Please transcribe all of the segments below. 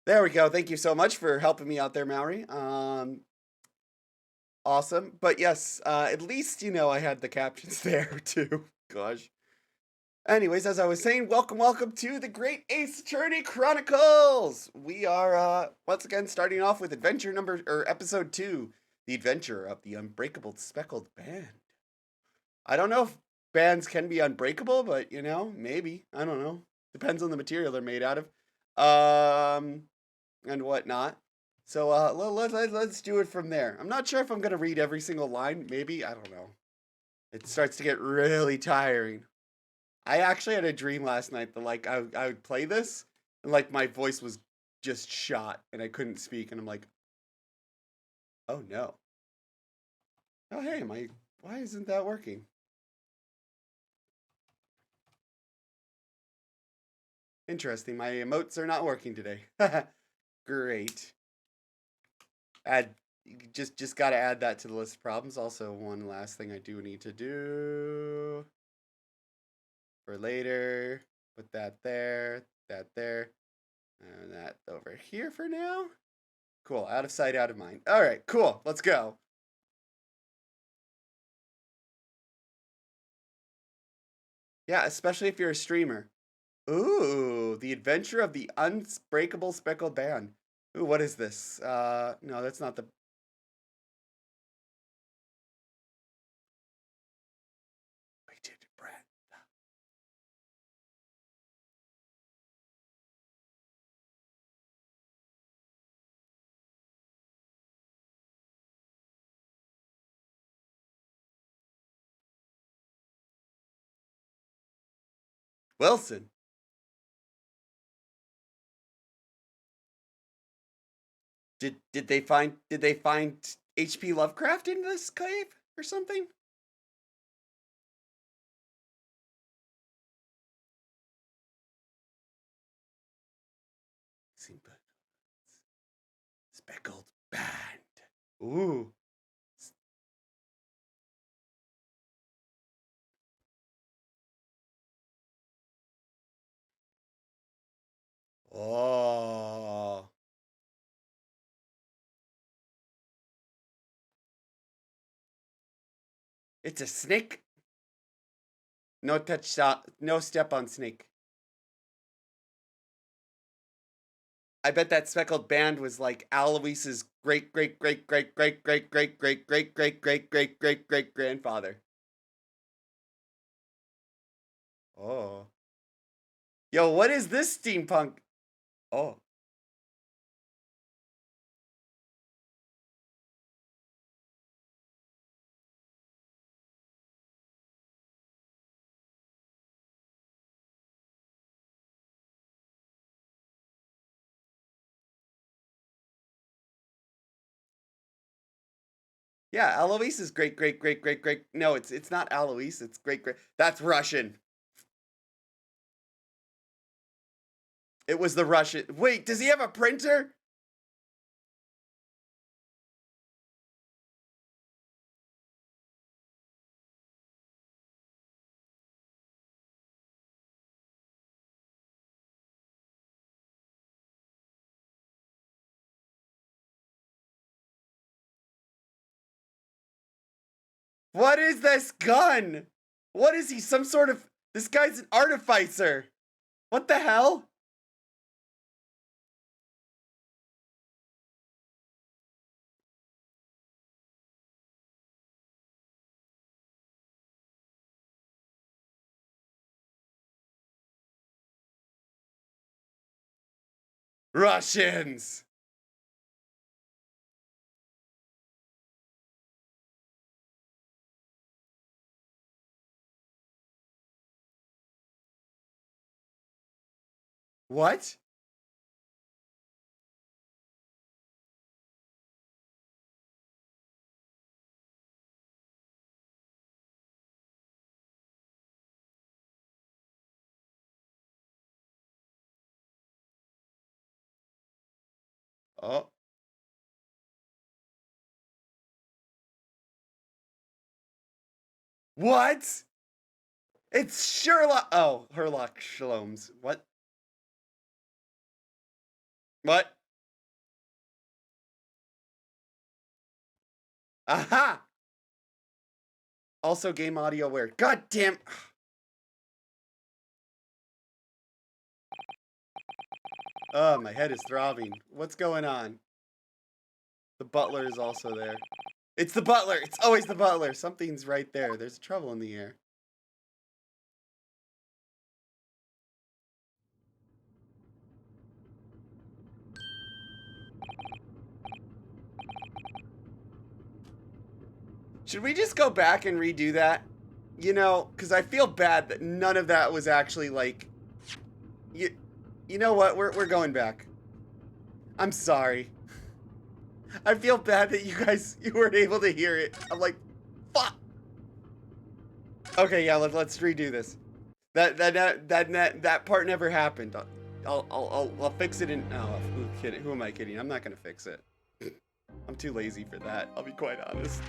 There we go. Thank you so much for helping me out there, Mallory. Awesome. But yes, at least I had the captions there too. Gosh. Anyways, as I was saying, welcome to the Great Ace Attorney Chronicles. We are once again starting off with adventure number or episode 2, The Adventure of the Unbreakable Speckled Band. I don't know if bands can be unbreakable, but maybe. I don't know. Depends on the material they're made out of. And whatnot. So let's do it from there. I'm not sure if I'm gonna read every single line. Maybe, I don't know. It starts to get really tiring. I actually had a dream last night that I would play this and like my voice was just shot and I couldn't speak and I'm like, oh no. Oh hey, why isn't that working? Interesting. My emotes are not working today. Great. Add just got to add that to the list of problems. Also, one last thing I do need to do for later. Put that there, and that over here for now. Cool. Out of sight, out of mind. All right, cool. Let's go. Yeah, especially if you're a streamer. Ooh, the adventure of the unbreakable speckled band. Ooh, what is this? No, that's not the weighted breath. Wilson. Did they find H.P. Lovecraft in this cave or something? Speckled band. Ooh. Oh. It's a snake. No touch. No step on snake. I bet that speckled band was like Aloise's great great great great great great great great great great great great great great grandfather. Oh. Yo, what is this steampunk? Oh. Yeah, Alois is great great great great great. No, it's not Alois, it's great great. That's Russian. It was the Russian. Wait, does he have a printer? What is this gun? What is he? Some sort of. This guy's an artificer. What the hell? Russians. What? Oh. What? It's Sherlock. Oh, Herlock Sholmes. What? What? Aha! Also, game audio where. God damn. Oh, my head is throbbing. What's going on? The butler is also there. It's the butler. It's always the butler. Something's right there. There's trouble in the air. Should we just go back and redo that? You know, because I feel bad that none of that was actually like... You know what? We're going back. I'm sorry. I feel bad that you weren't able to hear it. I'm like, fuck. Okay, yeah, let's redo this. That part never happened. I'll fix it in. Oh, who am I kidding? I'm not gonna fix it. I'm too lazy for that. I'll be quite honest.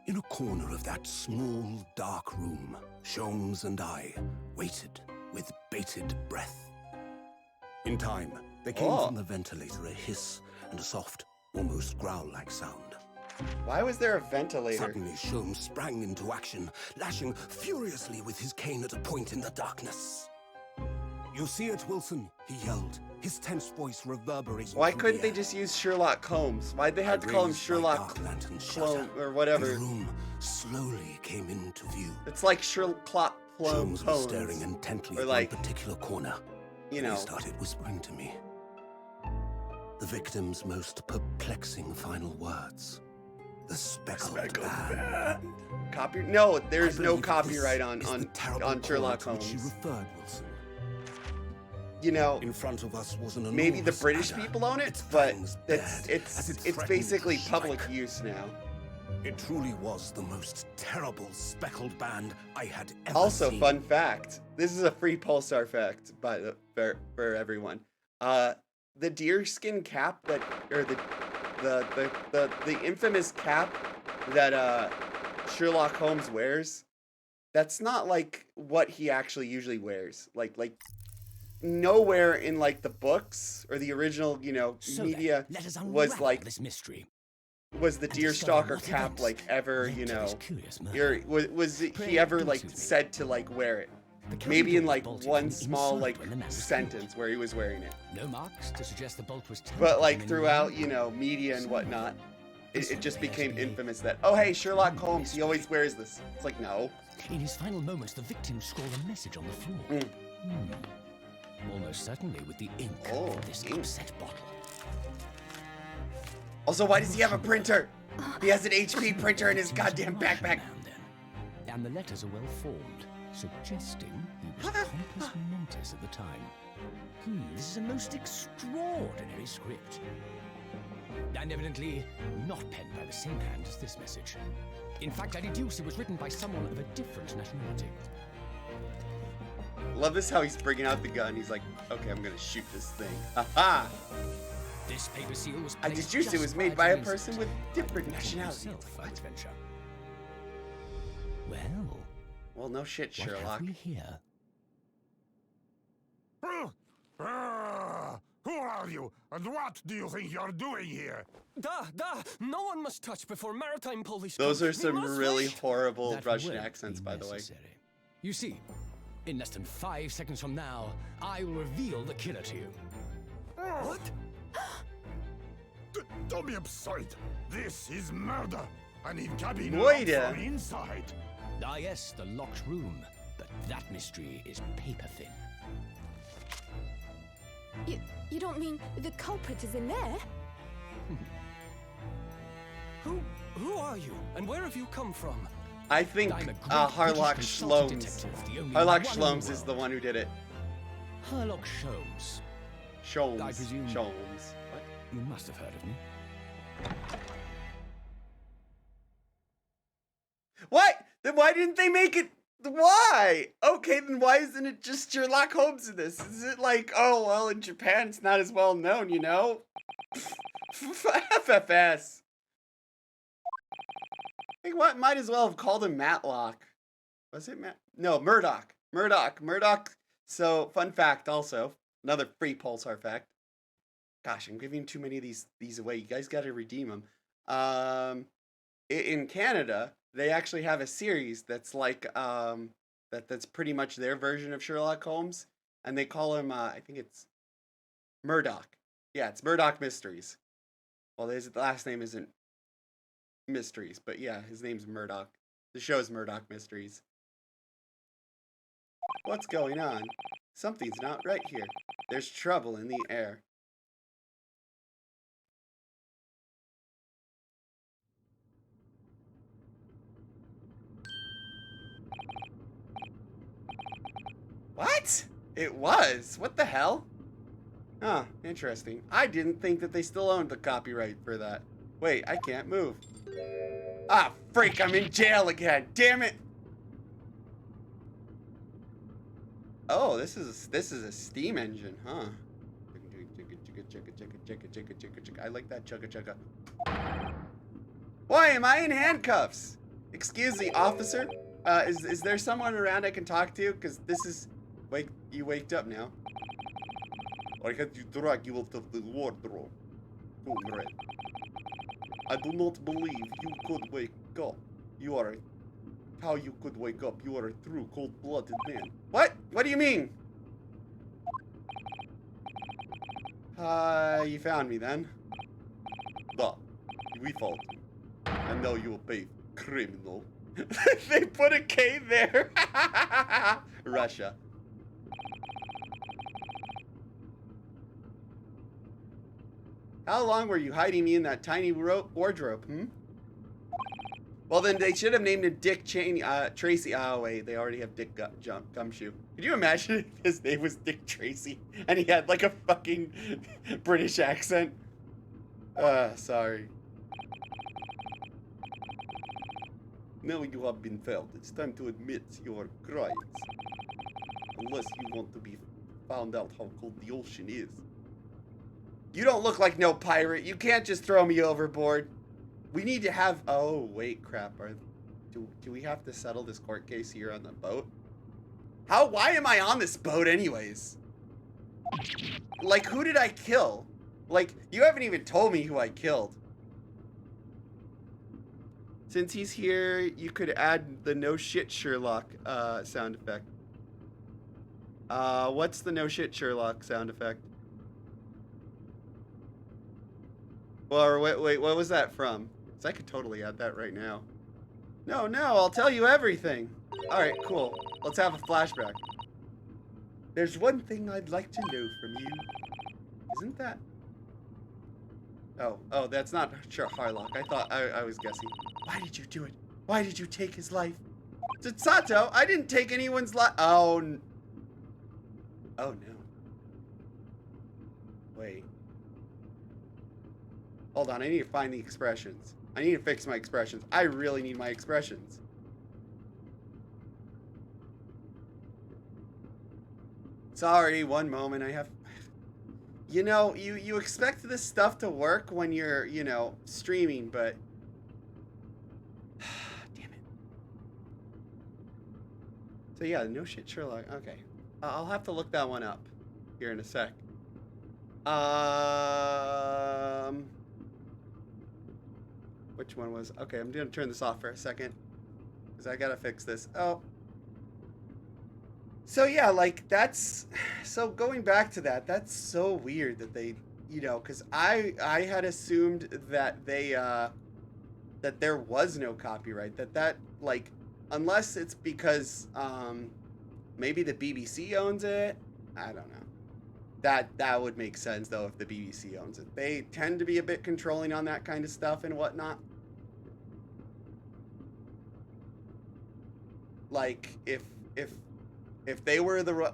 In a corner of that small, dark room, Sholmes and I waited with bated breath. In time, there came from the ventilator a hiss and a soft, almost growl-like sound. Why was there a ventilator? Suddenly, Sholmes sprang into action, lashing furiously with his cane at a point in the darkness. "You see it, Wilson?" he yelled, his tense voice reverberating. Why couldn't they just use Sherlock Holmes? Why'd they have to call him Sherlock Holmes or whatever? The room slowly came into view. It's like Sherlock Holmes. Sholmes was staring intently at one particular corner. You know. He started whispering to me. The victim's most perplexing final words. The speckled band. No, there's no copyright on Sherlock Holmes. She referred, Wilson. You know, in front of us was an maybe the British people own it, but it's basically public use now. It truly was the most terrible speckled band I had ever also, seen. Fun fact. This is a free Pulsar fact for everyone. The deerskin cap that, or the infamous cap that Sherlock Holmes wears, that's not like what he actually usually wears. Like nowhere in like the books or the original, you know, media was like this mystery. Was the deerstalker cap like ever, you know, was he ever like said to like wear it? Maybe in like one small like sentence where he was wearing it. No marks to suggest the bolt was. But like throughout, you know, media and whatnot, it just became infamous that, oh hey, Sherlock Holmes, he always wears this. It's like, no. In his final moments, the victim scrawled a message on the floor. Almost certainly with the ink from this upset bottle. Also, why does he have a printer? He has an HP printer in his goddamn backpack. And the letters are well formed, suggesting he was compos mentis at the time. This is a most extraordinary script. And evidently not penned by the same hand as this message. In fact, I deduce it was written by someone of a different nationality. Love this how he's bringing out the gun. He's like, okay, I'm gonna shoot this thing. Haha! This paper seal was I deduced it was made by a person with different nationality. Adventure. Well, no shit, Sherlock. What have we here? Who are you, and what do you think you're doing here? No one must touch before maritime police. Those are some really horrible Russian accents, by the way. You see, in less than 5 seconds from now, I will reveal the killer to you. What? Don't be absurd. This is murder. I need cabin locked from inside. Ah yes, the locked room. But that mystery is paper thin. You don't mean the culprit is in there? Who are you, and where have you come from? I think Harlock Sholmes. Harlock Sholmes is the one who did it. Harlock Sholmes. Sholmes. I presume. Sholmes. What? You must have heard of me. What? Then why didn't they make it? Why? Okay, then why isn't it just Sherlock Holmes in this? Is it like, oh, well, in Japan it's not as well known, you know? FFS. What? Might as well have called him Matlock. Was it Matt? No, Murdoch. Murdoch. So, fun fact also. Another free Pulsar fact. Gosh, I'm giving too many of these away. You guys got to redeem them. in Canada, they actually have a series that's like that's pretty much their version of Sherlock Holmes, and they call him I think it's Murdoch. Yeah, it's Murdoch Mysteries. Well, his last name isn't Mysteries, but yeah, his name's Murdoch. The show's Murdoch Mysteries. What's going on? Something's not right here. There's trouble in the air. What? It was? What the hell? Huh, interesting. I didn't think that they still owned the copyright for that. Wait, I can't move. Ah, freak, I'm in jail again. Damn it. Oh, this is a steam engine, huh? I like that chugga chugga. Why am I in handcuffs? Excuse me, officer. Is there someone around I can talk to? Cause this is, you waked up now. I had to drag you out of the wardrobe, Comrade. I do not believe you could wake up. You are how you could wake up. You are a true cold-blooded man. What? What do you mean? You found me then. Da, we found you. And now you will pay, criminal. They put a K there. Russia. How long were you hiding me in that tiny wardrobe, hmm? Well, then they should have named him Dick Cheney, Tracy. Oh, wait, they already have Dick Gumshoe. Could you imagine if his name was Dick Tracy and he had like a fucking British accent? Sorry. Now you have been found. It's time to admit your crimes. Unless you want to be found out how cold the ocean is. You don't look like no pirate. You can't just throw me overboard. We need to have... Oh, wait, crap. Do we have to settle this court case here on the boat? Why am I on this boat anyways? Like, who did I kill? Like, you haven't even told me who I killed. Since he's here, you could add the no shit Sherlock sound effect. What's the no shit Sherlock sound effect? Or wait, what was that from? Because I could totally add that right now. No, I'll tell you everything. Alright, cool. Let's have a flashback. There's one thing I'd like to know from you. Isn't that... Oh, that's not Harlock. I thought I was guessing. Why did you do it? Why did you take his life? Sato, I didn't take anyone's life. Oh no. Wait. Hold on, I need to find the expressions. I need to fix my expressions. I really need my expressions. Sorry, one moment. I have... You know, you expect this stuff to work when you're, you know, streaming, but... Damn it. So yeah, no shit Sherlock. Okay. I'll have to look that one up here in a sec. Which one was... Okay, I'm gonna turn this off for a second. Because I gotta fix this. Oh. So yeah, like, that's... So going back to that, that's so weird that they... You know, because I had assumed that they, that there was no copyright. That, like, unless it's because, maybe the BBC owns it? I don't know. That would make sense, though, if the BBC owns it. They tend to be a bit controlling on that kind of stuff and whatnot. Like, if they were the...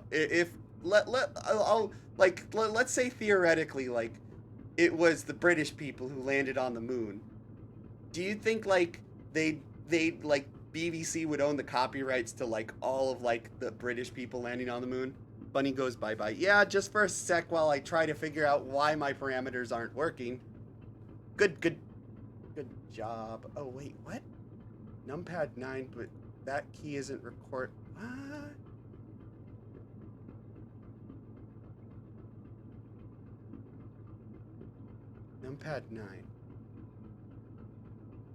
Let's say theoretically, like, it was the British people who landed on the moon. Do you think, like, they'd like, BBC would own the copyrights to, like, all of, like, the British people landing on the moon? Bunny goes bye-bye. Yeah, just for a sec while I try to figure out why my parameters aren't working. Good job. Oh, wait, what? Numpad 9, but that key isn't record... What? Numpad 9.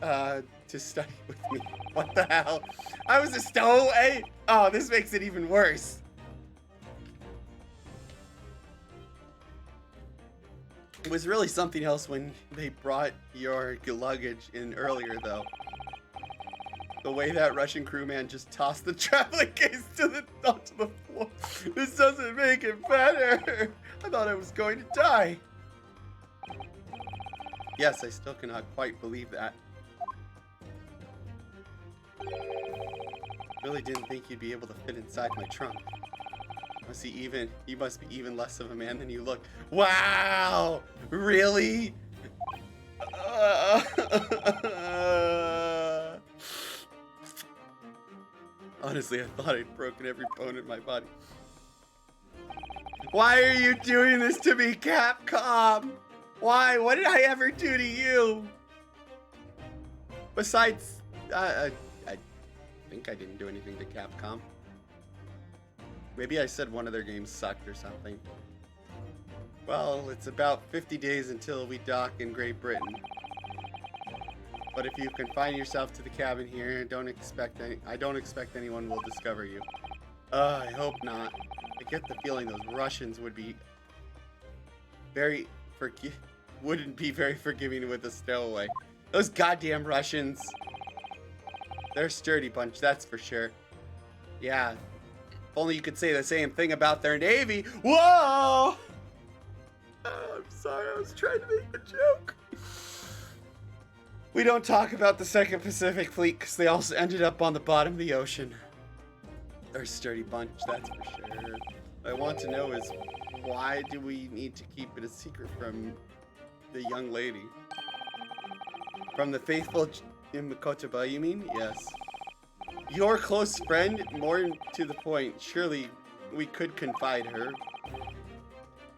to study with me. What the hell? I was a stowaway? Oh, this makes it even worse. It was really something else when they brought your luggage in earlier, though. The way that Russian crewman just tossed the traveling case onto the floor. This doesn't make it better. I thought I was going to die. Yes, I still cannot quite believe that. Really didn't think you'd be able to fit inside my trunk. You must be even less of a man than you look. Wow! Really? Honestly, I thought I'd broken every bone in my body. Why are you doing this to me, Capcom? Why? What did I ever do to you? Besides, I think I didn't do anything to Capcom. Maybe I said one of their games sucked or something. Well, it's about 50 days until we dock in Great Britain. But if you confine yourself to the cabin here, I don't expect anyone will discover you. I hope not. I get the feeling those Russians wouldn't be very forgiving with a stowaway. Those goddamn Russians. They're a sturdy bunch, that's for sure. Yeah. If only you could say the same thing about their navy. Whoa! Oh, I'm sorry, I was trying to make a joke. We don't talk about the Second Pacific Fleet because they also ended up on the bottom of the ocean. They're a sturdy bunch, that's for sure. What I want to know is, why do we need to keep it a secret from the young lady? From the faithful Mikotoba, you mean? Yes. Your close friend? More to the point, surely we could confide her.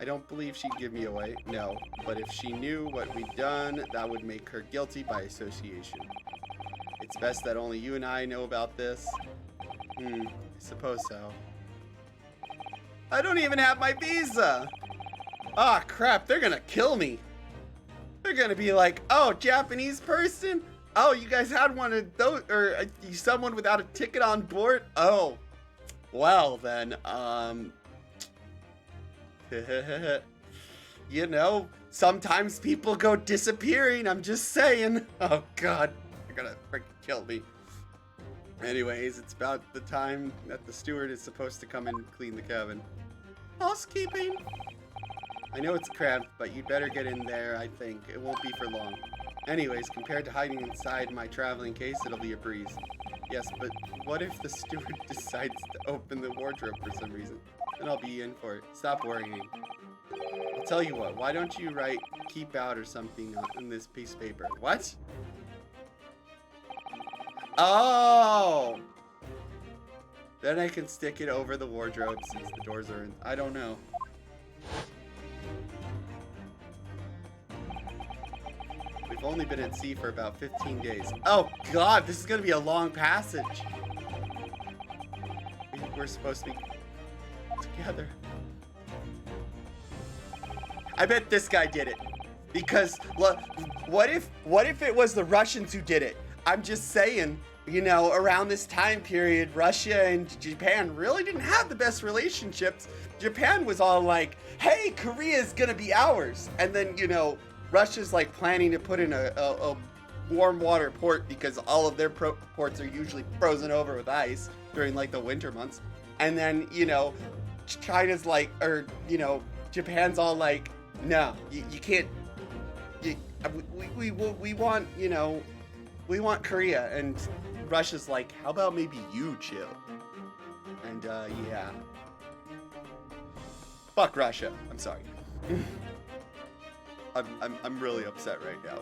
I don't believe she'd give me away, no. But if she knew what we'd done, that would make her guilty by association. It's best that only you and I know about this. I suppose so. I don't even have my visa! Ah, crap, they're gonna kill me. They're gonna be like, oh, Japanese person? Oh, you guys had one of those, or someone without a ticket on board? Oh, well then, you know, sometimes people go disappearing, I'm just saying. Oh God, they're gonna freaking kill me. Anyways, it's about the time that the steward is supposed to come and clean the cabin. Housekeeping. I know it's cramped, but you'd better get in there, I think. It won't be for long. Anyways, compared to hiding inside my traveling case, it'll be a breeze. Yes, but what if the steward decides to open the wardrobe for some reason? Then I'll be in for it. Stop worrying. I'll tell you what, why don't you write keep out or something on this piece of paper? What? Oh! Then I can stick it over the wardrobe since the doors are in. I don't know. We've only been at sea for about 15 days. Oh God, this is gonna be a long passage. We're supposed to be together. I bet this guy did it. Because look, what if it was the Russians who did it? I'm just saying, you know, around this time period, Russia and Japan really didn't have the best relationships. Japan was all like, hey, Korea's gonna be ours. And then, you know, Russia's like planning to put in a warm water port because all of their ports are usually frozen over with ice during like the winter months. And then, you know, China's like, or, you know, Japan's all like, no, you can't, we want, you know, we want Korea. And Russia's like, how about maybe you chill? And yeah. Fuck Russia. I'm sorry. I'm really upset right now.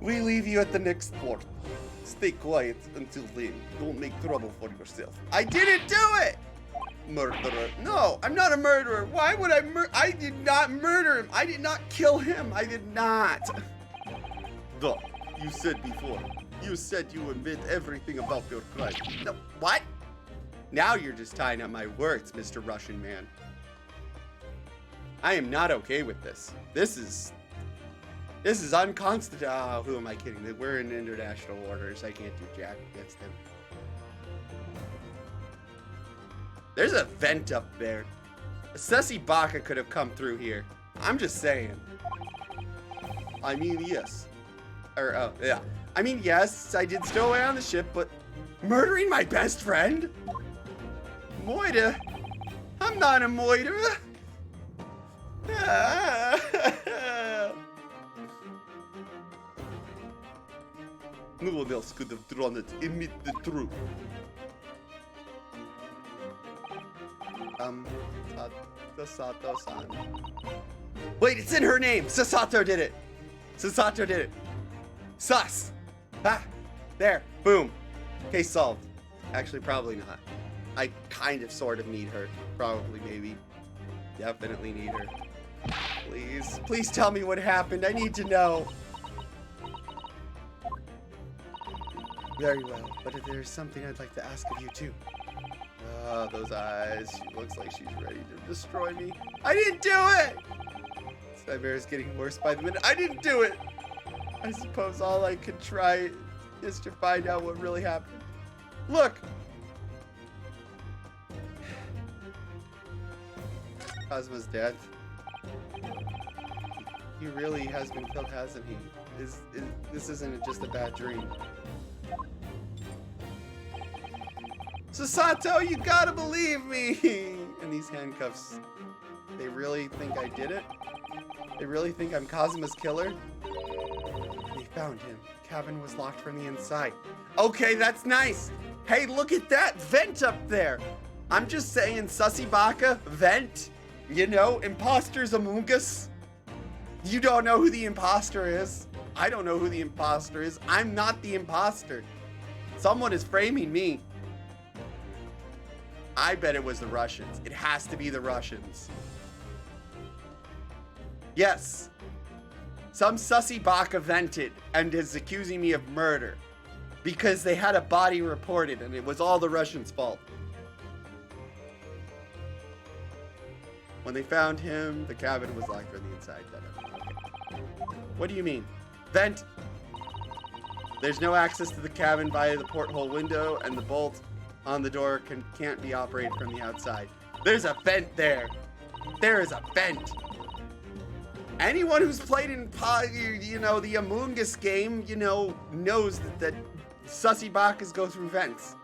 We leave you at the next port. Stay quiet until then. Don't make trouble for yourself. I didn't do it! Murderer. No, I'm not a murderer. Why would I did not murder him. I did not kill him. I did not. Duh. You said before. You said you admit everything about your crime. No, what? Now you're just tying up my words, Mr. Russian man. I am not okay with this. This This is unconstitutional. Oh, who am I kidding? We're in international orders. I can't do jack against him. There's a vent up there. Sussy Baka could have come through here. I'm just saying. I mean, yes. Or, yeah. I mean, yes, I did stow away on the ship, but murdering my best friend? Moira? I'm not a Moira. No one else could have drawn it. Admit the truth. Sasato-san. Wait, it's in her name! Sasato did it! Sasato did it! Sus! Ah! There! Boom! Case solved. Actually, probably not. I kind of sort of need her. Probably, maybe. Definitely need her. Please. Please tell me what happened. I need to know. Very well, but if there's something I'd like to ask of you too. Ah, those eyes. She looks like she's ready to destroy me. I didn't do it! This nightmare is getting worse by the minute. I didn't do it! I suppose all I could try is to find out what really happened. Look! Cosmo's death. He really has been killed, hasn't he? This isn't just a bad dream. Sasato, you gotta believe me! And these handcuffs, they really think I did it? They really think I'm Kazuma's killer? They found him. The cabin was locked from the inside. Okay, that's nice. Hey, look at that vent up there. I'm just saying, Sussy Baka, vent. You know, imposters among us. You don't know who the imposter is. I don't know who the imposter is. I'm not the imposter. Someone is framing me. I bet it was the Russians. It has to be the Russians. Yes. Some Sussy Baka vented and is accusing me of murder because they had a body reported and it was all the Russians' fault. When they found him, the cabin was locked from the inside. What do you mean? Vent. There's no access to the cabin via the porthole window, and the bolt on the door can't be operated from the outside. There's a vent there. There is a vent. Anyone who's played in, you know, the Among Us game, you know, knows that Sussy Bakas go through vents.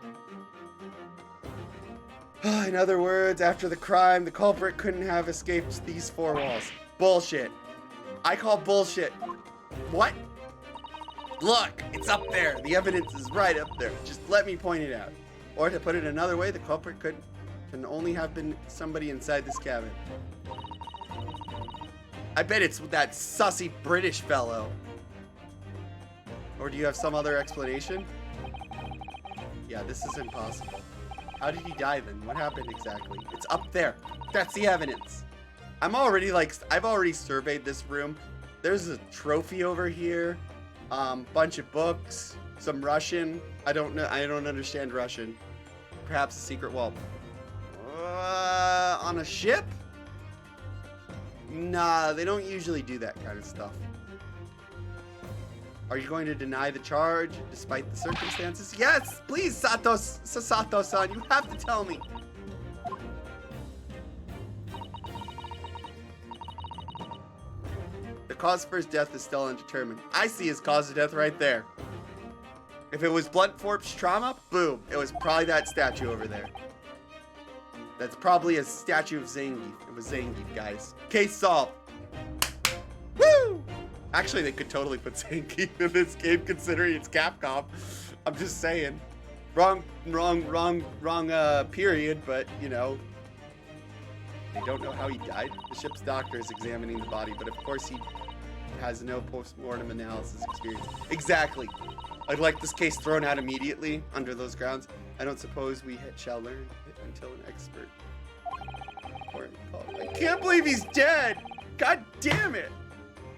In other words, after the crime, the culprit couldn't have escaped these four walls. Bullshit. I call bullshit. What? Look, it's up there. The evidence is right up there. Just let me point it out. Or to put it another way, the culprit can only have been somebody inside this cabin. I bet it's that sussy British fellow. Or do you have some other explanation? Yeah, this is impossible. How did he die then? What happened exactly? It's up there. That's the evidence. I've already surveyed this room. There's a trophy over here. Bunch of books. Some Russian. I don't know. I don't understand Russian. Perhaps a secret wall. On a ship? Nah, they don't usually do that kind of stuff. Are you going to deny the charge despite the circumstances? Yes, please, Sasato-san, you have to tell me. The cause for his death is still undetermined. I see his cause of death right there. If it was blunt force trauma, boom, it was probably that statue over there. That's probably a statue of Zangief. It was Zangief, guys. Case solved. Woo! Actually, they could totally put Zangief in this game considering it's Capcom. I'm just saying. Wrong period, but, you know. They don't know how he died. The ship's doctor is examining the body, but of course he has no post-mortem analysis experience. Exactly. I'd like this case thrown out immediately under those grounds. I don't suppose we shall learn it until an expert. I can't believe he's dead! God damn it!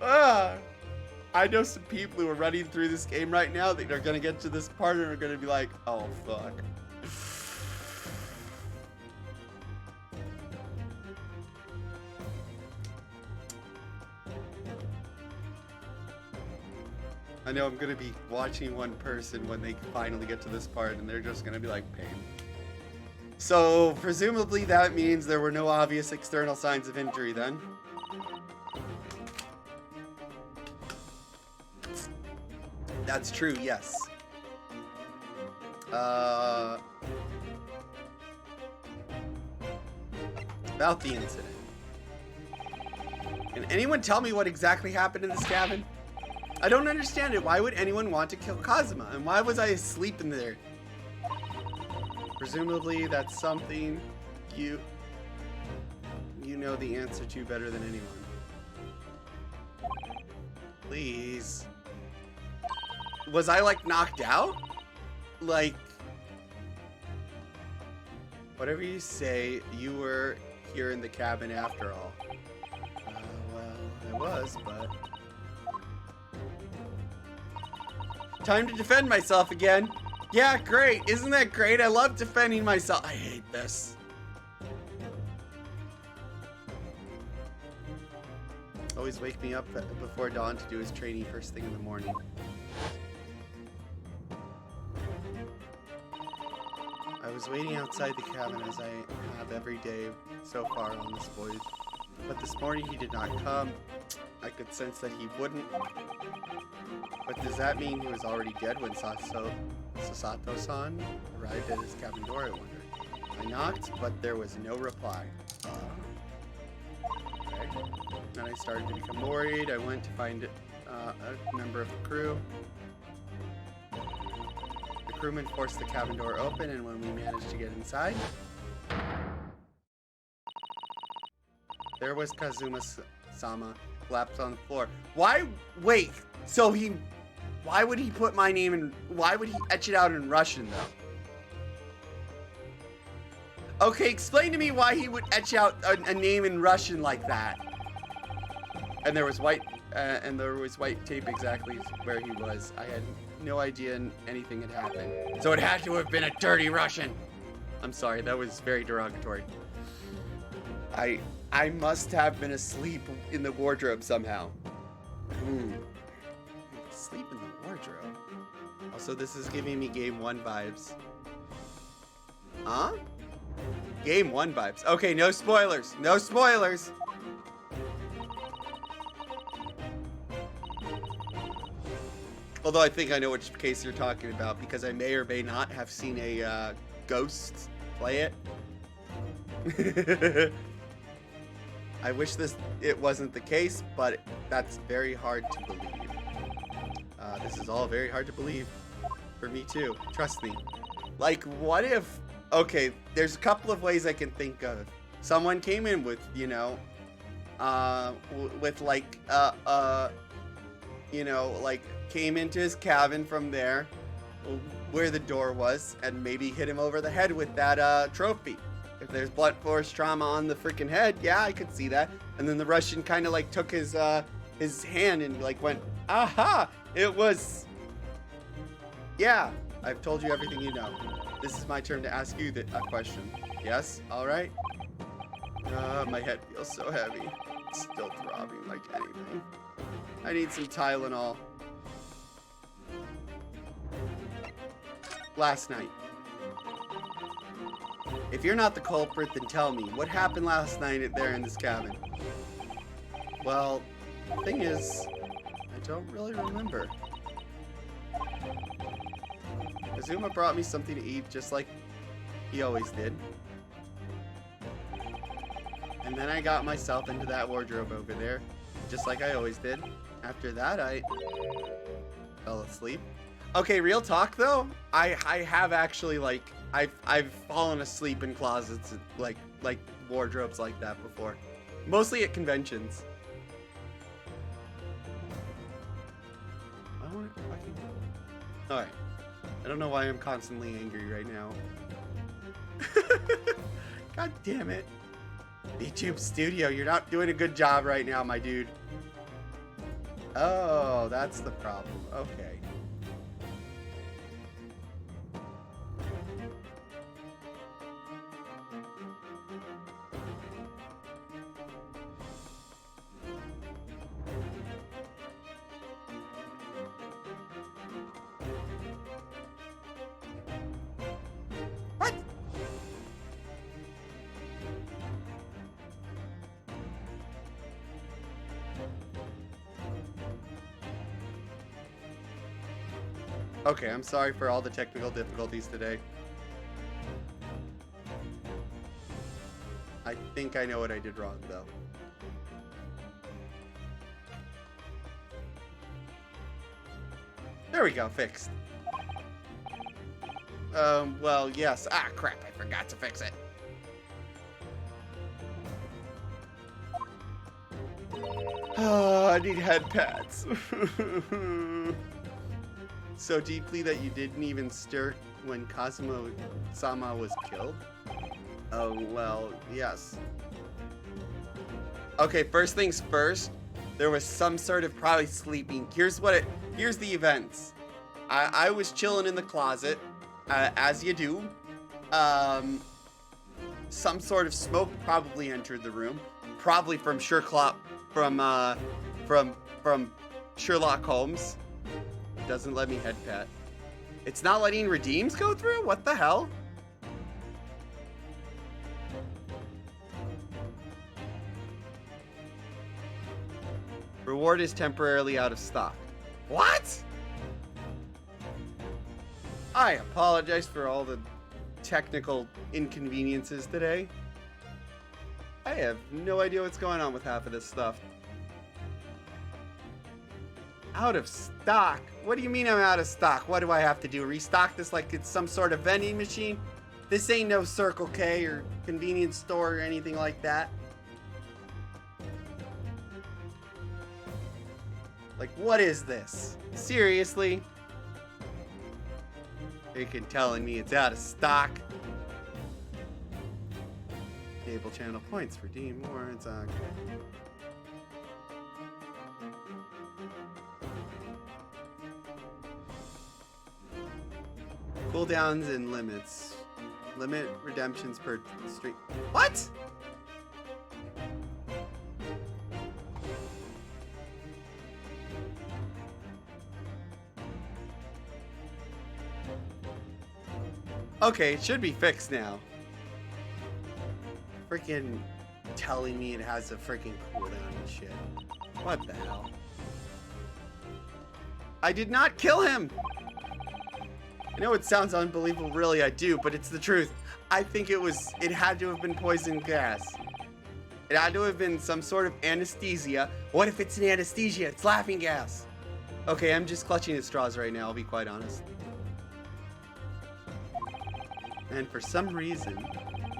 I know some people who are running through this game right now that are gonna get to this part and are gonna be like, oh fuck. I know I'm gonna be watching one person when they finally get to this part, and they're just gonna be like, pain. So, presumably that means there were no obvious external signs of injury then. That's true, yes. About the incident. Can anyone tell me what exactly happened in this cabin? I don't understand it. Why would anyone want to kill Kazuma? And why was I asleep in there? Presumably that's something you know the answer to better than anyone. Please. Was I like knocked out? Like, whatever you say, you were here in the cabin after all. Well, I was, but... Time to defend myself again. Yeah, great. Isn't that great? I love defending myself. I hate this. Always wake me up before dawn to do his training first thing in the morning. I was waiting outside the cabin as I have every day so far on this voyage. But this morning he did not come. I could sense that he wouldn't. But does that mean he was already dead when Sasato-san arrived at his cabin door, I wonder? I knocked, but there was no reply. Okay. Then I started to become worried. I went to find a member of the crew. The crewman forced the cabin door open, and when we managed to get inside, there was Kazuma-sama collapsed on the floor. Why? Wait. So why would he put my name in? Why would he etch it out in Russian though? Okay, explain to me why he would etch out a name in Russian like that. And there was white tape exactly where he was. I had no idea anything had happened. So it had to have been a dirty Russian. I'm sorry, that was very derogatory. I must have been asleep in the wardrobe somehow. Sleep in the wardrobe. Also, this is giving me Game 1 vibes. Huh? Game 1 vibes. Okay, no spoilers. No spoilers. Although I think I know which case you're talking about because I may or may not have seen a ghost play it. I wish it wasn't the case, but that's very hard to believe. This is all very hard to believe for me too. Trust me. Like, what if? Okay, there's a couple of ways I can think of. Someone came in with, you know, with like, you know, like came into his cabin from there, where the door was, and maybe hit him over the head with that trophy. If there's blunt force trauma on the freaking head, yeah, I could see that. And then the Russian kind of like took his hand and like went, aha! It was. Yeah, I've told you everything you know. This is my turn to ask you a question. Yes? All right. My head feels so heavy. It's still throbbing like anything. I need some Tylenol. Last night. If you're not the culprit, then tell me, what happened last night there in this cabin? Well, the thing is, I don't really remember. Kazuma brought me something to eat just like he always did. And then I got myself into that wardrobe over there, just like I always did. After that, I fell asleep. Okay, real talk though, I have actually like I've fallen asleep in closets like wardrobes like that before, mostly at conventions. I want to fucking. All right, I don't know why I'm constantly angry right now. God damn it, YouTube Studio, you're not doing a good job right now, my dude. Oh, that's the problem. Okay. Okay, I'm sorry for all the technical difficulties today. I think I know what I did wrong, though. There we go, fixed. Well, yes. Ah, crap, I forgot to fix it. Oh, I need head pads. So deeply that you didn't even stir when Kazuma-sama was killed? Oh, well, yes. Okay, first things first. There was some sort of probably sleeping. Here's the events. I was chilling in the closet, as you do. Some sort of smoke probably entered the room, probably from Sherlock Holmes. Doesn't let me head pat. It's not letting redeems go through? What the hell? Reward is temporarily out of stock. What? I apologize for all the technical inconveniences today. I have no idea what's going on with half of this stuff. Out of stock? What do you mean I'm out of stock? What do I have to do? Restock this like it's some sort of vending machine? This ain't no Circle K or convenience store or anything like that. Like, what is this? Seriously? Freaking telling me it's out of stock. Cable channel points, redeem more. It's okay. Cooldowns and limits. Limit redemptions per stream. What? Okay, it should be fixed now. Freaking telling me it has a freaking cooldown and shit. What the hell? I did not kill him! I know it sounds unbelievable, really I do, but it's the truth. I think it had to have been poison gas. It had to have been some sort of anesthesia. What if it's an anesthesia? It's laughing gas. Okay, I'm just clutching at straws right now, I'll be quite honest. And for some reason,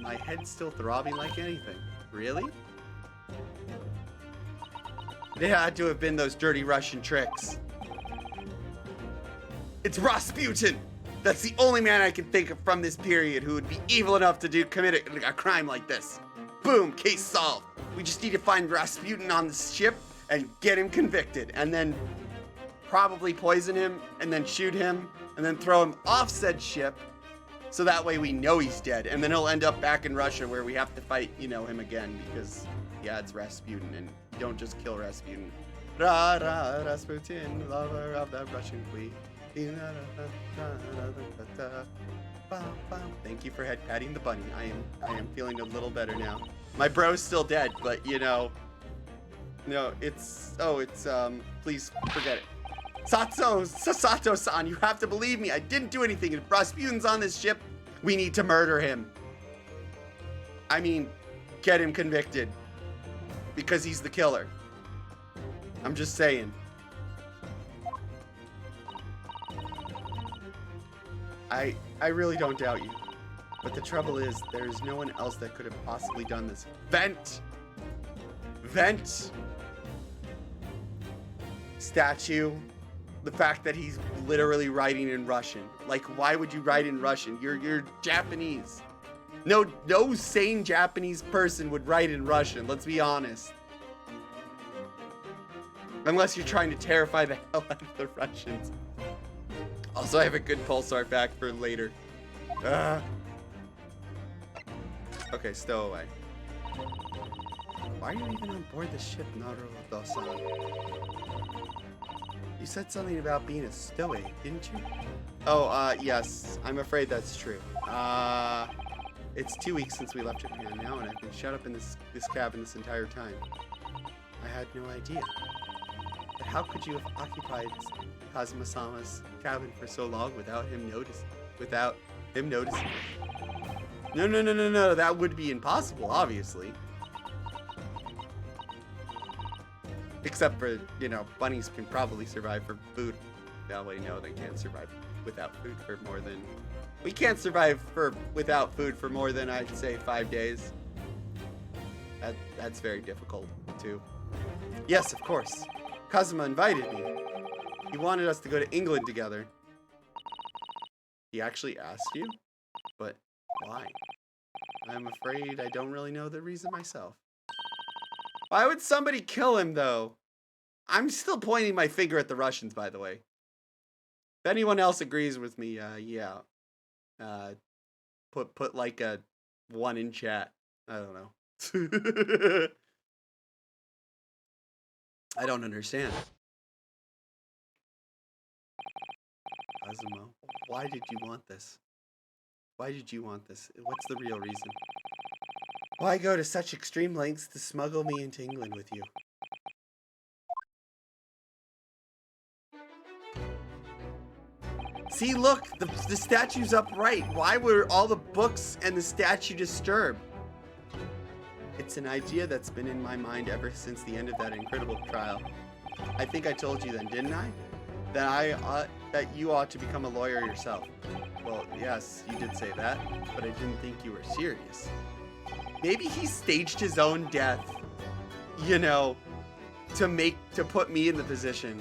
my head's still throbbing like anything. Really? It had to have been those dirty Russian tricks. It's Rasputin! That's the only man I can think of from this period who would be evil enough to commit a crime like this. Boom, case solved. We just need to find Rasputin on the ship and get him convicted, and then probably poison him, and then shoot him, and then throw him off said ship, so that way we know he's dead, and then he'll end up back in Russia where we have to fight, him again, because, yeah, it's Rasputin, and you don't just kill Rasputin. Rasputin, lover of the Russian queen. Thank you for head patting the bunny. I am feeling a little better now. My bro's still dead, but no, please forget it. Sasato-san, you have to believe me. I didn't do anything. If Rasputin's on this ship, we need to murder him. I mean, get him convicted. Because he's the killer. I'm just saying. I really don't doubt you. But the trouble is, there's no one else that could have possibly done this. Vent! Statue. The fact that he's literally writing in Russian. Like, why would you write in Russian? You're Japanese. No sane Japanese person would write in Russian, let's be honest. Unless you're trying to terrify the hell out of the Russians. Also, I have a good pulsar back for later. Okay, stow away. Why are you even on board the ship, Naruto-san? You said something about being a stowaway, didn't you? Oh, yes. I'm afraid that's true. It's 2 weeks since we left Japan now, and I've been shut up in this cabin this entire time. I had no idea. But how could you have Kazuma-sama's cabin for so long without him noticing. No. That would be impossible, obviously. Except for, you know, bunnies can probably survive for food. No, wait, no, they can't survive without food for more than... We can't survive without food for more than, I'd say, 5 days. That's very difficult, too. Yes, of course. Kazuma invited me. He wanted us to go to England together. He actually asked you? But why? I'm afraid I don't really know the reason myself. Why would somebody kill him, though? I'm still pointing my finger at the Russians, by the way. If anyone else agrees with me, yeah. Put like a 1 in chat. I don't know. I don't understand. Kazuma, why did you want this? Why did you want this? What's the real reason? Why go to such extreme lengths to smuggle me into England with you? See, look, the statue's upright. Why were all the books and the statue disturbed? It's an idea that's been in my mind ever since the end of that incredible trial. I think I told you then, didn't I? That you ought to become a lawyer yourself. Well, yes, you did say that, but I didn't think you were serious. Maybe he staged his own death, you know, to put me in the position.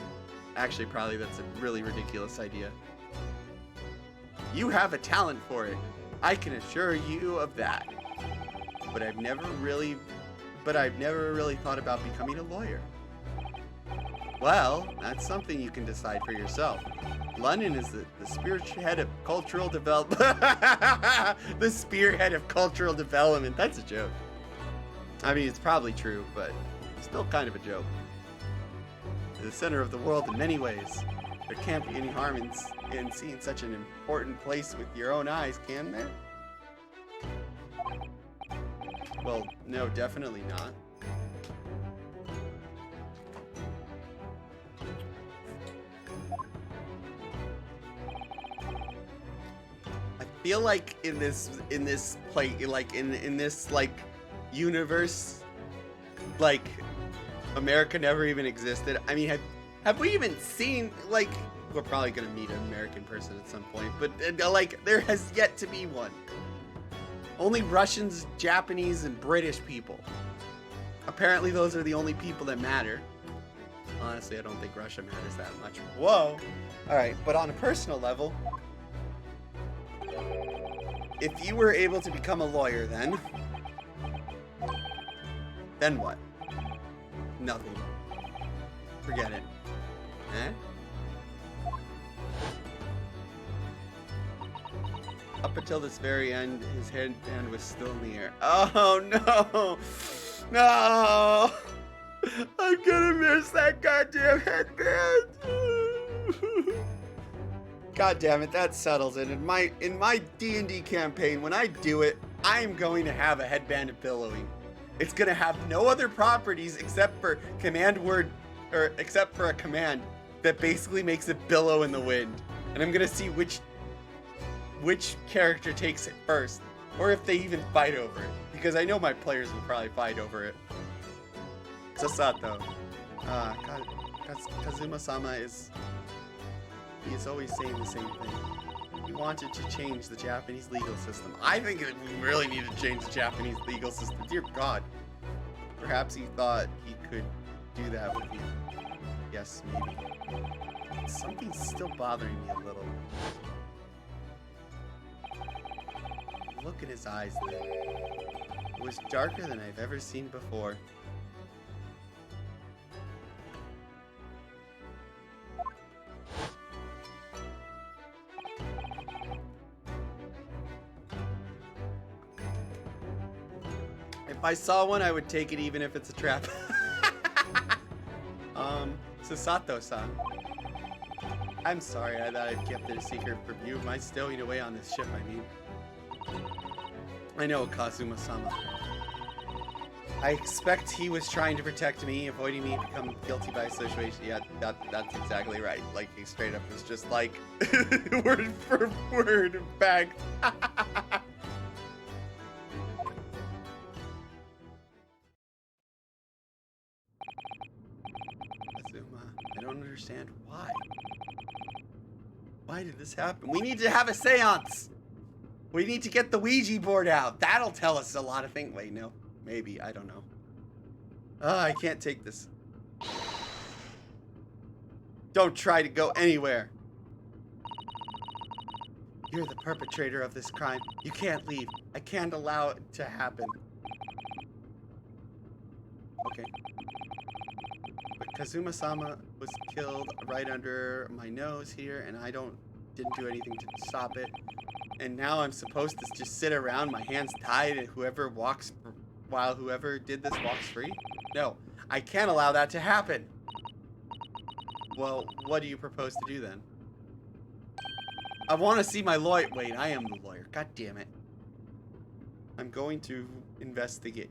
Actually, probably that's a really ridiculous idea. You have a talent for it. I can assure you of that. But I've never really thought about becoming a lawyer. Well, that's something you can decide for yourself. London is the spearhead of cultural development. The spearhead of cultural development. That's a joke. I mean, it's probably true, but still kind of a joke. The center of the world in many ways. There can't be any harm in seeing such an important place with your own eyes, can there? Well, no, definitely not. I feel like in this universe, like America never even existed. I mean, have we even seen, like, we're probably gonna meet an American person at some point, but like there has yet to be one. Only Russians, Japanese, and British people. Apparently those are the only people that matter. Honestly, I don't think Russia matters that much. Whoa! Alright, but on a personal level, if you were able to become a lawyer then what? Nothing. Forget it. Eh? Up until this very end, his hand was still in the air. Oh no! No! I'm gonna miss that goddamn headband! God damn it, that settles it. In my D&D campaign, when I do it, I am going to have a headband of billowing. It's gonna have no other properties except for except for a command that basically makes it billow in the wind. And I'm gonna see which character takes it first, or if they even fight over it, because I know my players will probably fight over it. Sasato. Kazuma-sama is always saying the same thing. He wanted to change the Japanese legal system. I think we really need to change the Japanese legal system. Dear God. Perhaps he thought he could do that with you. Yes, maybe. Something's still bothering me a little. Look at his eyes then. It was darker than I've ever seen before. If I saw one, I would take it even if it's a trap. Sasato-san. I'm sorry that I've kept it a secret from you. Am I stowing away on this ship, I mean? I know, Kazuma-sama. I expect he was trying to protect me, avoiding me becoming guilty by association. Yeah, that's exactly right. Like, he straight up was just like, word for word, bagged. Azuma, I don't understand why. Why did this happen? We need to have a seance. We need to get the Ouija board out. That'll tell us a lot of things. Wait, no. Maybe. I don't know. I can't take this. Don't try to go anywhere. You're the perpetrator of this crime. You can't leave. I can't allow it to happen. Okay. But Kazuma-sama was killed right under my nose here, and I didn't do anything to stop it. And now I'm supposed to just sit around, my hands tied, and whoever did this walks free? No, I can't allow that to happen. Well, what do you propose to do then? I want to see my lawyer. Wait, I am the lawyer. God damn it. I'm going to investigate.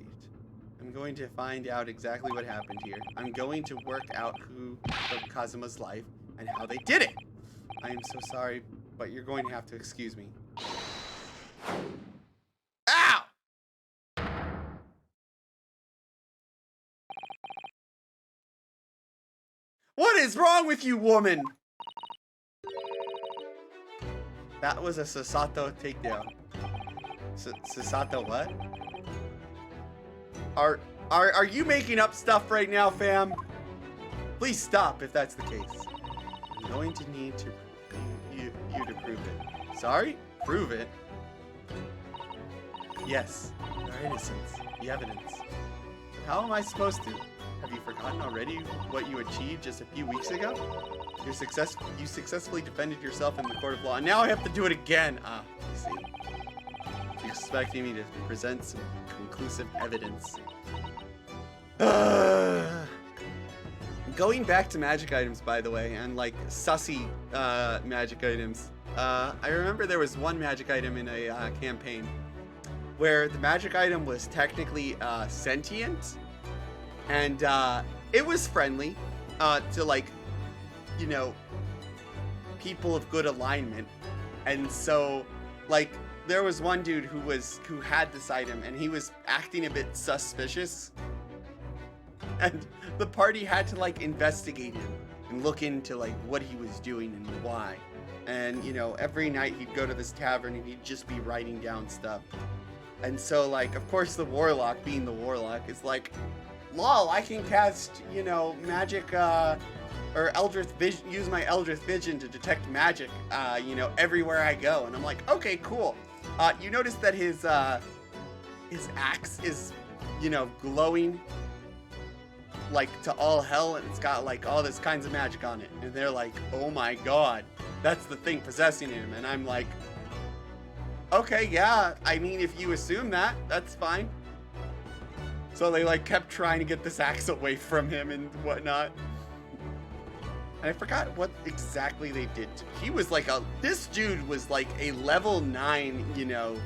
I'm going to find out exactly what happened here. I'm going to work out who took Kazuma's life and how they did it. I am so sorry, but you're going to have to excuse me. Ow! What is wrong with you, woman? That was a Sasato takedown. Sasato what? Are you making up stuff right now, fam? Please stop if that's the case. I'm going to need to you to prove it. Sorry? Prove it? Yes, your innocence. The evidence. How am I supposed to? Have you forgotten already what you achieved just a few weeks ago? You successfully defended yourself in the court of law, and now I have to do it again. Ah, I see. You're expecting me to present some conclusive evidence. Going back to magic items, by the way, and like sussy magic items. I remember there was one magic item in a campaign where the magic item was technically sentient, and it was friendly to, like, you know, people of good alignment. And so, like, there was one dude who had this item, and he was acting a bit suspicious, and the party had to, like, investigate him and look into, like, what he was doing and why. And, you know, every night he'd go to this tavern and he'd just be writing down stuff. And so, like, of course the warlock, being the warlock, is like, lol, I can cast, you know, magic, or Eldritch Vision, use my Eldritch Vision to detect magic, you know, everywhere I go. And I'm like, okay, cool. You notice that his axe is, you know, glowing, like, to all hell, and it's got, like, all this kinds of magic on it. And they're like, oh my god, that's the thing possessing him. And I'm like, okay, yeah, I mean, if you assume that, that's fine. So they, like, kept trying to get this axe away from him and whatnot. And I forgot what exactly they did. He was like this dude was like a level 9, you know,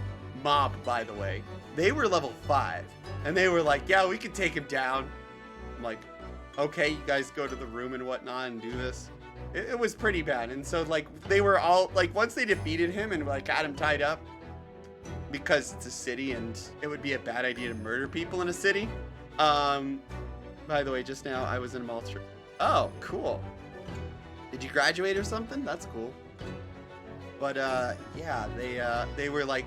mob, by the way. They were level 5. And they were like, yeah, we can take him down. I'm like, okay, you guys go to the room and whatnot and do this. It was pretty bad. And so, like, they were all, like, once they defeated him and, like, got him tied up, because it's a city and it would be a bad idea to murder people in a city. By the way, just now I was in a mall. Oh, cool. Did you graduate or something? That's cool. But yeah, they were like,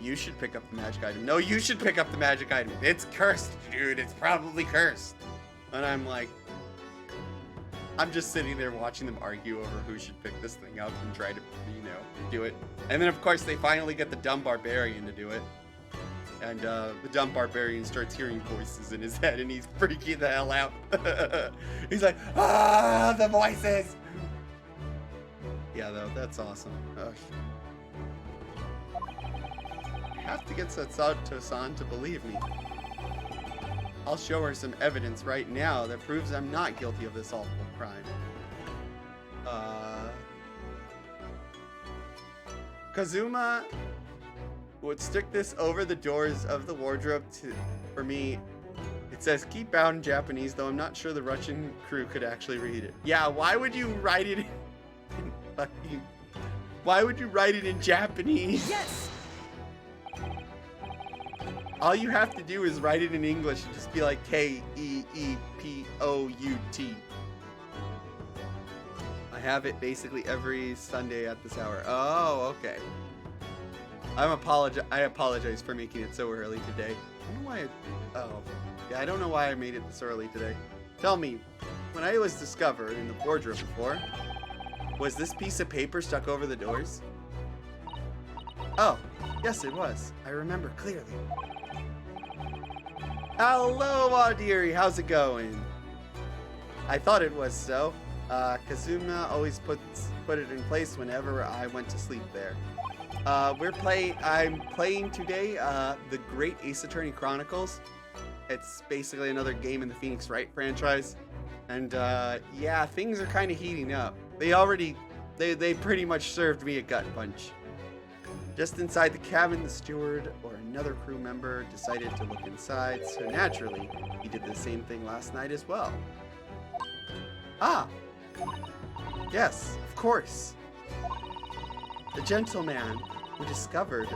you should pick up the magic item. No, you should pick up the magic item. It's cursed, dude. It's probably cursed. And I'm like, I'm just sitting there watching them argue over who should pick this thing up and try to, you know, do it. And then, of course, they finally get the dumb barbarian to do it. And the dumb barbarian starts hearing voices in his head, and he's freaking the hell out. He's like, ah, the voices! Yeah, though, that's awesome. Ugh. I have to get Sasato-san to believe me. I'll show her some evidence right now that proves I'm not guilty of this awful crime. Kazuma would stick this over the doors of the wardrobe for me. It says keep out in Japanese, though I'm not sure the Russian crew could actually read it. Yeah, why would you write it in fucking... Why would you write it in Japanese? Yes! All you have to do is write it in English and just be like Keepout. I have it basically every Sunday at this hour. Oh, okay. I apologize for making it so early today. I don't know why I don't know why I made it this early today. Tell me, when I was discovered in the wardrobe before, was this piece of paper stuck over the doors? Oh, yes it was. I remember clearly. Hello, Audiri. How's it going? I thought it was so. Kazuma always put it in place whenever I went to sleep there. I'm playing today the Great Ace Attorney Chronicles. It's basically another game in the Phoenix Wright franchise. And yeah, things are kind of heating up. They pretty much served me a gut punch. Just inside the cabin, the steward or another crew member decided to look inside, so naturally, he did the same thing last night as well. Ah! Yes, of course. The gentleman who discovered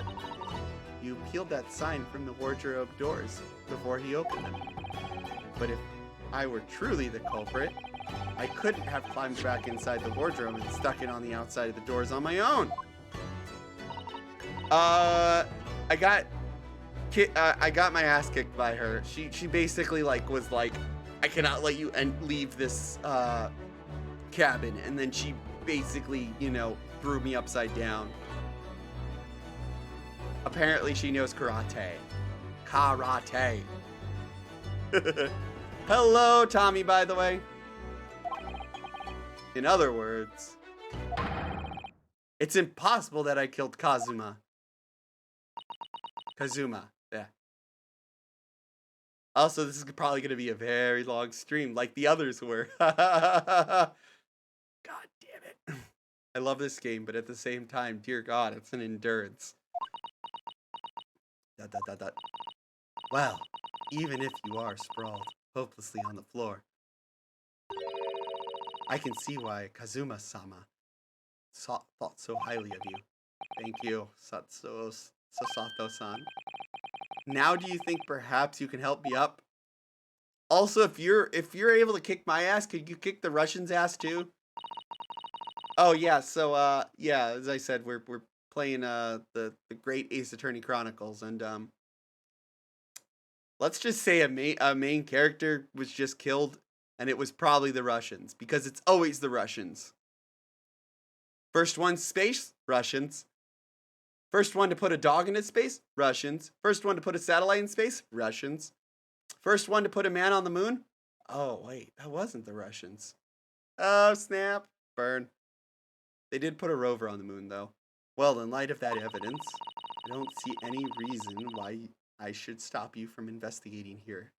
you peeled that sign from the wardrobe doors before he opened them. But if I were truly the culprit, I couldn't have climbed back inside the wardrobe and stuck it on the outside of the doors on my own. I got my ass kicked by her. She basically was like, I cannot let you leave this cabin, and then she basically, threw me upside down. Apparently she knows karate. Karate. Hello, Tommy, by the way. In other words, it's impossible that I killed Kazuma, yeah. Also, this is probably going to be a very long stream, like the others were. God damn it. I love this game, but at the same time, dear God, it's an endurance. ... Well, even if you are sprawled hopelessly on the floor, I can see why Kazuma-sama thought so highly of you. Thank you, Sasato-san. Now do you think perhaps you can help me up? Also, if you're able to kick my ass, could you kick the Russians' ass too? Oh yeah, so yeah, as I said, we're playing the Great Ace Attorney Chronicles, and let's just say a main character was just killed, and it was probably the Russians, because it's always the Russians. First one, space, Russians. First one to put a dog in its space, Russians. First one to put a satellite in space, Russians. First one to put a man on the moon? Oh, wait, that wasn't the Russians. Oh, snap. Burn. They did put a rover on the moon, though. Well, in light of that evidence, I don't see any reason why I should stop you from investigating here.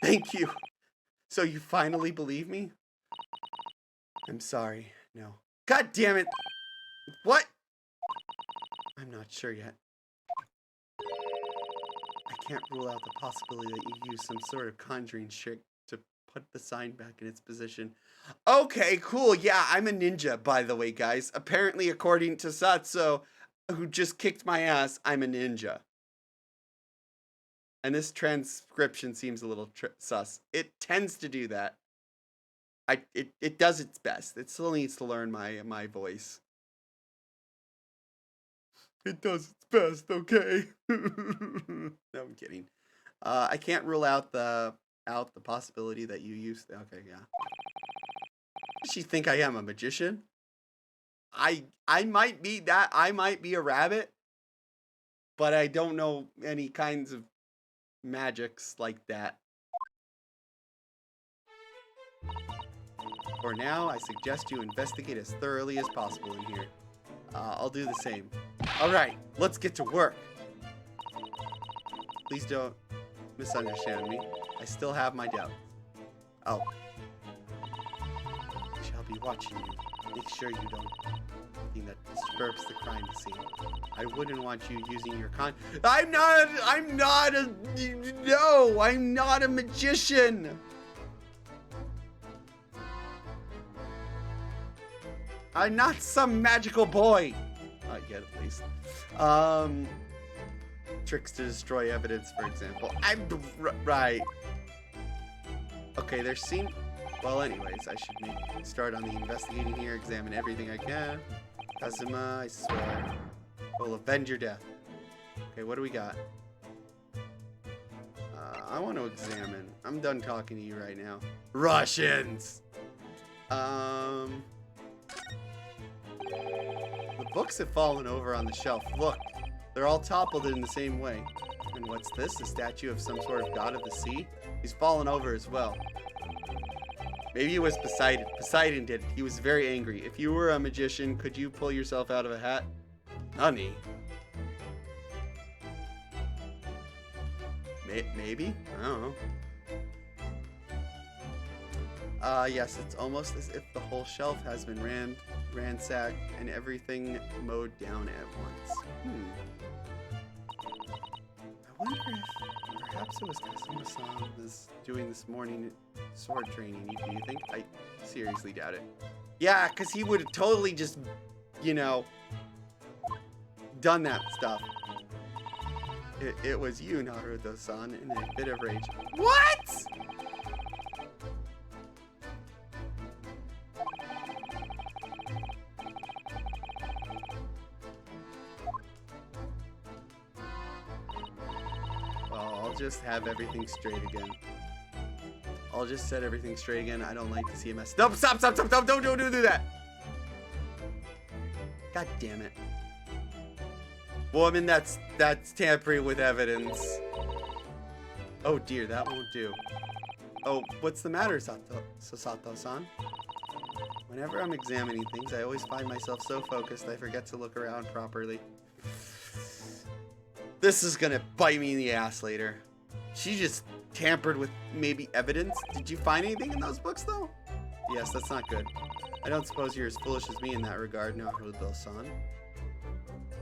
Thank you. So you finally believe me? I'm sorry. No. God damn it. What? I'm not sure yet. I can't rule out the possibility that you use some sort of conjuring trick to put the sign back in its position. Okay, cool. Yeah, I'm a ninja, by the way, guys. Apparently, according to Satsu, who just kicked my ass, I'm a ninja. And this transcription seems a little sus. It tends to do that. It does its best. It still needs to learn my voice. It does its best, okay? No, I'm kidding. I can't rule out the possibility that you use. Okay, yeah. Does she think I am a magician? I might be that. I might be a rabbit, but I don't know any kinds of magics like that. For now, I suggest you investigate as thoroughly as possible in here. I'll do the same. Alright, let's get to work. Please don't misunderstand me. I still have my doubts. I shall be watching you. Make sure you don't anything that disturbs the crime scene. I wouldn't want you using your I'm not a magician. I'm not some magical boy. Not yet, at least. Tricks to destroy evidence, for example. Right. Okay, there seem... Well, anyways, I should start on the investigating here, examine everything I can. Kazuma, I swear. Will avenge your death. Okay, what do we got? I want to examine. I'm done talking to you right now. Russians! The books have fallen over on the shelf. Look, they're all toppled in the same way. And what's this? A statue of some sort of god of the sea? He's fallen over as well. Maybe it was Poseidon. Poseidon did it. He was very angry. If you were a magician, could you pull yourself out of a hat? Honey. Maybe? I don't know. Yes, it's almost as if the whole shelf has been ransacked and everything mowed down at once. I wonder if perhaps it was Kazuma-san was doing this morning sword training. Do you think? I seriously doubt it. Yeah, because he would have totally just, you know, done that stuff. It was you, Naruto-san, in a bit of rage. What? Well, I'll just have everything straight again. I'll just set everything straight again. I don't like to see a mess. No, stop, don't do that. God damn it. Woman, that's tampering with evidence. Oh dear, that won't do. Oh, what's the matter, Sasato-san? Whenever I'm examining things, I always find myself so focused I forget to look around properly. This is gonna bite me in the ass later. She just tampered with maybe evidence. Did you find anything in those books, though? Yes, that's not good. I don't suppose you're as foolish as me in that regard, Naruto-san.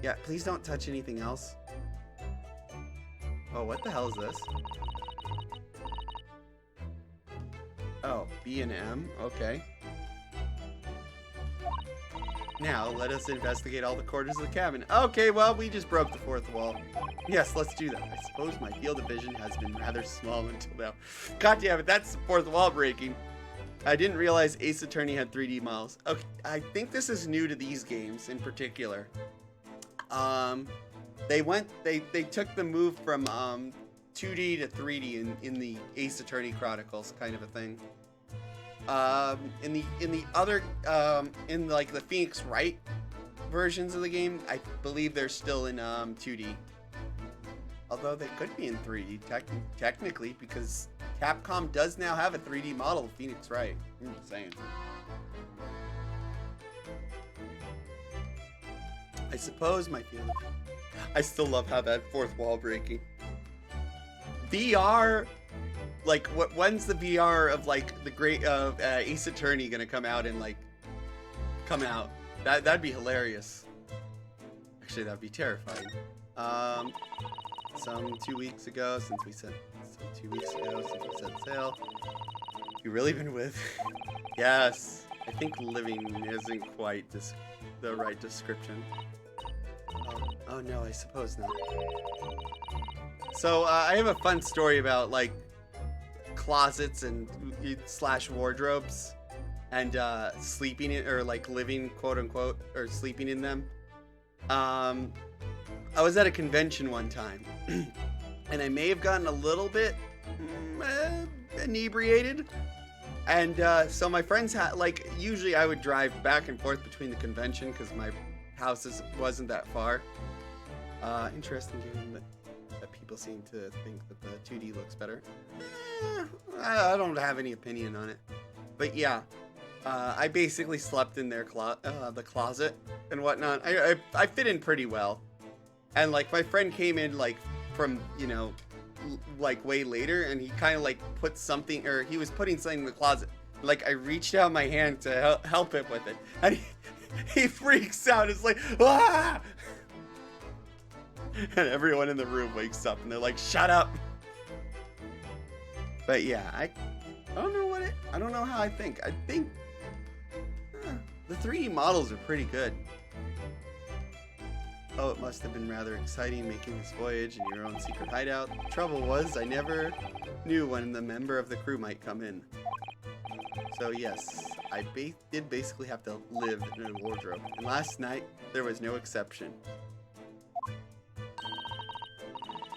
Yeah, please don't touch anything else. Oh, what the hell is this? Oh, B and M, okay. Now, let us investigate all the corners of the cabin. Okay, well, we just broke the fourth wall. Yes, let's do that. I suppose my field of vision has been rather small until now. God damn it, that's the fourth wall breaking. I didn't realize Ace Attorney had 3D models. Okay, I think this is new to these games in particular. They took the move from 2D to 3D in the Ace Attorney Chronicles kind of a thing. In like the Phoenix Wright versions of the game, I believe they're still in 2D. Although they could be in 3D technically, because Capcom does now have a 3D model of Phoenix Wright. I'm just saying. I suppose my feeling. I still love how that fourth wall breaking. VR, like, when's the VR of like the great Ace Attorney gonna come out and like come out? That'd be hilarious. Actually, that'd be terrifying. Some 2 weeks ago since we set sail. You really been with? Yes. I think living isn't quite the right description. Oh no, I suppose not. So I have a fun story about like closets and / wardrobes and sleeping in, or like living, quote unquote, or sleeping in them. I was at a convention one time and I may have gotten a little bit inebriated, and so my friends had, like, usually I would drive back and forth between the convention because my house wasn't that far. Interesting, given that people seem to think that the 2D looks better. I don't have any opinion on it, but yeah, I basically slept in their the closet and whatnot. I fit in pretty well, and like my friend came in like from, you know, like way later, and he kind of like put something, or he was putting something in the closet. Like I reached out my hand to help him with it, and He freaks out. It's like, ah! And everyone in the room wakes up and they're like, shut up. But yeah, I don't know I don't know how I think. I think the 3D models are pretty good. Oh, it must have been rather exciting making this voyage in your own secret hideout. The trouble was, I never knew when the member of the crew might come in. So yes, I did basically have to live in a wardrobe. And last night, there was no exception.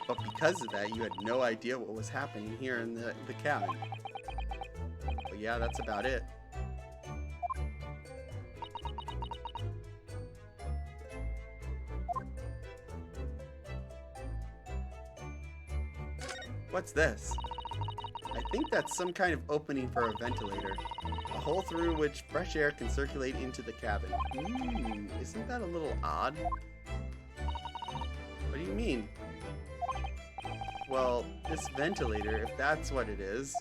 But because of that, you had no idea what was happening here in the cabin. But yeah, that's about it. What's this? I think that's some kind of opening for a ventilator. A hole through which fresh air can circulate into the cabin. Isn't that a little odd? What do you mean? Well, this ventilator, if that's what it is,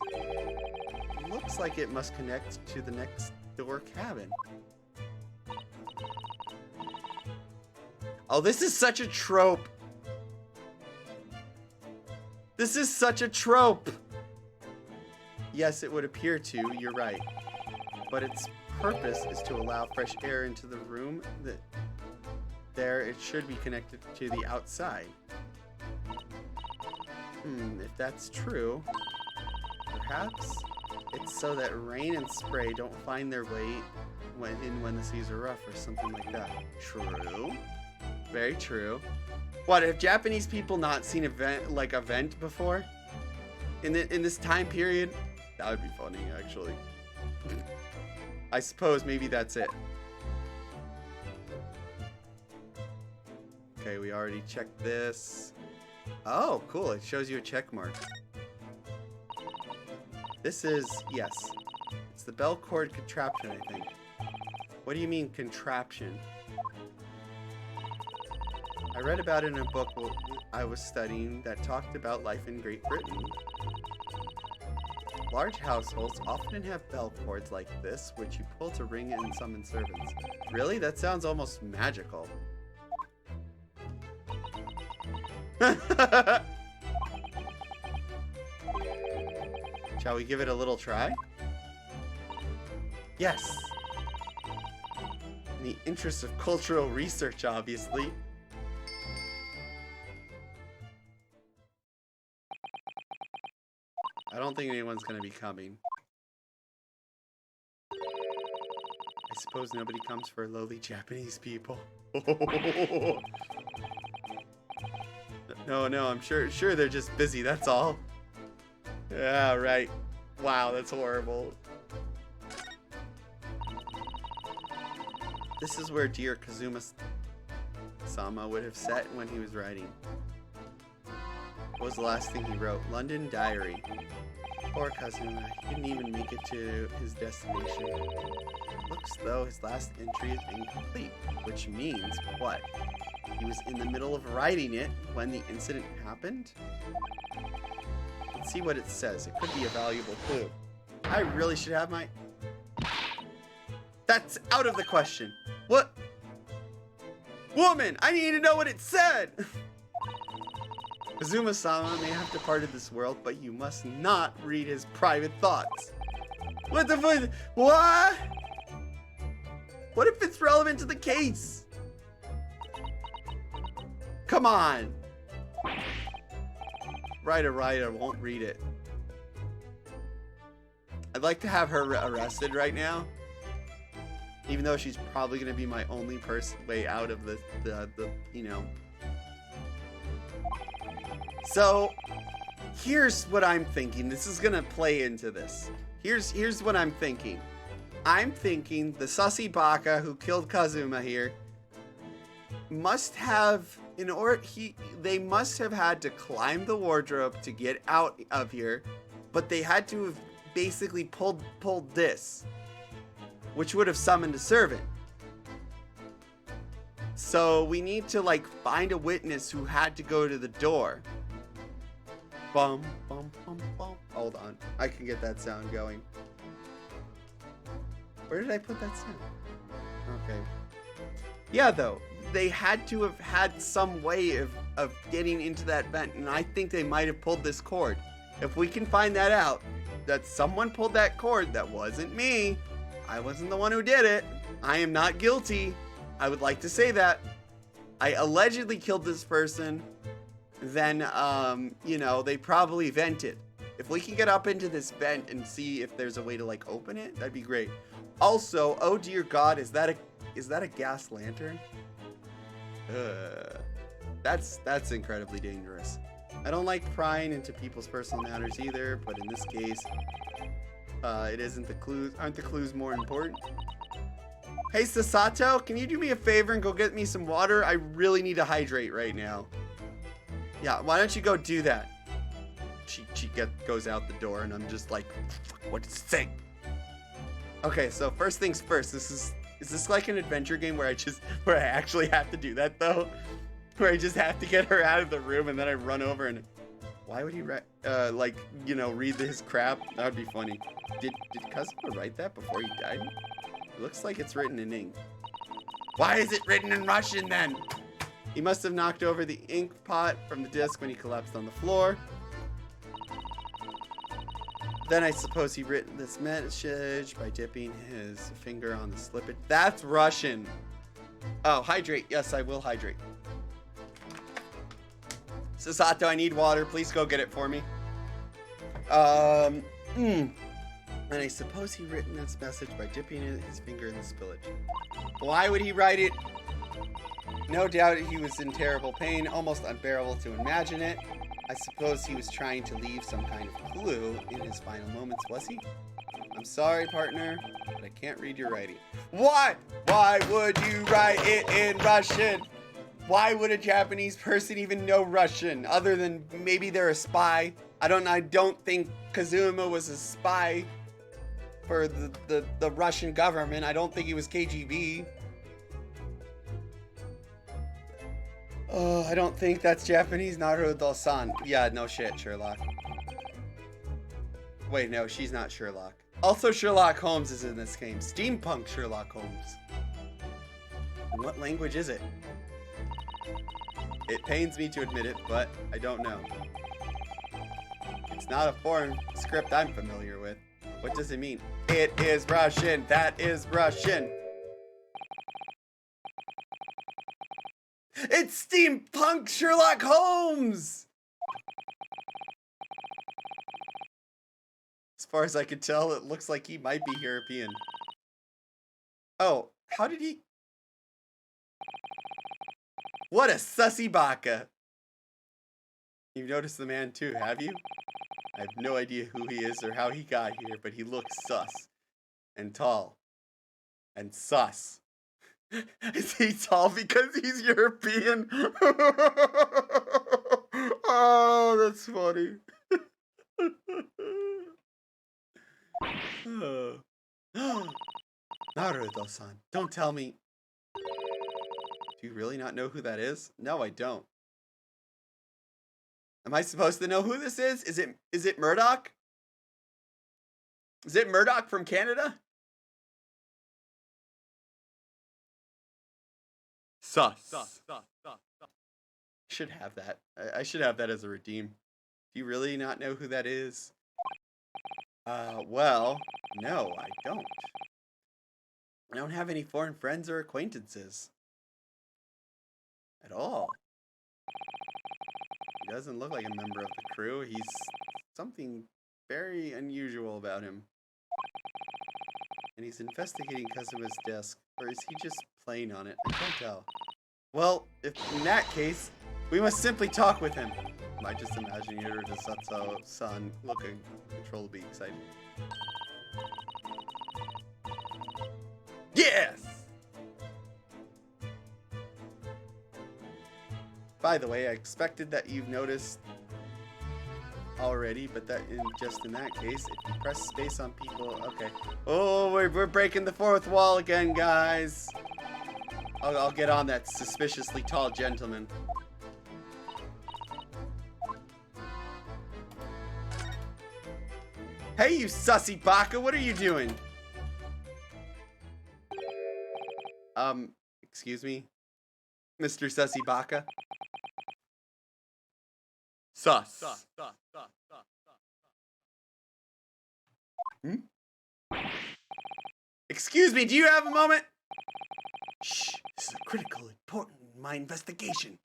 looks like it must connect to the next door cabin. Oh, this is such a trope. This is such a trope. Yes, it would appear to, you're right. But its purpose is to allow fresh air into the room. There, it should be connected to the outside. If that's true, perhaps it's so that rain and spray don't find their way when the seas are rough or something like that. True. Very true. What, have Japanese people not seen a vent before? In this time period? That would be funny, actually. I suppose maybe that's it. Okay, we already checked this. Oh, cool. It shows you a check mark. This is, yes. It's the bell cord contraption, I think. What do you mean, contraption? I read about it in a book I was studying that talked about life in Great Britain. Large households often have bell cords like this, which you pull to ring and summon servants. Really? That sounds almost magical. Shall we give it a little try? Yes! In the interest of cultural research, obviously. I don't think anyone's gonna be coming. I suppose nobody comes for lowly Japanese people. No, I'm sure they're just busy, that's all. Yeah, right. Wow, that's horrible. This is where dear Kazuma-sama would have sat when he was writing. What was the last thing he wrote? London Diary. Poor Kazuma, he didn't even make it to his destination. Looks though his last entry is incomplete, which means what? He was in the middle of writing it when the incident happened? Let's see what it says. It could be a valuable clue. I really should have my... That's out of the question. What? Woman, I need to know what it said! Kazuma-sama may have departed this world, but you must not read his private thoughts. What the fuck? What? What if it's relevant to the case? Come on. Right, I won't read it. I'd like to have her arrested right now. Even though she's probably going to be my only way out of the you know. So, here's what I'm thinking. This is going to play into this. Here's what I'm thinking. I'm thinking the sussy baka who killed Kazuma here must have, they must have had to climb the wardrobe to get out of here, but they had to have basically pulled this, which would have summoned a servant. So we need to like find a witness who had to go to the door. Bum, bum, bum, bum. Hold on, I can get that sound going. Where did I put that sound? Okay. Yeah, though, they had to have had some way of getting into that vent, and I think they might have pulled this cord. If we can find that out, that someone pulled that cord, that wasn't me. I wasn't the one who did it. I am not guilty. I would like to say that. I allegedly killed this person. Then, you know, they probably vented. If we can get up into this vent and see if there's a way to, like, open it, that'd be great. Also, oh dear God, is that a gas lantern? That's incredibly dangerous. I don't like prying into people's personal matters either, but in this case, it isn't the clues. Aren't the clues more important? Hey, Sasato, can you do me a favor and go get me some water? I really need to hydrate right now. Yeah, why don't you go do that? She goes out the door, and I'm just like, what does it say? Okay, so first things first. Is this like an adventure game where I actually have to do that though? Where I just have to get her out of the room and then I run over and why would he like, you know, read his crap? That would be funny. Did Kazuma write that before he died? It looks like it's written in ink. Why is it written in Russian then? He must have knocked over the ink pot from the disc when he collapsed on the floor. Then I suppose he written this message by dipping his finger on the slippage. That's Russian. Oh, hydrate. Yes, I will hydrate. Sasato, I need water. Please go get it for me. And I suppose he written this message by dipping his finger in the spillage. Why would he write it? No doubt he was in terrible pain, almost unbearable to imagine it. I suppose he was trying to leave some kind of clue in his final moments, was he? I'm sorry, partner, but I can't read your writing. What? Why would you write it in Russian? Why would a Japanese person even know Russian, other than maybe they're a spy? I don't think Kazuma was a spy for the Russian government. I don't think he was KGB. Oh, I don't think that's Japanese. Naruto-san. Yeah, no shit, Sherlock. Wait, no, she's not Sherlock. Also, Sherlock Holmes is in this game. Steampunk Sherlock Holmes. And what language is it? It pains me to admit it, but I don't know. It's not a foreign script I'm familiar with. What does it mean? It is Russian. That is Russian. It's steampunk Sherlock Holmes! As far as I can tell, it looks like he might be European. Oh, how did he... What a sussy baka! You've noticed the man too, have you? I have no idea who he is or how he got here, but he looks sus. And tall. And sus. Is he tall because he's European? Oh, that's funny. Naruto-san, don't tell me. Do you really not know who that is? No, I don't. Am I supposed to know who this is? Is it Murdoch? Is it Murdoch from Canada? Sus. Should have that. I should have that as a redeem. Do you really not know who that is? Well, no, I don't. I don't have any foreign friends or acquaintances. At all. He doesn't look like a member of the crew. He's something very unusual about him. And he's investigating Kazuma's desk, or is he just playing on it? I can't tell. Well, if in that case, we must simply talk with him. I just imagine Naruto-san looking controllably excited. Yes! By the way, I expected that you've noticed already, but just in that case, if you press space on people, okay. Oh, we're breaking the fourth wall again, guys. I'll get on that suspiciously tall gentleman. Hey, you sussy baka, what are you doing? Excuse me? Mr. Sussy Baka? Sus. Hmm? Excuse me, do you have a moment? Shh, this is critical, important in my investigation.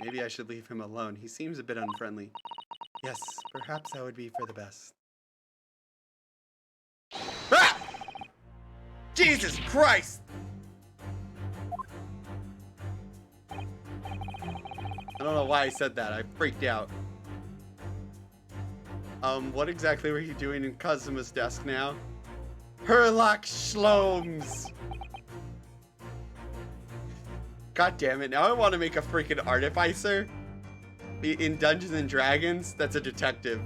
Maybe I should leave him alone. He seems a bit unfriendly. Yes, perhaps that would be for the best. Ah! Jesus Christ! I don't know why I said that. I freaked out. What exactly were you doing in Kazuma's desk now? Herlock Shlomes! God damn it, now I want to make a freaking artificer in Dungeons and Dragons that's a detective.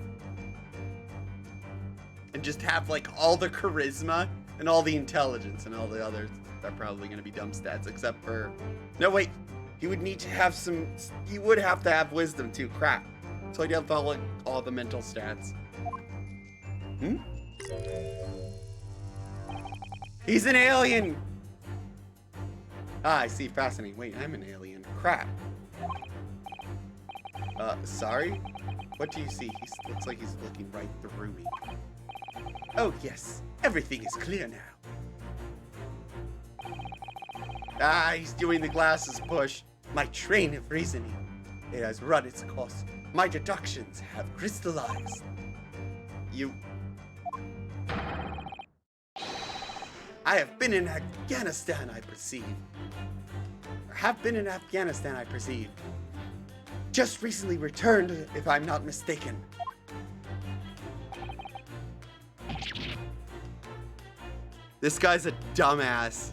And just have like all the charisma and all the intelligence, and all the others are probably going to be dumb stats, except for... No, wait. He would need to have some... He would have to have wisdom too. Crap. So I'd have all the mental stats. Hmm? He's an alien! Ah, I see. Fascinating. Wait, I'm an alien. Crap. Sorry? What do you see? He looks like he's looking right through me. Oh, yes. Everything is clear now. Ah, he's doing the glasses push. My train of reasoning. It has run its course. My deductions have crystallized. You... I have been in Afghanistan, I perceive. Or have been in Afghanistan, I perceive. Just recently returned, if I'm not mistaken. This guy's a dumbass.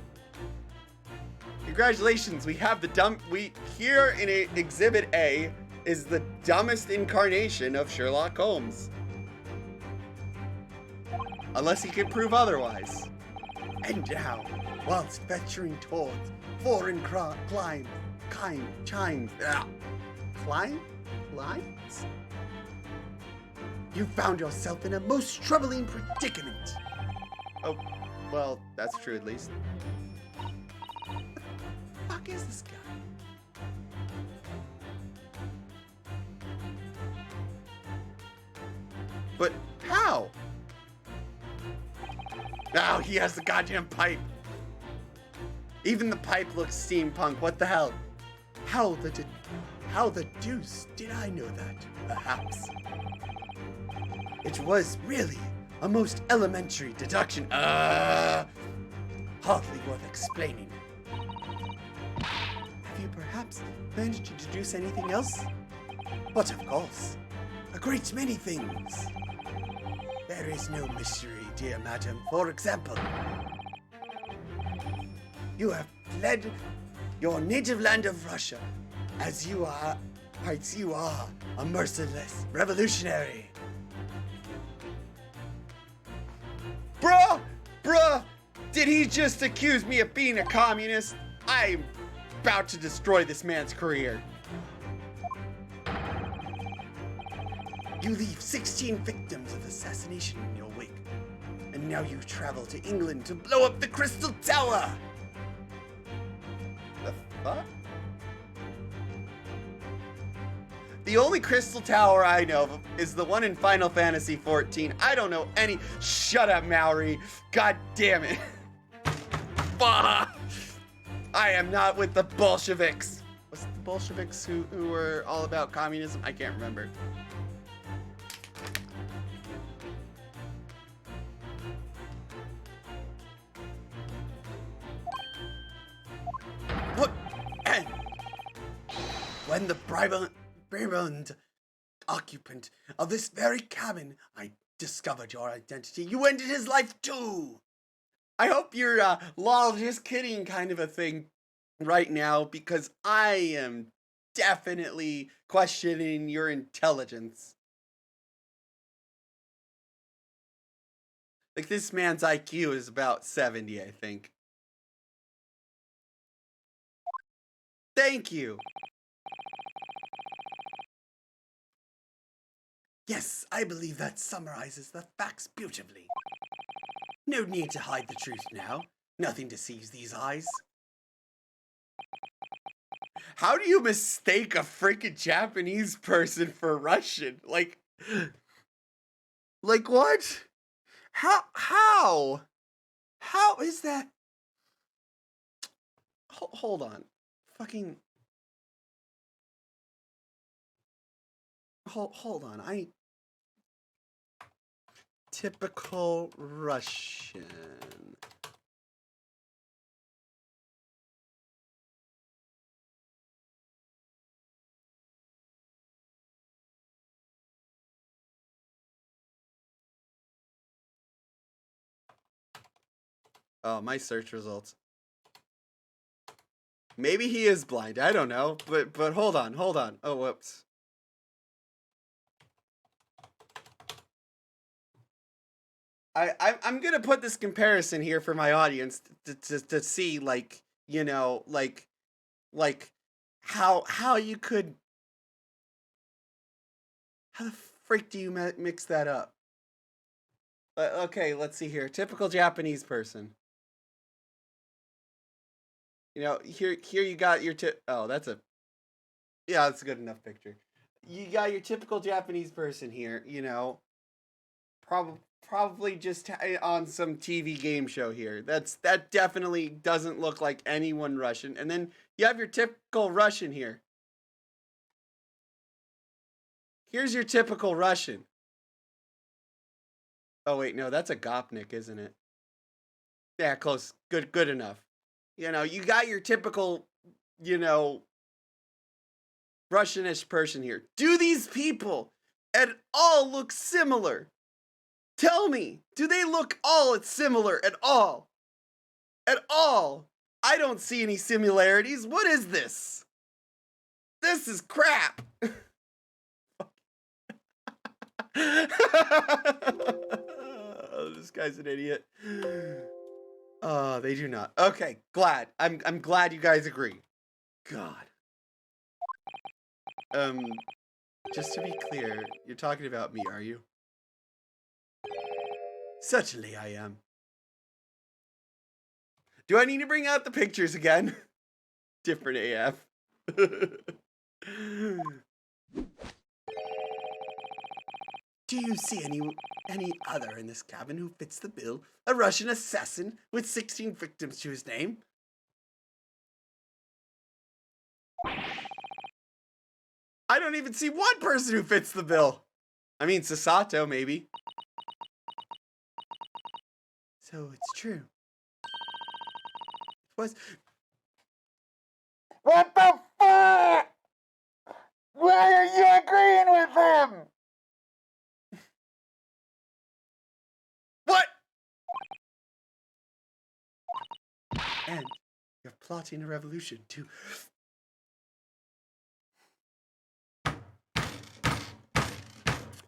Congratulations, we have the here in Exhibit A is the dumbest incarnation of Sherlock Holmes. Unless he can prove otherwise. And now, whilst venturing towards foreign climes, you found yourself in a most troubling predicament. Oh, well, that's true at least. What the fuck is this guy? But how? Now he has the goddamn pipe. Even the pipe looks steampunk. What the hell? How the deuce did I know that? Perhaps. It was really a most elementary deduction. Hardly worth explaining. Have you perhaps managed to deduce anything else? But of course, a great many things. There is no mystery, dear madam. For example, you have fled your native land of Russia, as you are a merciless revolutionary. Bruh, did he just accuse me of being a communist? I'm about to destroy this man's career. You leave 16 victims of assassination in your wake, and now you travel to England to blow up the Crystal Tower! The fuck? The only Crystal Tower I know of is the one in Final Fantasy XIV. I don't know any... Shut up, Mallory. God damn it. Fuck! I am not with the Bolsheviks. Was it the Bolsheviks who were all about communism? I can't remember. What? When the briband occupant of this very cabin, I discovered your identity. You ended his life too. I hope you're lol, just kidding kind of a thing right now, because I am definitely questioning your intelligence. Like, this man's IQ is about 70, I think. Thank you. Yes, I believe that summarizes the facts beautifully. No need to hide the truth now. Nothing deceives these eyes. How do you mistake a freaking Japanese person for Russian? Like what? How? How is that? Hold on. Fucking. Hold on. Typical Russian. Oh, my search results. Maybe he is blind. I don't know. But hold on. Oh, whoops. I'm gonna put this comparison here for my audience to see, like, you know, like how you could, how the freak do you mix that up? Okay, let's see here. Typical Japanese person. You know, here you got your oh, that's a good enough picture. You got your typical Japanese person here, you know. Probably just on some TV game show here. That definitely doesn't look like anyone Russian. And then you have your typical Russian here. Here's your typical Russian. Oh wait, no, that's a Gopnik, isn't it? Yeah, close. Good enough. You know, you got your typical, you know, Russianish person here. Do these people at all look similar? Tell me, do they look all similar at all? At all? I don't see any similarities. What is this? This is crap. Oh, this guy's an idiot. Oh, they do not. Okay, glad. I'm glad you guys agree. God. Just to be clear, you're talking about me, are you? Certainly I am. Do I need to bring out the pictures again? Different AF. Do you see any other in this cabin who fits the bill? A Russian assassin with 16 victims to his name? I don't even see one person who fits the bill. I mean, Sasato, maybe. So it's true. It was. What the fuck? Why are you agreeing with him? What? And you're plotting a revolution to.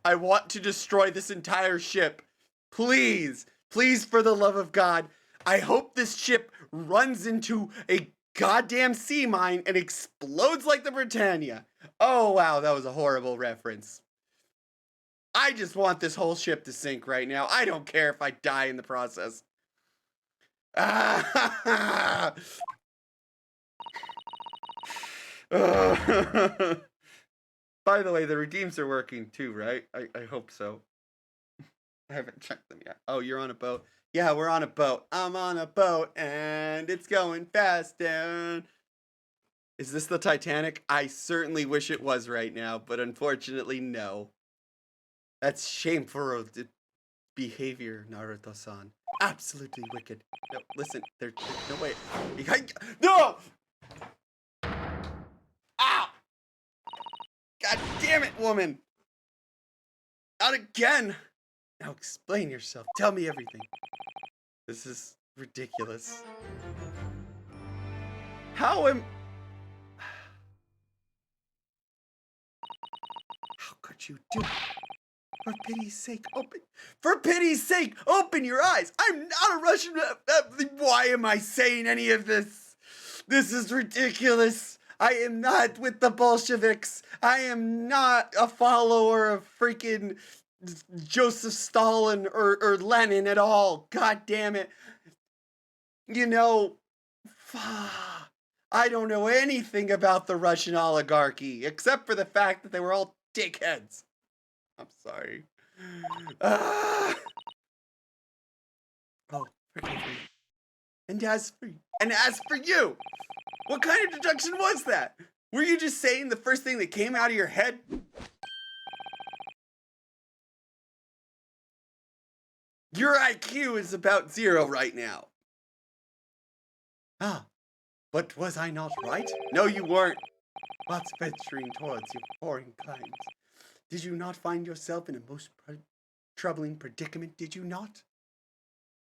I want to destroy this entire ship. Please. Please, for the love of God, I hope this ship runs into a goddamn sea mine and explodes like the Britannia. Oh, wow, that was a horrible reference. I just want this whole ship to sink right now. I don't care if I die in the process. By the way, the redeems are working too, right? I hope so. I haven't checked them yet. Oh, you're on a boat? Yeah, we're on a boat. I'm on a boat and it's going fast down. Is this the Titanic? I certainly wish it was right now, but unfortunately, no. That's shameful behavior, Naruto-san. Absolutely wicked. No, listen, there's no way. No! Ow! God damn it, woman! Not again! Now explain yourself. Tell me everything. This is ridiculous. How could you do it? For pity's sake, open. For pity's sake, open your eyes. I'm not a Russian. Why am I saying any of this? This is ridiculous. I am not with the Bolsheviks. I am not a follower of freaking Joseph Stalin or Lenin at all. God damn it. You know, I don't know anything about the Russian oligarchy, except for the fact that they were all dickheads. I'm sorry. Oh, forgive me. And as for you, what kind of deduction was that? Were you just saying the first thing that came out of your head? Your IQ is about 0 right now. Ah, but was I not right? No, you weren't. Whilst venturing towards your foreign climes, did you not find yourself in a most troubling predicament? Did you not?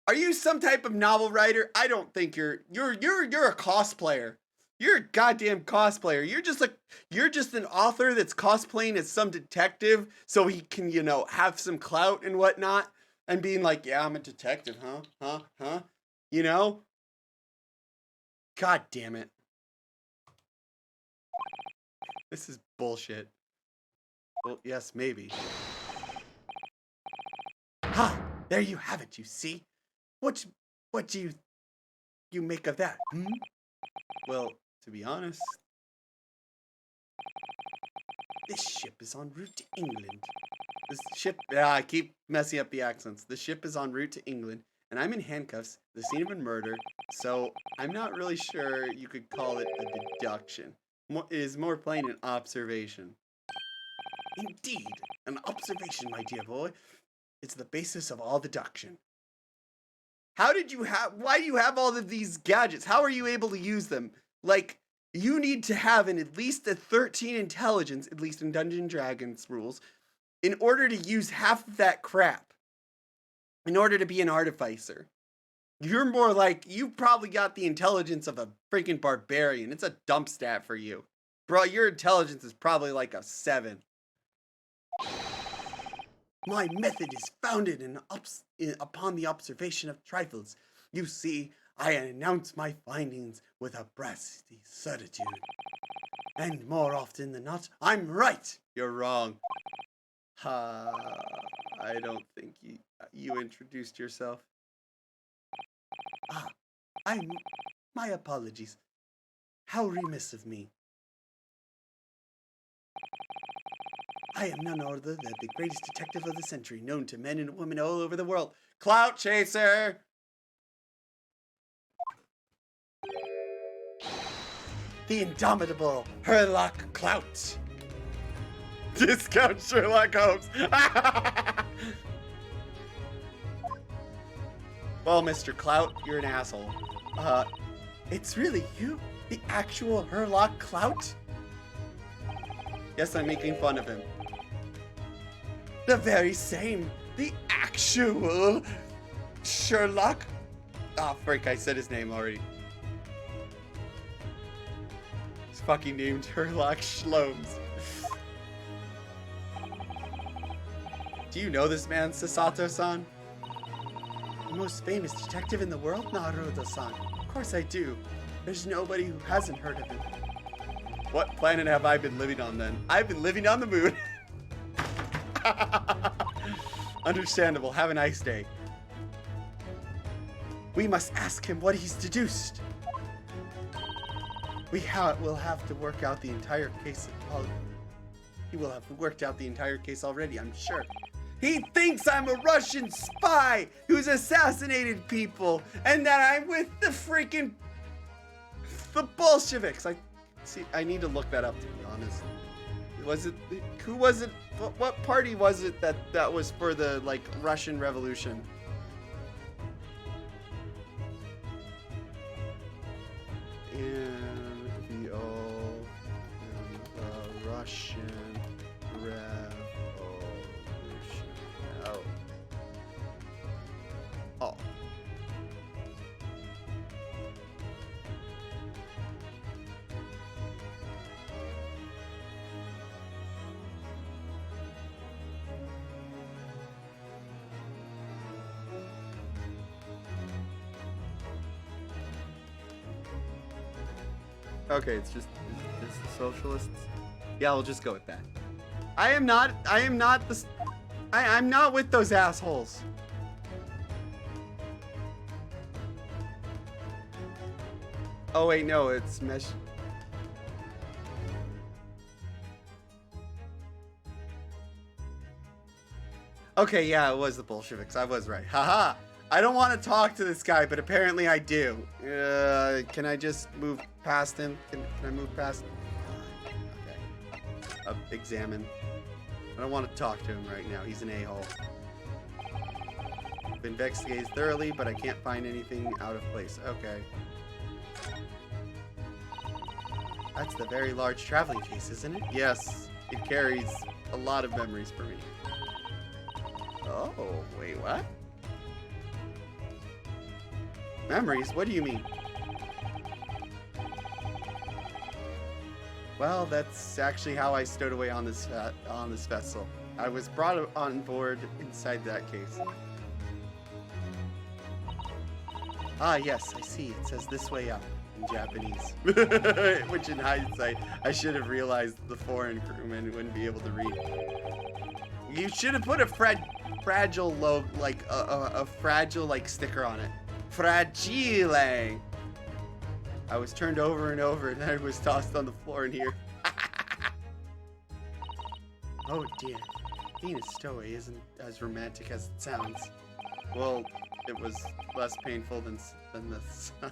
Are you some type of novel writer? I don't think you're a cosplayer. You're a goddamn cosplayer. You're just an author that's cosplaying as some detective so he can, you know, have some clout and whatnot, and being like, yeah, I'm a detective, huh? You know? God damn it. This is bullshit. Well, yes, maybe. Ha! There you have it, you see? What do you make of that, hmm? Well, to be honest, this ship is en route to England. I keep messing up the accents. The ship is en route to England, and I'm in handcuffs, the scene of a murder, so I'm not really sure you could call it a deduction. It is more plain an observation. Indeed, an observation, my dear boy. It's the basis of all deduction. Why do you have all of these gadgets? How are you able to use them? Like, you need to have at least a 13 intelligence, at least in Dungeons & Dragons rules, in order to use half of that crap. In order to be an artificer. You're more like, you probably got the intelligence of a freaking barbarian. It's a dump stat for you. Bro, your intelligence is probably like a 7. My method is founded upon the observation of trifles. You see, I announce my findings with a brassy certitude. And more often than not, I'm right. You're wrong. I don't think you introduced yourself. My apologies. How remiss of me. I am none other than the greatest detective of the century, known to men and women all over the world. Clout Chaser! The indomitable Herlock Clout. Discount Sherlock Holmes. Well, Mr. Clout, you're an asshole. It's really you? The actual Herlock Clout? Yes, I'm making fun of him. The very same. The actual Sherlock. Oh, frick, I said his name already. He's fucking named Herlock Shlomes. Do you know this man, Sasato-san? The most famous detective in the world, Naruto-san. Of course I do. There's nobody who hasn't heard of him. What planet have I been living on then? I've been living on the moon. Understandable. Have a nice day. We must ask him what he's deduced. We'll have to work out the entire case. He will have worked out the entire case already, I'm sure. He thinks I'm a Russian spy who's assassinated people, and that I'm with the Bolsheviks. I need to look that up, to be honest. Who was it? What party was it that was for the, like, Russian Revolution? In the Russian Revolution. Oh. Okay, it's just this socialists. Yeah, we'll just go with that. I'm not with those assholes. Oh wait, no, it's mesh. Okay, yeah, it was the Bolsheviks. I was right. Haha! I don't want to talk to this guy, but apparently I do. Can I just move past him? Can I move past? Okay. Examine. I don't want to talk to him right now. He's an a-hole. I've investigated thoroughly, but I can't find anything out of place. Okay. That's the very large traveling case, isn't it? Yes. It carries a lot of memories for me. Oh, wait, what? Memories? What do you mean? Well, that's actually how I stowed away on this vessel. I was brought on board inside that case. Ah, yes, I see. It says this way up in Japanese. Which in hindsight, I should have realized the foreign crewmen wouldn't be able to read. You should have put a fragile logo, like a fragile like sticker on it. Fragile. I was turned over and over, and I was tossed on the floor in here. Oh dear, being a stowaway isn't as romantic as it sounds. Well, it was less painful than the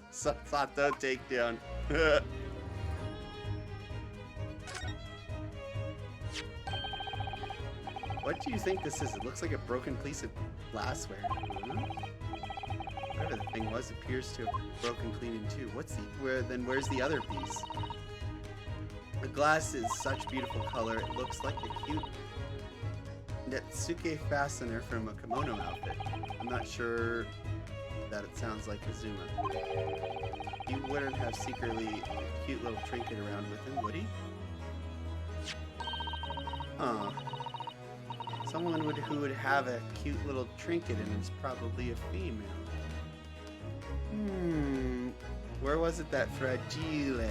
Sato takedown. What do you think this is? It looks like a broken piece of glassware. Whatever the thing was appears to have broken clean in two. Where's the other piece? The glass is such beautiful color. It looks like a cute Netsuke fastener from a kimono outfit. I'm not sure that it sounds like Azuma. He wouldn't have secretly a cute little trinket around with him, would he? Huh. Someone who would have a cute little trinket and is probably a female. Where was it that fragile?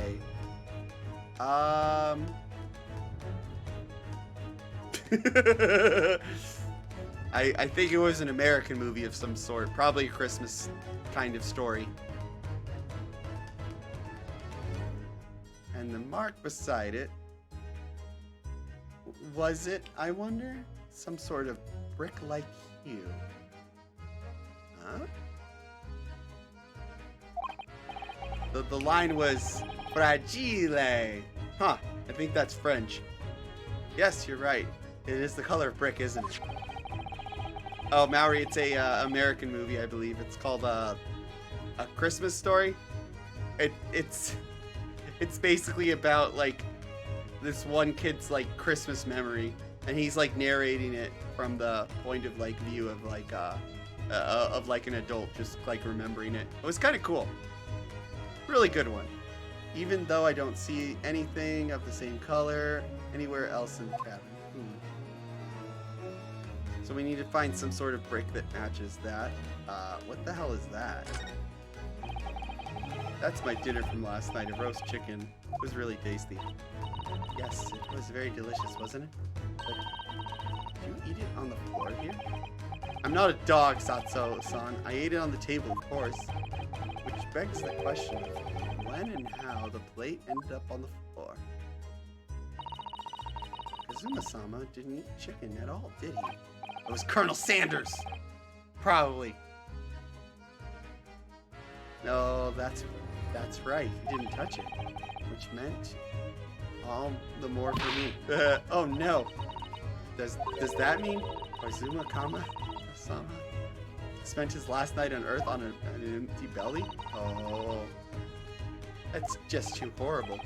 I think it was an American movie of some sort, probably a Christmas kind of story. And the mark beside it, was it, I wonder, some sort of brick-like hue? Huh? The line was fragile. Huh, I think that's French. Yes, you're right. It is the color of brick, isn't it? Oh, Maori, it's a American movie, I believe. It's called A Christmas Story. It's basically about like this one kid's like Christmas memory, and he's like narrating it from the point of like view of like an adult, just like remembering it. It was kind of cool. Really good one. Even though I don't see anything of the same color anywhere else in the cabin. So we need to find some sort of brick that matches that. What the hell is that? That's my dinner from last night, a roast chicken. It was really tasty. Yes, it was very delicious, wasn't it? But did you eat it on the floor here? I'm not a dog, Satsuo-san. I ate it on the table, of course. Which begs the question of when and how the plate ended up on the floor. Azuma-sama didn't eat chicken at all, did he? It was Colonel Sanders! Probably. No, that's right. He didn't touch it. Which meant all the more for me. Oh no. Does that mean Azuma-sama spent his last night on Earth on an empty belly? Oh. That's just too horrible.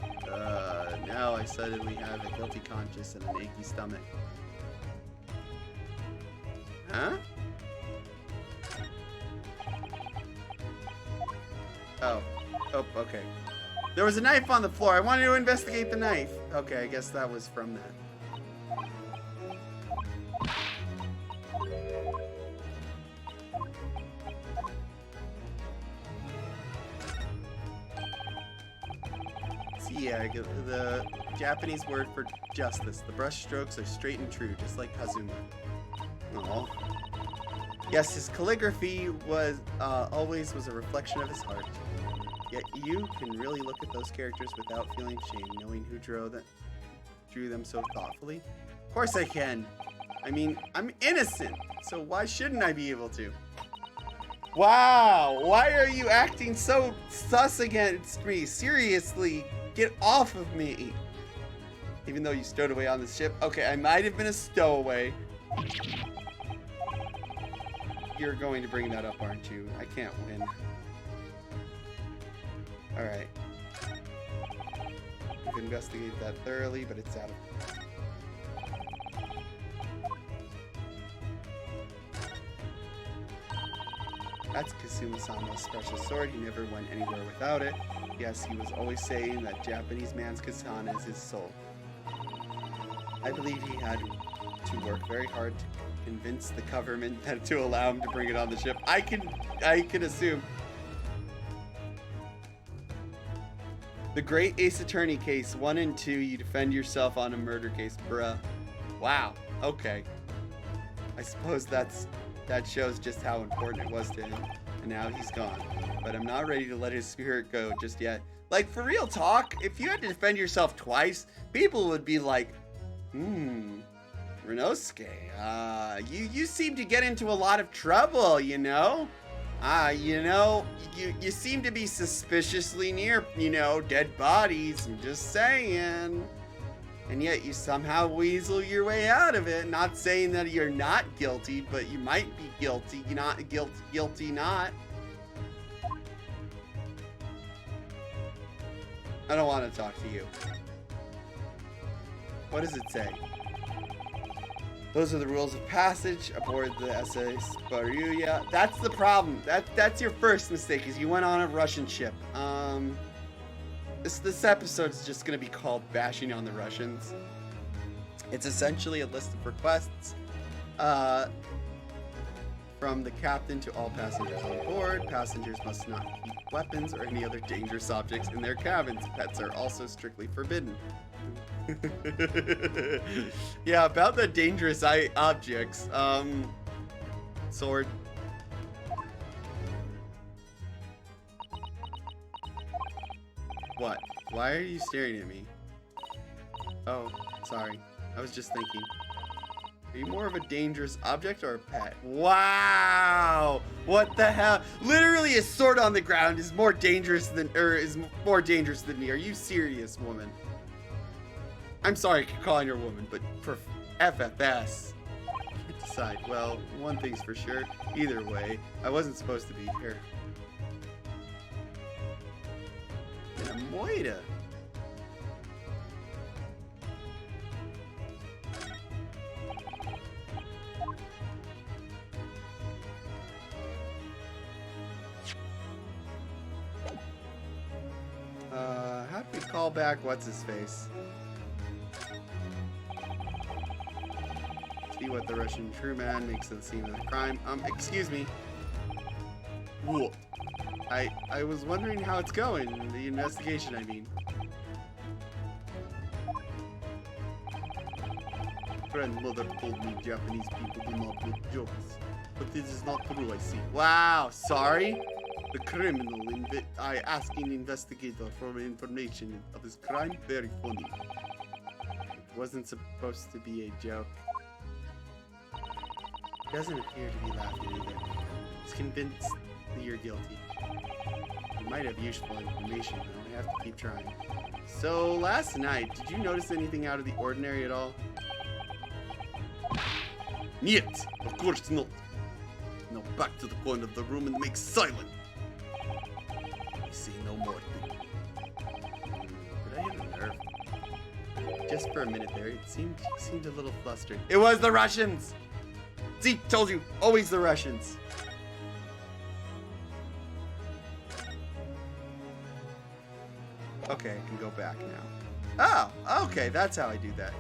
Now I suddenly have a guilty conscience and an achy stomach. Huh? Oh, okay. There was a knife on the floor. I wanted to investigate the knife. Okay, I guess that was from that. Kieg, the Japanese word for justice. The brush strokes are straight and true, just like Kazuma. Aww. Yes, his calligraphy was always was a reflection of his heart. Yet you can really look at those characters without feeling shame, knowing who drew them so thoughtfully. Of course I can. I mean, I'm innocent, so why shouldn't I be able to? Wow, why are you acting so sus against me? Seriously, get off of me. Even though you stowed away on the ship. Okay, I might have been a stowaway. You're going to bring that up, aren't you? I can't win. Alright. We've investigated that thoroughly, but it's out of... That's Kasuma-sama's special sword. He never went anywhere without it. Yes, he was always saying that Japanese man's katana is his soul. I believe he had to work very hard to convince the government that to allow him to bring it on the ship. I can assume. The Great Ace Attorney case 1 and 2, you defend yourself on a murder case, bruh. Wow. Okay. I suppose that shows just how important it was to him, and now he's gone. But I'm not ready to let his spirit go just yet. Like, for real talk, if you had to defend yourself twice, people would be like, Renosuke, you seem to get into a lot of trouble, you know? You seem to be suspiciously near, dead bodies. I'm just saying. And yet you somehow weasel your way out of it. Not saying that you're not guilty, but you might be guilty. You're not guilty not. I don't want to talk to you. What does it say? Those are the rules of passage aboard the SS Baruya. That's the problem. That's your first mistake, is you went on a Russian ship. This episode is just going to be called Bashing on the Russians. It's essentially a list of requests from the captain to all passengers on board. Passengers must not keep weapons or any other dangerous objects in their cabins. Pets are also strictly forbidden. Yeah, about the dangerous objects. Sword. What? Why are you staring at me? Oh, sorry. I was just thinking. Are you more of a dangerous object or a pet? Wow! What the hell? Literally, a sword on the ground is more dangerous than me. Are you serious, woman? I'm sorry for calling her a woman, but for FFS, can't decide. Well, one thing's for sure. Either way, I wasn't supposed to be here. And a Moida. Happy call back. What's his face? See what the Russian true man makes of the scene of the crime. Excuse me. Whoa. I was wondering how it's going. The investigation, I mean. Grandmother told me Japanese people do not make jokes. But this is not true, I see. Wow, sorry? The criminal asking investigator for information of his crime? Very funny. It wasn't supposed to be a joke. He doesn't appear to be laughing either. He's convinced that you're guilty. You might have useful information, though. I have to keep trying. So, last night, did you notice anything out of the ordinary at all? Niet! Of course not. Now back to the corner of the room and make silent. I say no more. Did I hit a nerve? Just for a minute there, it seemed a little flustered. It was the Russians! See, told you, always the Russians. Okay, I can go back now. Oh, okay, that's how I do that.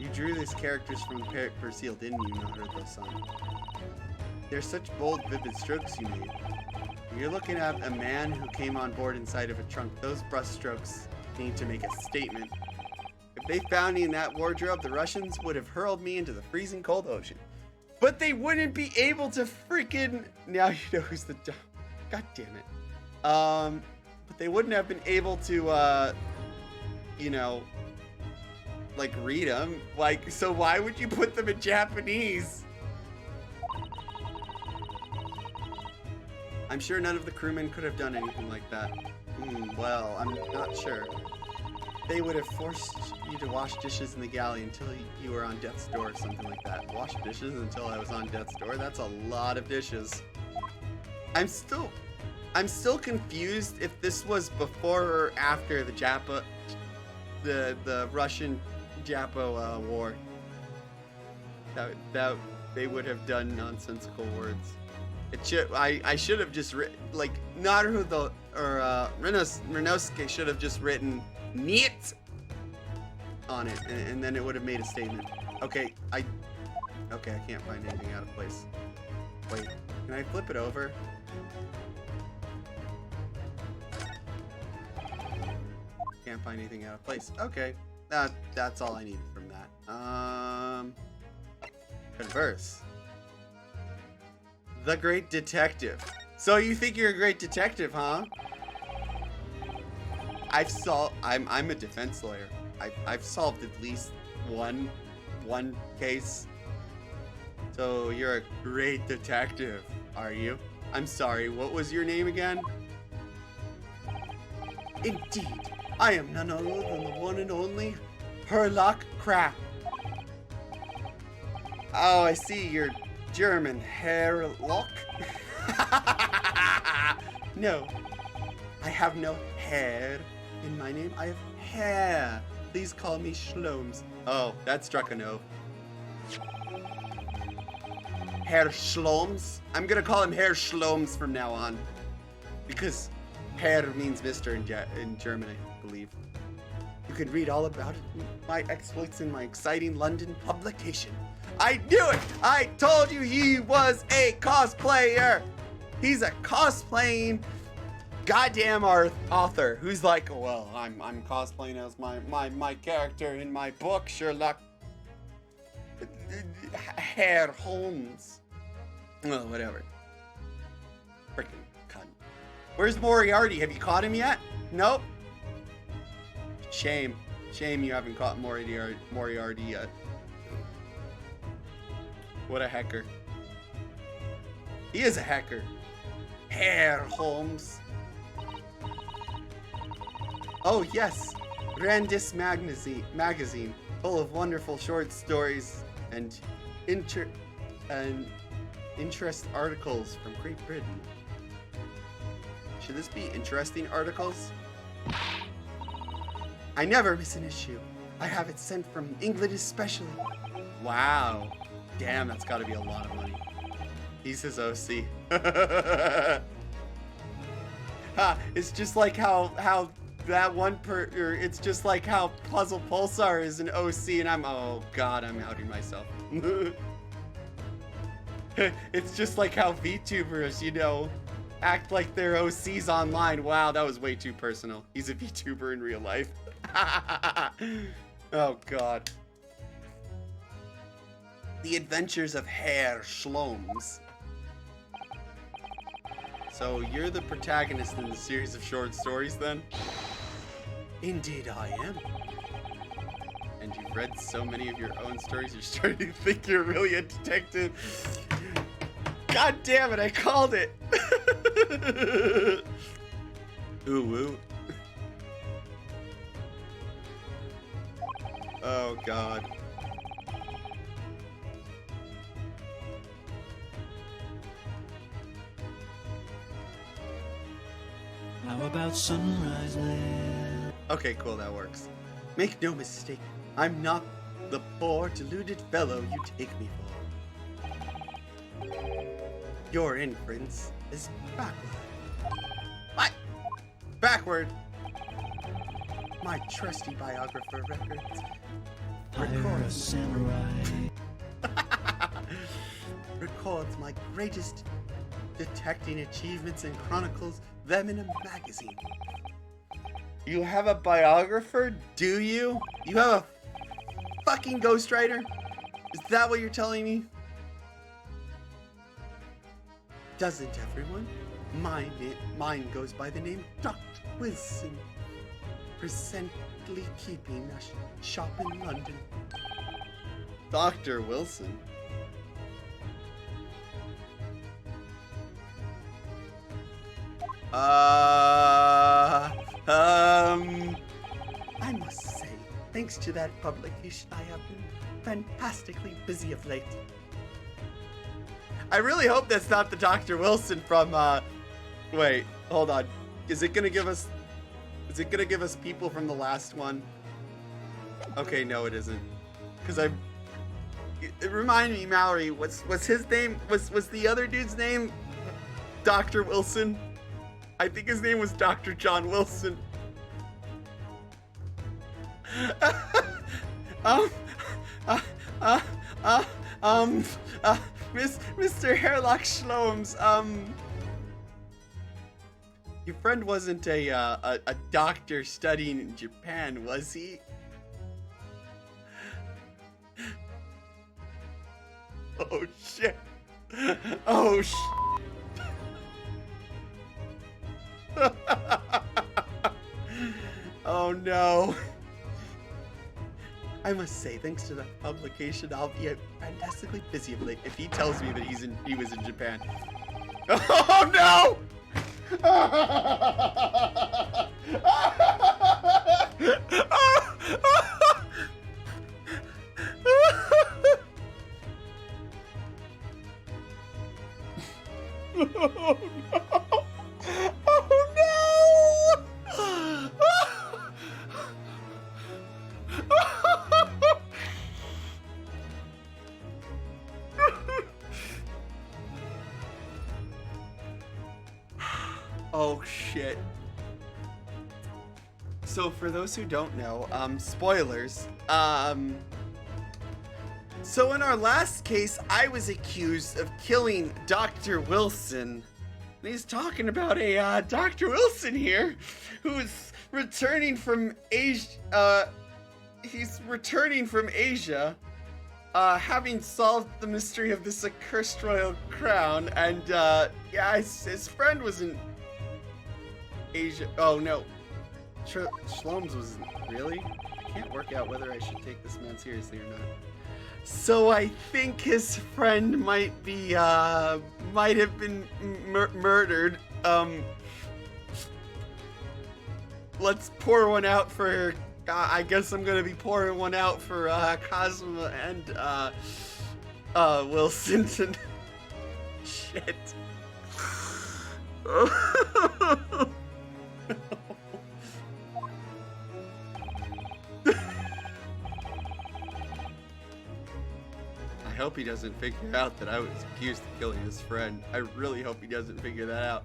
You drew these characters from Perseal, didn't you, Naruto-san? They're such bold, vivid strokes you made. You're looking at a man who came on board inside of a trunk. Those brush strokes need to make a statement. If they found me in that wardrobe, the Russians would have hurled me into the freezing cold ocean. But they wouldn't be able to freaking... Now you know who's the... God damn it. But they wouldn't have been able to, you know, like, read them. Like, so why would you put them in Japanese? I'm sure none of the crewmen could have done anything like that. Well, I'm not sure. They would have forced you to wash dishes in the galley until you were on death's door or something like that. Wash dishes until I was on death's door? That's a lot of dishes. I'm still confused if this was before or after the the Russian-Japo war. That they would have done nonsensical words. I should have just written, like, Naruto or Renosuke should have just written NIT on it, and then it would have made a statement. Okay, I can't find anything out of place. Wait, can I flip it over? Can't find anything out of place. Okay, that's all I needed from that. Converse. The Great Detective. So you think you're a great detective, huh? I'm a defense lawyer. I've solved at least one case. So you're a great detective, are you? I'm sorry, what was your name again? Indeed, I am none other than the one and only Herlock Craft. Oh, I see, you're German. Herlock? No, I have no hair in my name. I have hair. Please call me Shlomes. Oh, that struck a note. Herr Shlomes? I'm gonna call him Herr Shlomes from now on. Because Herr means Mr. in German, I believe. You can read all about it, my exploits in my exciting London publication. I knew it! I told you he was a cosplayer! He's a cosplaying goddamn author who's like, well, I'm cosplaying as my character in my book, Sherlock Herr Holmes. Oh, whatever. Freaking cunt. Where's Moriarty? Have you caught him yet? Nope. Shame. Shame you haven't caught Moriarty yet. What a hacker. He is a hacker. Herr Holmes. Oh yes, Randis magazine, full of wonderful short stories and interest articles from Great Britain. Should this be interesting articles? I never miss an issue. I have it sent from England especially. Wow. Damn, that's gotta be a lot of money. He's his OC. It's just like how that one it's just like how Puzzle Pulsar is an OC and oh god, I'm outing myself. It's just like how VTubers, you know, act like they're OCs online. Wow, that was way too personal. He's a VTuber in real life. Oh god. The Adventures of Herr Shlomes. So you're the protagonist in the series of short stories then? Indeed I am. And you've read so many of your own stories, you're starting to think you're really a detective. God damn it, I called it! Ooh woo. Oh god. How about sunrise land? Okay, cool, that works. Make no mistake, I'm not the poor, deluded fellow you take me for. Your inference is backward. What? Backward? My trusty biographer records hire a samurai. Records my greatest detecting achievements and chronicles them in a magazine. You have a biographer, do you? You have a fucking ghostwriter? Is that what you're telling me? Doesn't everyone? Mine goes by the name Dr. Wilson. Presently keeping a shop in London. Dr. Wilson? I must say, thanks to that publication, I have been fantastically busy of late. I really hope that's not the Dr. Wilson from, wait, hold on. Is it gonna give us people from the last one? Okay, no, it isn't. Because it reminded me, Mallory, was his name, was the other dude's name Dr. Wilson? I think his name was Dr. John Wilson. Mr. Herlock Shlomes, your friend wasn't a doctor studying in Japan, was he? Oh shit. Oh shit. Oh no. I must say, thanks to the publication, I'll be fantastically busy of late if he tells me that he was in Japan. Oh no! Oh no! Oh shit. So for those who don't know, spoilers. So in our last case, I was accused of killing Dr. Wilson. And he's talking about a Dr. Wilson here, who's returning from Asia. He's returning from Asia, having solved the mystery of this accursed royal crown. And yeah, his friend was in Asia. Oh no, Shlomes was really? I can't work out whether I should take this man seriously or not. So I think his friend might have been murdered. Let's pour one out for, I guess I'm gonna be pouring one out for Cosmo and Wilson. Shit. I hope he doesn't figure out that I was accused of killing his friend. I really hope he doesn't figure that out.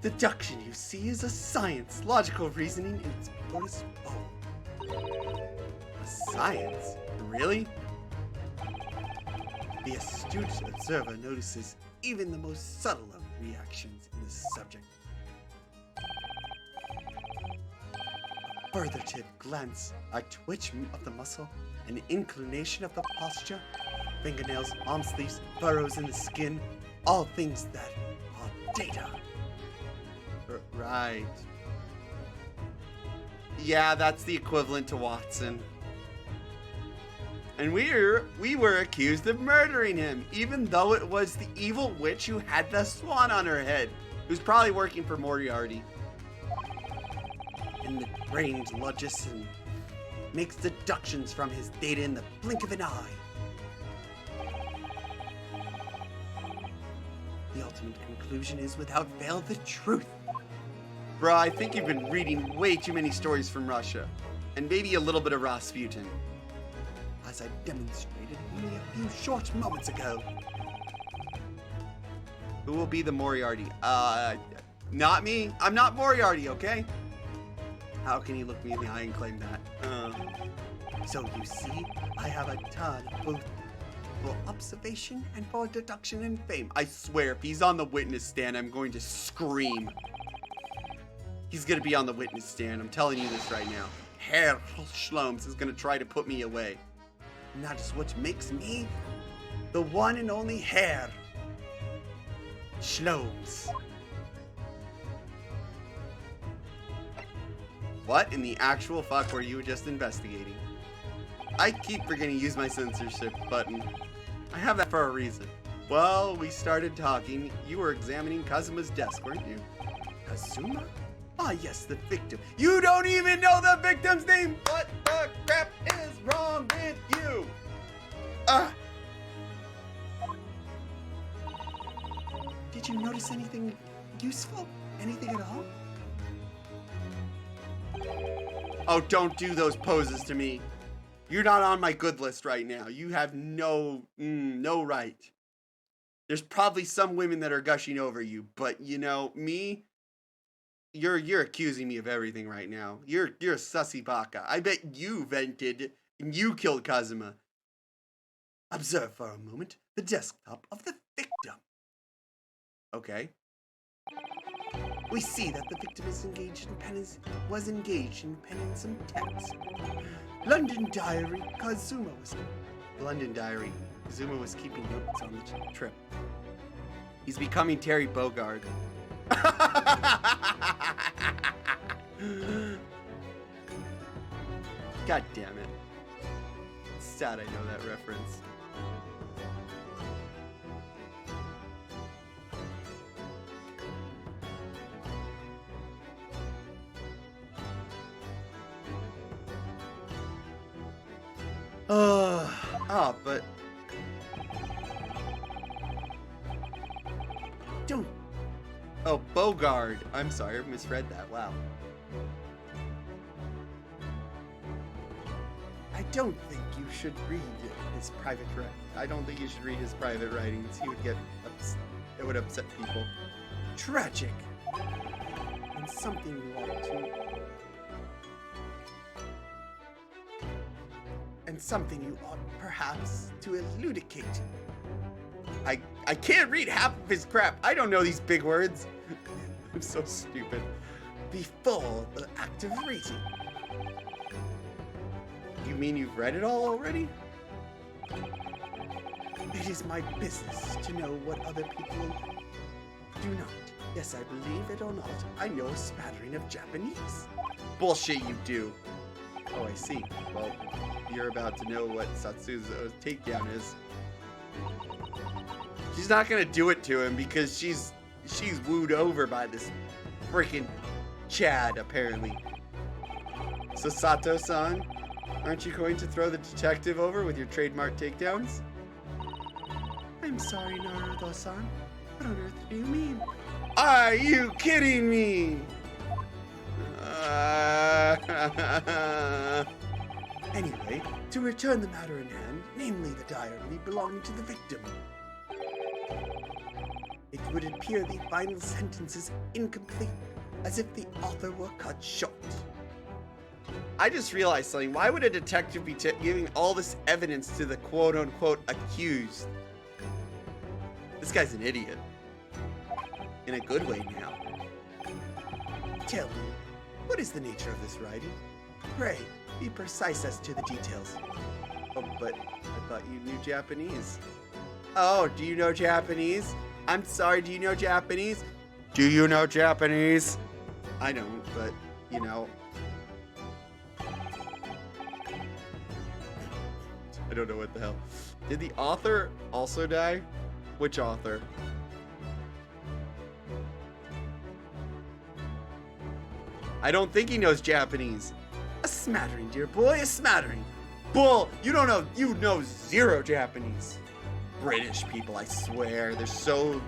Deduction, you see, is a science. Logical reasoning in its purest form. A science? Really? The astute observer notices even the most subtle of reactions in the subject. A furtive glance, a twitch of the muscle, an inclination of the posture, fingernails, arm sleeves, furrows in the skin, all things that are data. Right. Yeah, that's the equivalent to Watson. And we were accused of murdering him, even though it was the evil witch who had the swan on her head, who's probably working for Moriarty. And the brained logician makes deductions from his data in the blink of an eye. The ultimate conclusion is, without veil, the truth. Bruh, I think you've been reading way too many stories from Russia, and maybe a little bit of Rasputin, as I demonstrated only a few short moments ago. Who will be the Moriarty? Not me. I'm not Moriarty, okay? How can he look me in the eye and claim that? So you see, I have a ton both for observation and for deduction and fame. I swear, if he's on the witness stand, I'm going to scream. He's gonna be on the witness stand. I'm telling you this right now. Herr Schlomes is gonna try to put me away. And that is what makes me the one and only Herr Schlomes. What in the actual fuck were you just investigating? I keep forgetting to use my censorship button. I have that for a reason. Well, we started talking. You were examining Kazuma's desk, weren't you? Kazuma? Ah, yes, the victim. You don't even know the victim's name! What the crap is wrong with you? Did you notice anything useful? Anything at all? Oh, don't do those poses to me. You're not on my good list right now. You have no right. There's probably some women that are gushing over you, but you know, me, you're accusing me of everything right now. You're a sussy baka. I bet you vented and you killed Kazuma. Observe for a moment the desktop of the victim. Okay. We see that the victim was engaged in penning some text. London Diary, Kazuma was keeping notes on the trip. He's becoming Terry Bogard. God damn it. It's sad I know that reference. But don't. Oh, Bogard. I'm sorry, I misread that. Wow. I don't think you should read his private writing. I don't think you should read his private writings. He would get it would upset people. Tragic. And something you ought to. And something you ought perhaps to elucidate. I can't read half of his crap. I don't know these big words. I'm so stupid. Before the act of reading. You mean you've read it all already? It is my business to know what other people do not. Yes, I believe it or not, I know a smattering of Japanese. Bullshit you do. Oh, I see. Well, you're about to know what Satsuzo's takedown is. She's not gonna do it to him because she's wooed over by this freaking Chad, apparently. So Sato-san, aren't you going to throw the detective over with your trademark takedowns? I'm sorry, Naruto-san. What on earth do you mean? Are you kidding me? Anyway, to return the matter in hand, namely the diary belonging to the victim. It would appear the final sentence is incomplete, as if the author were cut short. I just realized something. Why would a detective be giving all this evidence to the quote-unquote accused? This guy's an idiot. In a good way now. Tell me, what is the nature of this writing? Pray, be precise as to the details. Oh, but I thought you knew Japanese. Oh, do you know Japanese? I'm sorry, do you know Japanese? Do you know Japanese? I don't, but, you know. I don't know what the hell. Did the author also die? Which author? I don't think he knows Japanese. A smattering, dear boy, a smattering. Bull, you don't know, you know zero Japanese. British people, I swear, they're so...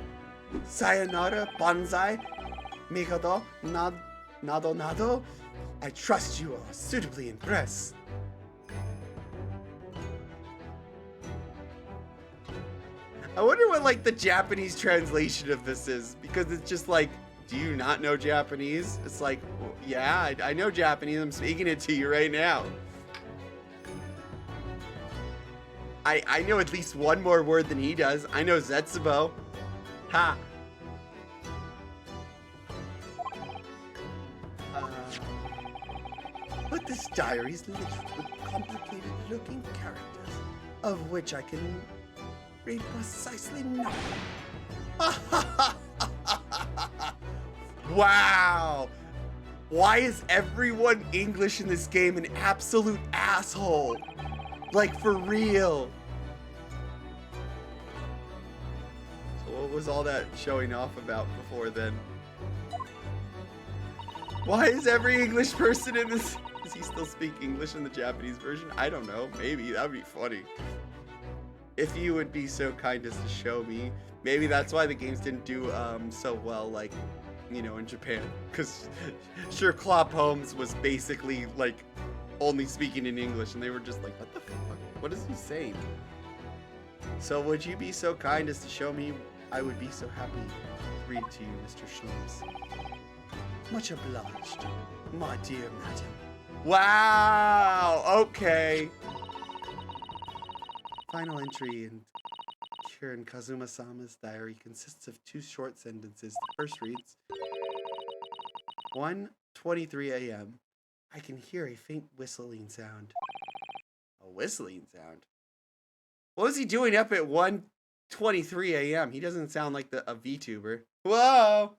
Sayonara, bonsai, Mikado, nado. I trust you are suitably impressed. I wonder what, like, the Japanese translation of this is, because it's just like, do you not know Japanese? It's like, well, yeah, I know Japanese, I'm speaking it to you right now. I know at least one more word than he does. I know Zetsubo. Ha. But this diary is littered with complicated looking characters, of which I can read precisely nothing. Wow! Why is everyone English in this game an absolute asshole? Like, for real. So what was all that showing off about before then? Why is every English person in this... Does he still speak English in the Japanese version? I don't know. Maybe. That'd be funny. If you would be so kind as to show me. Maybe that's why the games didn't do so well, like, you know, in Japan. Because Sherlock Holmes was basically, like, only speaking in English. And they were just like, what the fuck? What is he saying? So would you be so kind as to show me? I would be so happy to read to you, Mr. Shlums. Much obliged, my dear madam. Wow! Okay. Final entry in Kirin Kazuma-sama's diary consists of 2 short sentences. The first reads, 1:23 a.m. I can hear a faint whistling sound. A whistling sound? What was he doing up at 1:23 a.m.? He doesn't sound like a VTuber. Whoa!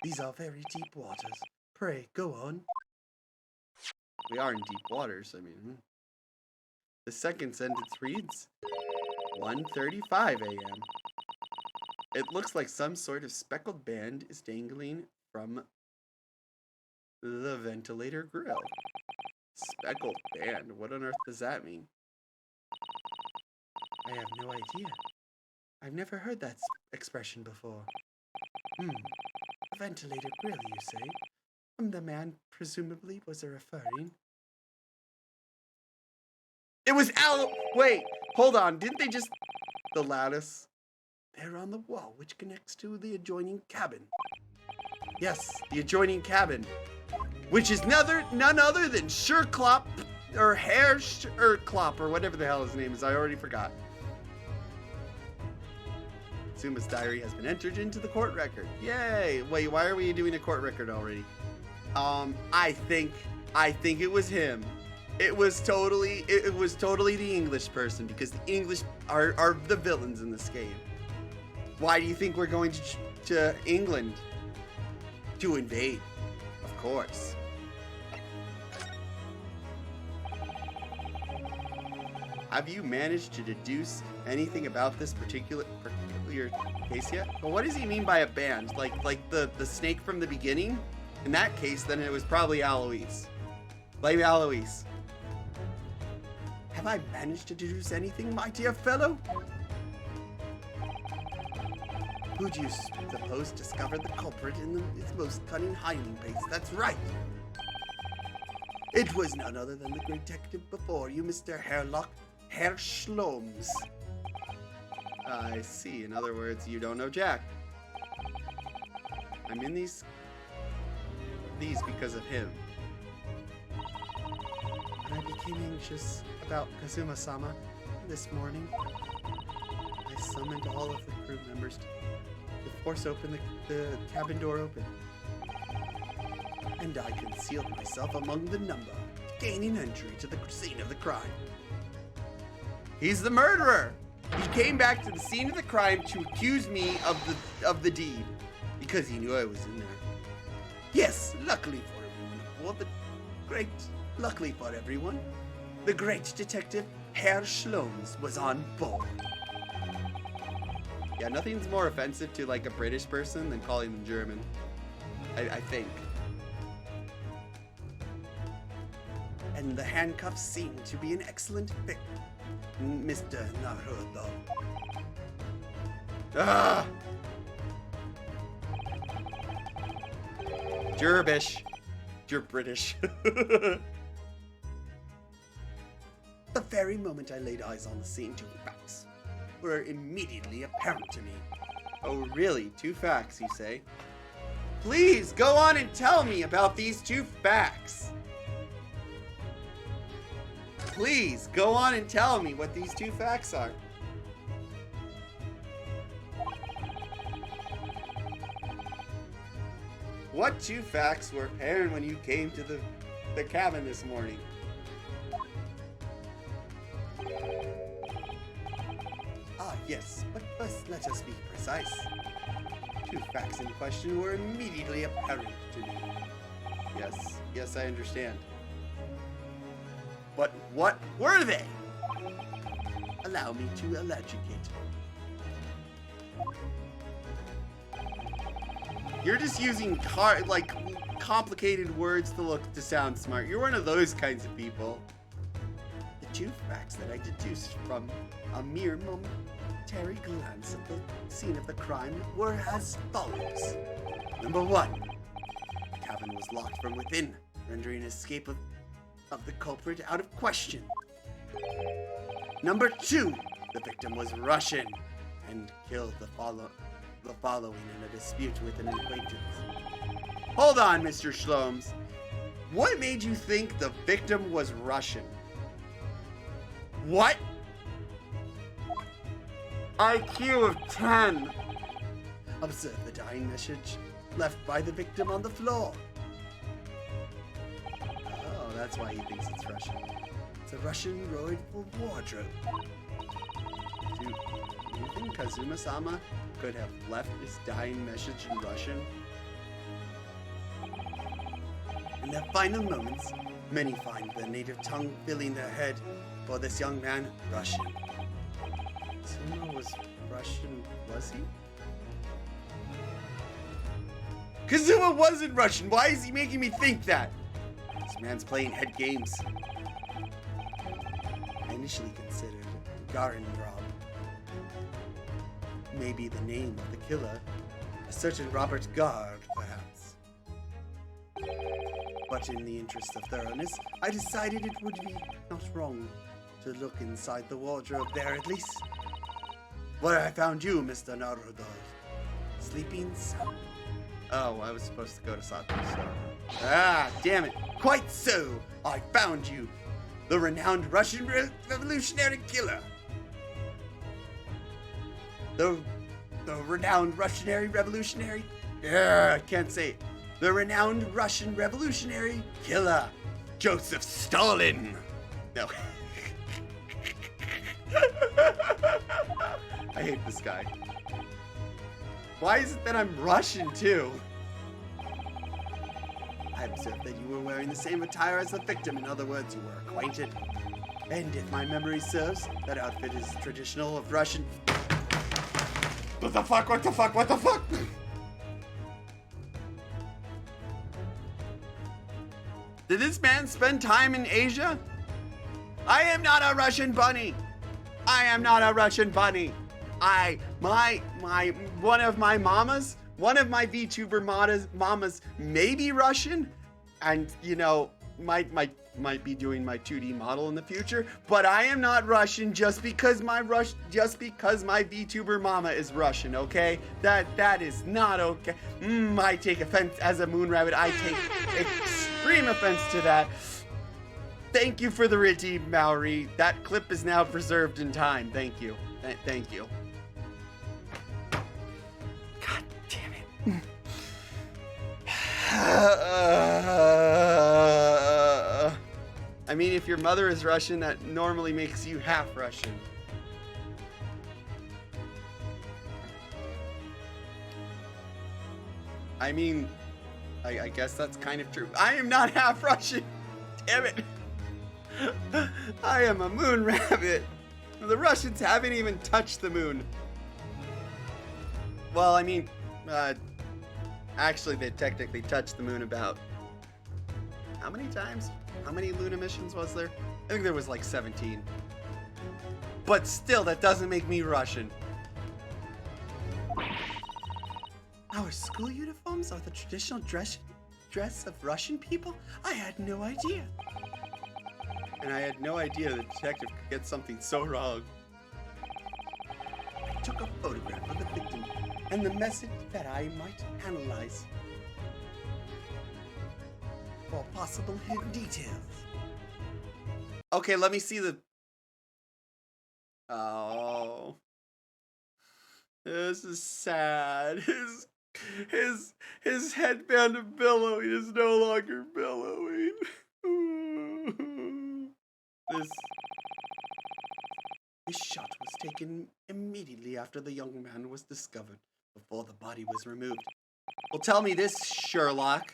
These are very deep waters. Pray, go on. We are in deep waters, I mean. The second sentence reads, 1:35 a.m. It looks like some sort of speckled band is dangling from the ventilator grill. Speckled band? What on earth does that mean? I have no idea. I've never heard that expression before. Ventilator grill, you say? The man presumably was referring. It was Wait, hold on. Didn't they just... The lattice? There on the wall, which connects to the adjoining cabin. Yes, the adjoining cabin. Which is none other than Sherlock or Herr Sherlock or whatever the hell his name is. I already forgot. Zuma's diary has been entered into the court record. Yay! Wait, why are we doing a court record already? I think it was him. It was totally the English person, because the English are the villains in this game. Why do you think we're going to England? To invade, of course. Have you managed to deduce anything about this particular case yet? Well, what does he mean by a band? Like the snake from the beginning? In that case, then it was probably Alois. Blame Alois. Have I managed to deduce anything, my dear fellow? Who do you suppose discovered the culprit in its most cunning hiding place? That's right. It was none other than the great detective before you, Mr. Herr Schloms. I see. In other words, you don't know Jack. I'm in these because of him. When I became anxious about Kazuma-sama this morning, I summoned all of the crew members to force open the cabin door open. And I concealed myself among the number, gaining entry to the scene of the crime. He's the murderer! He came back to the scene of the crime to accuse me of the deed, because he knew I was in there. Yes, luckily for everyone, the great detective Herr Schloms was on board. Yeah, nothing's more offensive to like a British person than calling them German. I think. And the handcuffs seem to be an excellent fit, Mr. Naruto. Ah! Jerbish. You're British. The very moment I laid eyes on the scene, 2 facts were immediately apparent to me. Oh, really? 2 facts, you say? Please, go on and tell me about these 2 facts. please, go on and tell me what these 2 facts are. What 2 facts were apparent when you came to the cabin this morning? Ah, yes, but first let us be precise. 2 facts in question were immediately apparent to me. Yes, I understand. But what were they? Allow me to elucidate. You're just using complicated words to sound smart. You're one of those kinds of people. The 2 facts that I deduced from a mere momentary glance at the scene of the crime were as follows. Number 1, the cabin was locked from within, rendering escape of the culprit out of question. Number 2, the victim was Russian and killed the following in a dispute with an acquaintance. Hold on, Mr. Shlomes. What made you think the victim was Russian? What? IQ of 10. Observe the dying message left by the victim on the floor. Oh, that's why he thinks it's Russian. It's a Russian royal wardrobe. Do you think Kazuma-sama could have left his dying message in Russian? In their final moments, many find the native tongue filling their head. For this young man, Russian. Kazuma was Russian, was he? Kazuma wasn't Russian. Why is he making me think that? This man's playing head games. I initially considered Garendrab. Maybe the name of the killer, a certain Robert Gard, perhaps. But in the interest of thoroughness, I decided it would be not wrong to look inside the wardrobe there at least. Where I found you, Mr. Naruto. Sleeping sound. Oh, I was supposed to go to Sato's store. Ah, damn it. Quite so. I found you. The renowned Russian revolutionary killer. The renowned revolutionary? Yeah, I can't say it. The renowned Russian revolutionary killer, Joseph Stalin. No. I hate this guy. Why is it that I'm Russian too? I observed that you were wearing the same attire as the victim. In other words, you were acquainted. And if my memory serves, that outfit is traditional of Russian. What the fuck? What the fuck? What the fuck? Did this man spend time in Asia? I am not a Russian bunny. I am not a Russian bunny. One of my VTuber mamas may be Russian, and you know, might be doing my 2D model in the future, but I am not Russian just because my VTuber mama is Russian, okay? That is not okay. I take offense as a moon rabbit. I take extreme offense to that. Thank you for the redeem, Maori. That clip is now preserved in time. Thank you. Thank you. God damn it. I mean, if your mother is Russian, that normally makes you half Russian. I mean, I guess that's kind of true. I am not half Russian. Damn it. I am a moon rabbit. The Russians haven't even touched the moon. Well, I mean, actually, they technically touched the moon about... How many times? How many Luna missions was there? I think there was like 17. But still, that doesn't make me Russian. Our school uniforms are the traditional dress of Russian people? I had no idea. And I had no idea the detective could get something so wrong. I took a photograph of the victim and the message that I might analyze for possible hidden details. Okay, let me see the... Oh. This is sad. His headband of billowing is no longer billowing. This shot was taken immediately after the young man was discovered, before the body was removed. Well, tell me this, Sherlock.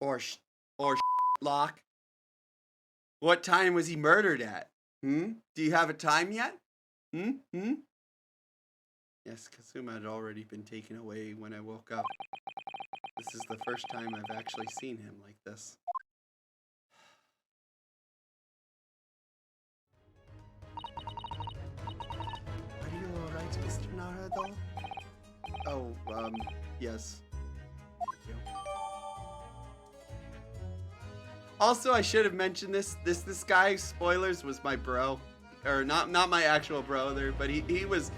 Or Lock. What time was he murdered at? Do you have a time yet? Yes, Kazuma had already been taken away when I woke up. This is the first time I've actually seen him like this. Are you alright, Mr. Naruto? Oh, yes. Thank you. Also, I should have mentioned this guy, spoilers, was my bro. Or not my actual brother, but he was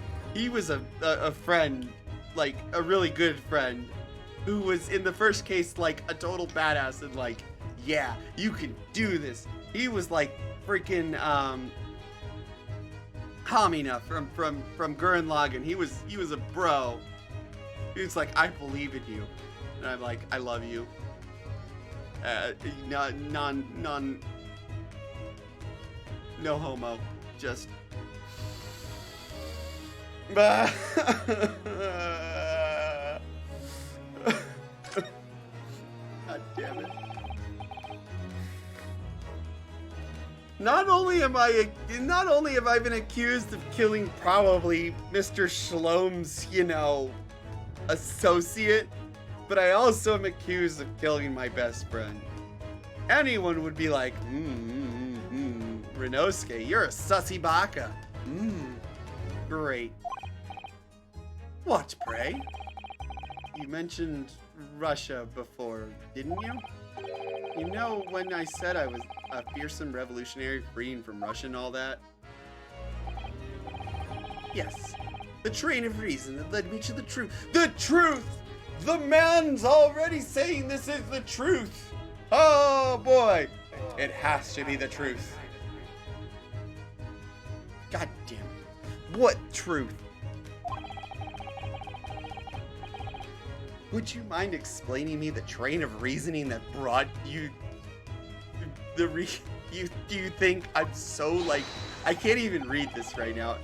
a friend, like a really good friend, who was in the first case like a total badass and like, yeah, you can do this. He was like freaking Hamina from Gurren Lagann. He was a bro. He was like, I believe in you, and I'm like, I love you. No homo, just. God damn it. Not only have I been accused of killing probably Mr. Shalom's, associate, but I also am accused of killing my best friend. Anyone would be like, Rinosuke, you're a sussy baka. Great. What, pray? You mentioned Russia before, didn't you? You know when I said I was a fearsome revolutionary freeing from Russia and all that? Yes. The train of reason that led me to the truth. The truth! The man's already saying this is the truth! Oh boy! It has to be the truth. God damn it. What truth? Would you mind explaining me the train of reasoning that brought you you think I'm so like I can't even read this right now.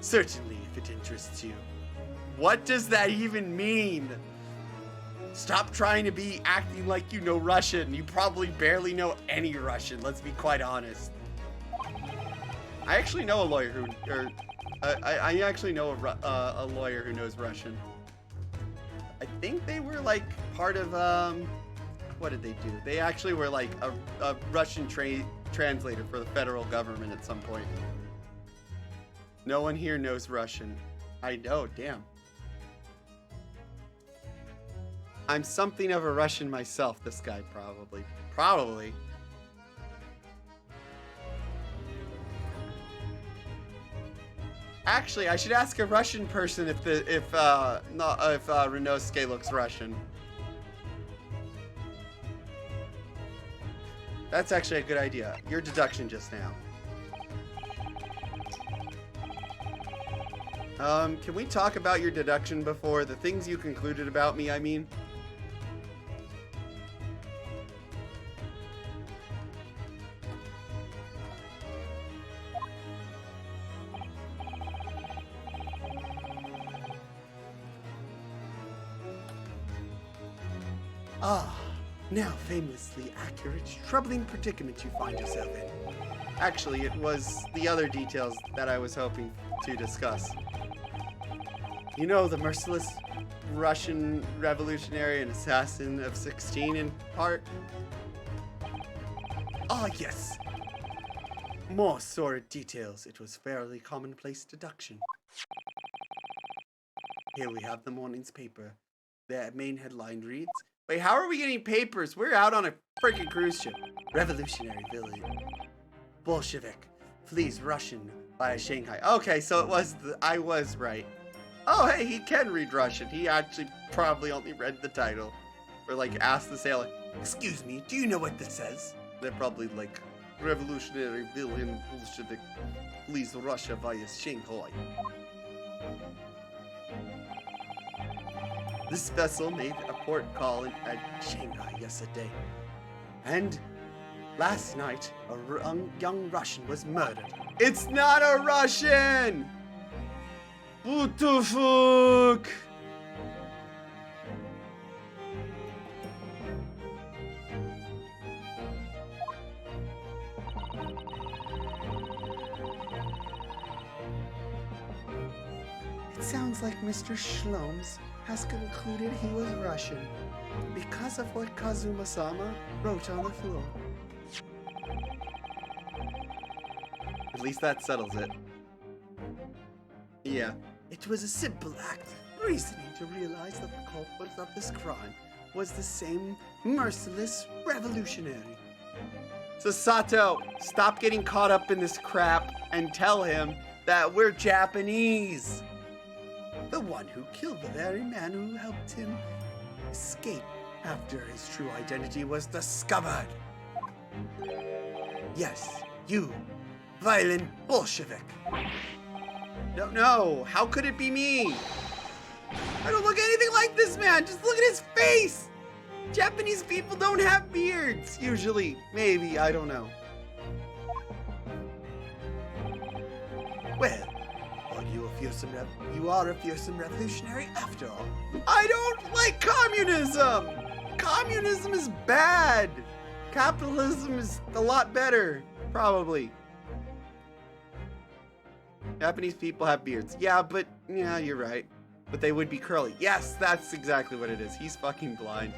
Certainly, if it interests you. What does that even mean? Stop trying to be acting like you know Russian. You probably barely know any Russian, let's be quite honest. I actually know a lawyer I actually know a lawyer who knows Russian. I think they were like part of, what did they do? They actually were like a Russian translator for the federal government at some point. No one here knows Russian. I know, damn. I'm something of a Russian myself, this guy probably. Probably. Actually, I should ask a Russian person if Rinosuke looks Russian. That's actually a good idea. Your deduction just now. Can we talk about your deduction before the things you concluded about me, I mean? Ah, now famously accurate, troubling predicament you find yourself in. Actually, it was the other details that I was hoping to discuss. You know, the merciless Russian revolutionary and assassin of 16 in part? Ah, yes. More sordid details. It was fairly commonplace deduction. Here we have the morning's paper. The main headline reads, wait, how are we getting papers? We're out on a freaking cruise ship. Revolutionary village. Bolshevik flees Russian via Shanghai. Okay, so it was I was right. Oh, hey, he can read Russian. He actually probably only read the title. Or like asked the sailor, excuse me, do you know what this says? They're probably like, revolutionary villain Bolshevik flees Russia via Shanghai. This vessel made a port call at Shanghai yesterday. And last night, a young Russian was murdered. It's not a Russian! What the fuck? It sounds like Mr. Shloms has concluded he was Russian because of what Kazuma-sama wrote on the floor. At least that settles it. Yeah. It was a simple act of reasoning to realize that the culprit of this crime was the same merciless revolutionary. So Sato, stop getting caught up in this crap and tell him that we're Japanese. The one who killed the very man who helped him escape after his true identity was discovered. Yes, you, violent Bolshevik. No, how could it be me? I don't look anything like this man, just look at his face! Japanese people don't have beards, usually. Maybe, I don't know. Well, you are a fearsome revolutionary after all. I don't like communism! Communism is bad! Capitalism is a lot better, probably. Japanese people have beards. Yeah, you're right. But they would be curly. Yes, that's exactly what it is. He's fucking blind.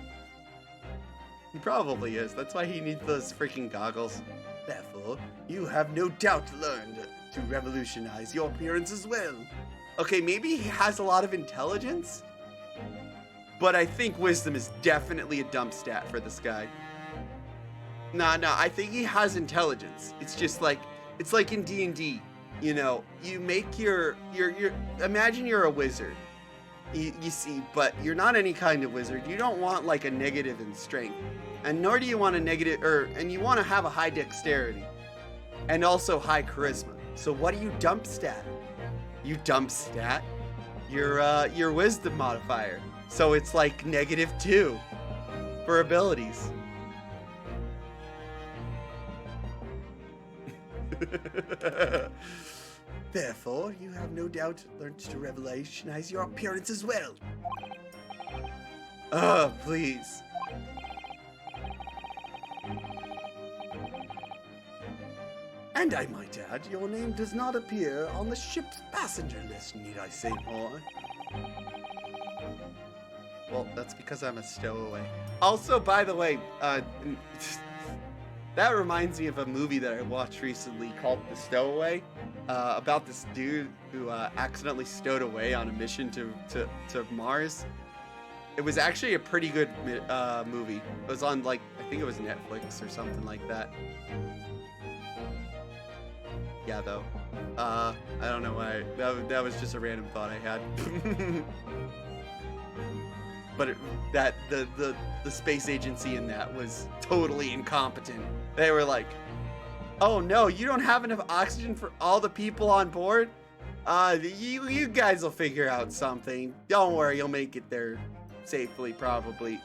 He probably is. That's why he needs those freaking goggles. Therefore, you have no doubt learned to revolutionize your appearance as well. Okay, maybe he has a lot of intelligence, but I think wisdom is definitely a dump stat for this guy. Nah, I think he has intelligence. It's just like, it's like in D&D. You know, you make your imagine you're a wizard, you see, but you're not any kind of wizard. You don't want like a negative in strength, and nor do you want a negative, and you want to have a high dexterity, and also high charisma. So what do you dump stat? You dump stat your wisdom modifier. So it's like -2 for abilities. Therefore, you have no doubt learned to revolutionize your appearance as well. Please. And I might add, your name does not appear on the ship's passenger list, need I say more? Well, that's because I'm a stowaway. Also, by the way, that reminds me of a movie that I watched recently called The Stowaway, about this dude who accidentally stowed away on a mission to Mars. It was actually a pretty good movie. It was on, like, I think it was Netflix or something like that. Yeah, though. I don't know why. That was just a random thought I had. But the space agency in that was totally incompetent. They were like, oh no, you don't have enough oxygen for all the people on board? You guys will figure out something. Don't worry, you'll make it there safely, probably.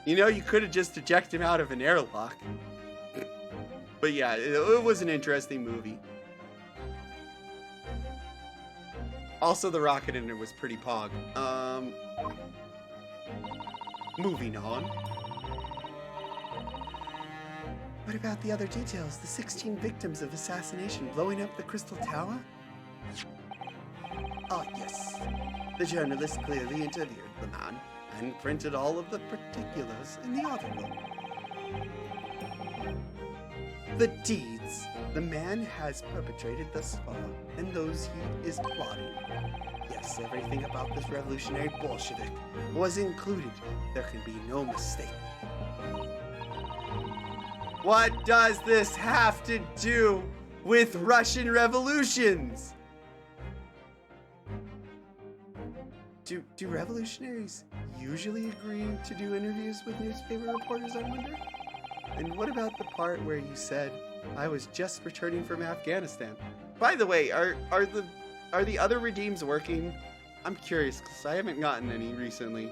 You know, you could have just ejected him out of an airlock. But yeah, it was an interesting movie. Also, the rocket in it was pretty pog. Moving on. What about the other details? The 16 victims of assassination blowing up the Crystal Tower? Oh, yes. The journalist clearly interviewed the man and printed all of the particulars in the article. The deeds the man has perpetrated thus far, and those he is plotting. Yes, everything about this revolutionary Bolshevik was included. There can be no mistake. What does this have to do with Russian revolutions? Do revolutionaries usually agree to do interviews with newspaper reporters, I wonder? And what about the part where you said I was just returning from Afghanistan? By the way, are the other redeems working? I'm curious because I haven't gotten any recently.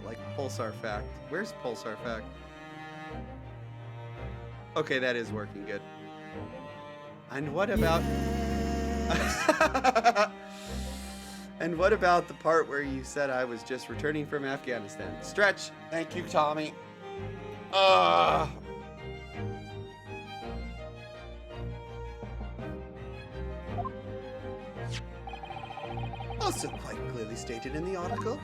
Like Pulsar Fact. Where's Pulsar Fact? Okay, that is working good. And what about... And what about the part where you said I was just returning from Afghanistan? Stretch. Thank you, Tommy. Also quite clearly stated in the article.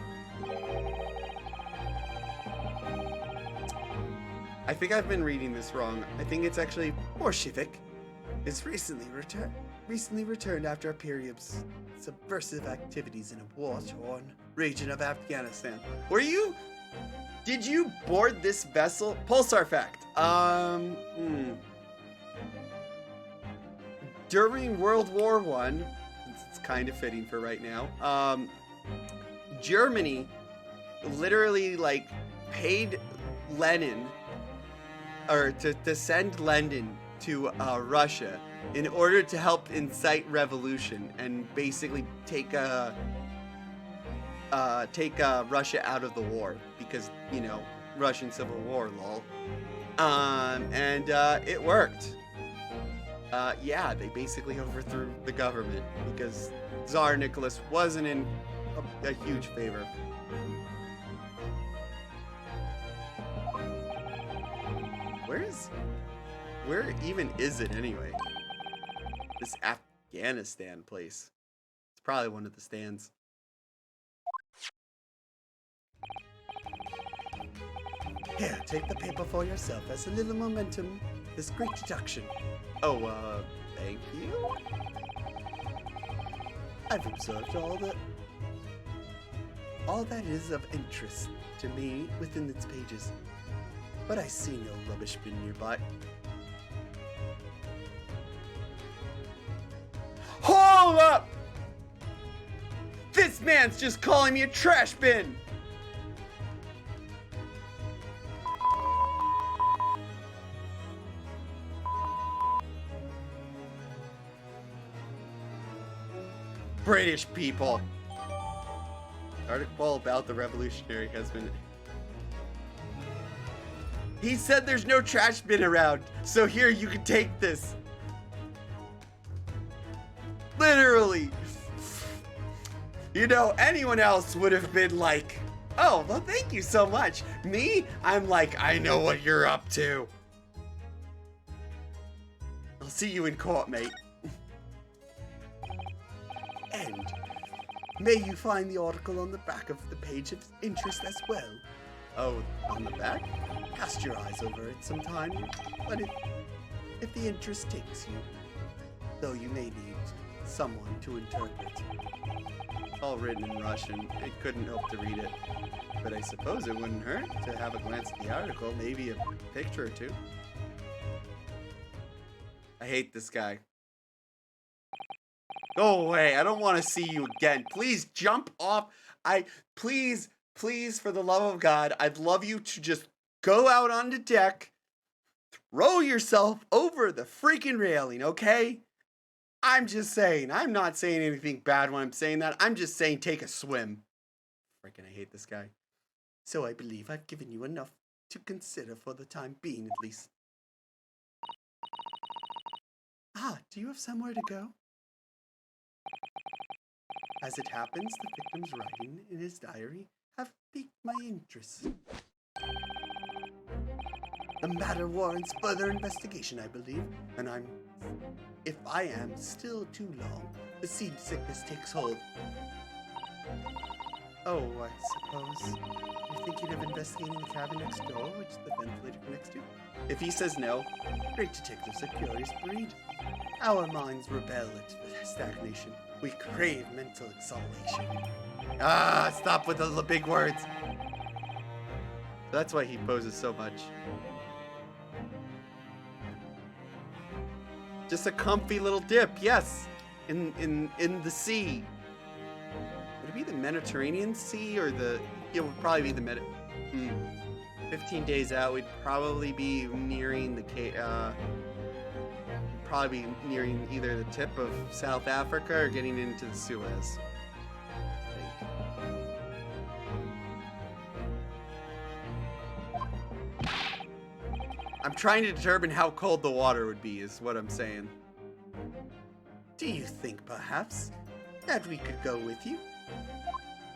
I think I've been reading this wrong. I think it's actually Bolshevik is recently returned after a period of subversive activities in a war-torn region of Afghanistan. Did you board this vessel? Pulsar Fact. During World War I, it's kind of fitting for right now, Germany literally like paid Lenin or to send Lenin to Russia in order to help incite revolution and basically take Russia out of the war because, you know, Russian Civil War, lol. And it worked. Yeah, they basically overthrew the government because Tsar Nicholas wasn't in a huge favor. Where even is it anyway? This Afghanistan place. It's probably one of the stands. Here, take the paper for yourself as a little momentum. This great deduction. Oh, thank you. I've observed all that is of interest to me within its pages, but I see no rubbish bin nearby. Hold up! This man's just calling me a trash bin! British people. Article about the revolutionary husband. He said there's no trash bin around, so here you can take this. Literally. You know, anyone else would have been like, oh, well, thank you so much. Me, I'm like, I know what you're up to. I'll see you in court, mate. And may you find the article on the back of the page of interest as well. Oh, on the back? Cast your eyes over it sometime, but if the interest takes you, though you may need someone to interpret. It's all written in Russian. I couldn't hope to read it, but I suppose it wouldn't hurt to have a glance at the article, maybe a picture or two. I hate this guy. Go away. I don't want to see you again. Please jump off. Please, for the love of God, I'd love you to just go out on the deck, throw yourself over the freaking railing, okay? I'm just saying. I'm not saying anything bad when I'm saying that. I'm just saying take a swim. Freaking, I hate this guy. So I believe I've given you enough to consider for the time being, at least. Ah, do you have somewhere to go? As it happens, the victim's writing in his diary have piqued my interest. The matter warrants further investigation, I believe, and if I am still too long, the seed sickness takes hold. Oh, I suppose you're thinking of investigating the cabin next door, which the ventilator connects to? If he says no, great detectives are curious breed. Our minds rebel at stagnation. We crave mental exhalation. Ah, stop with the big words. That's why he poses so much. Just a comfy little dip, yes, in the sea. Would it be the Mediterranean Sea or the? It would probably be the 15 days out, we'd probably be nearing the probably be nearing either the tip of South Africa or getting into the Suez. I'm trying to determine how cold the water would be, is what I'm saying. Do you think, perhaps, that we could go with you?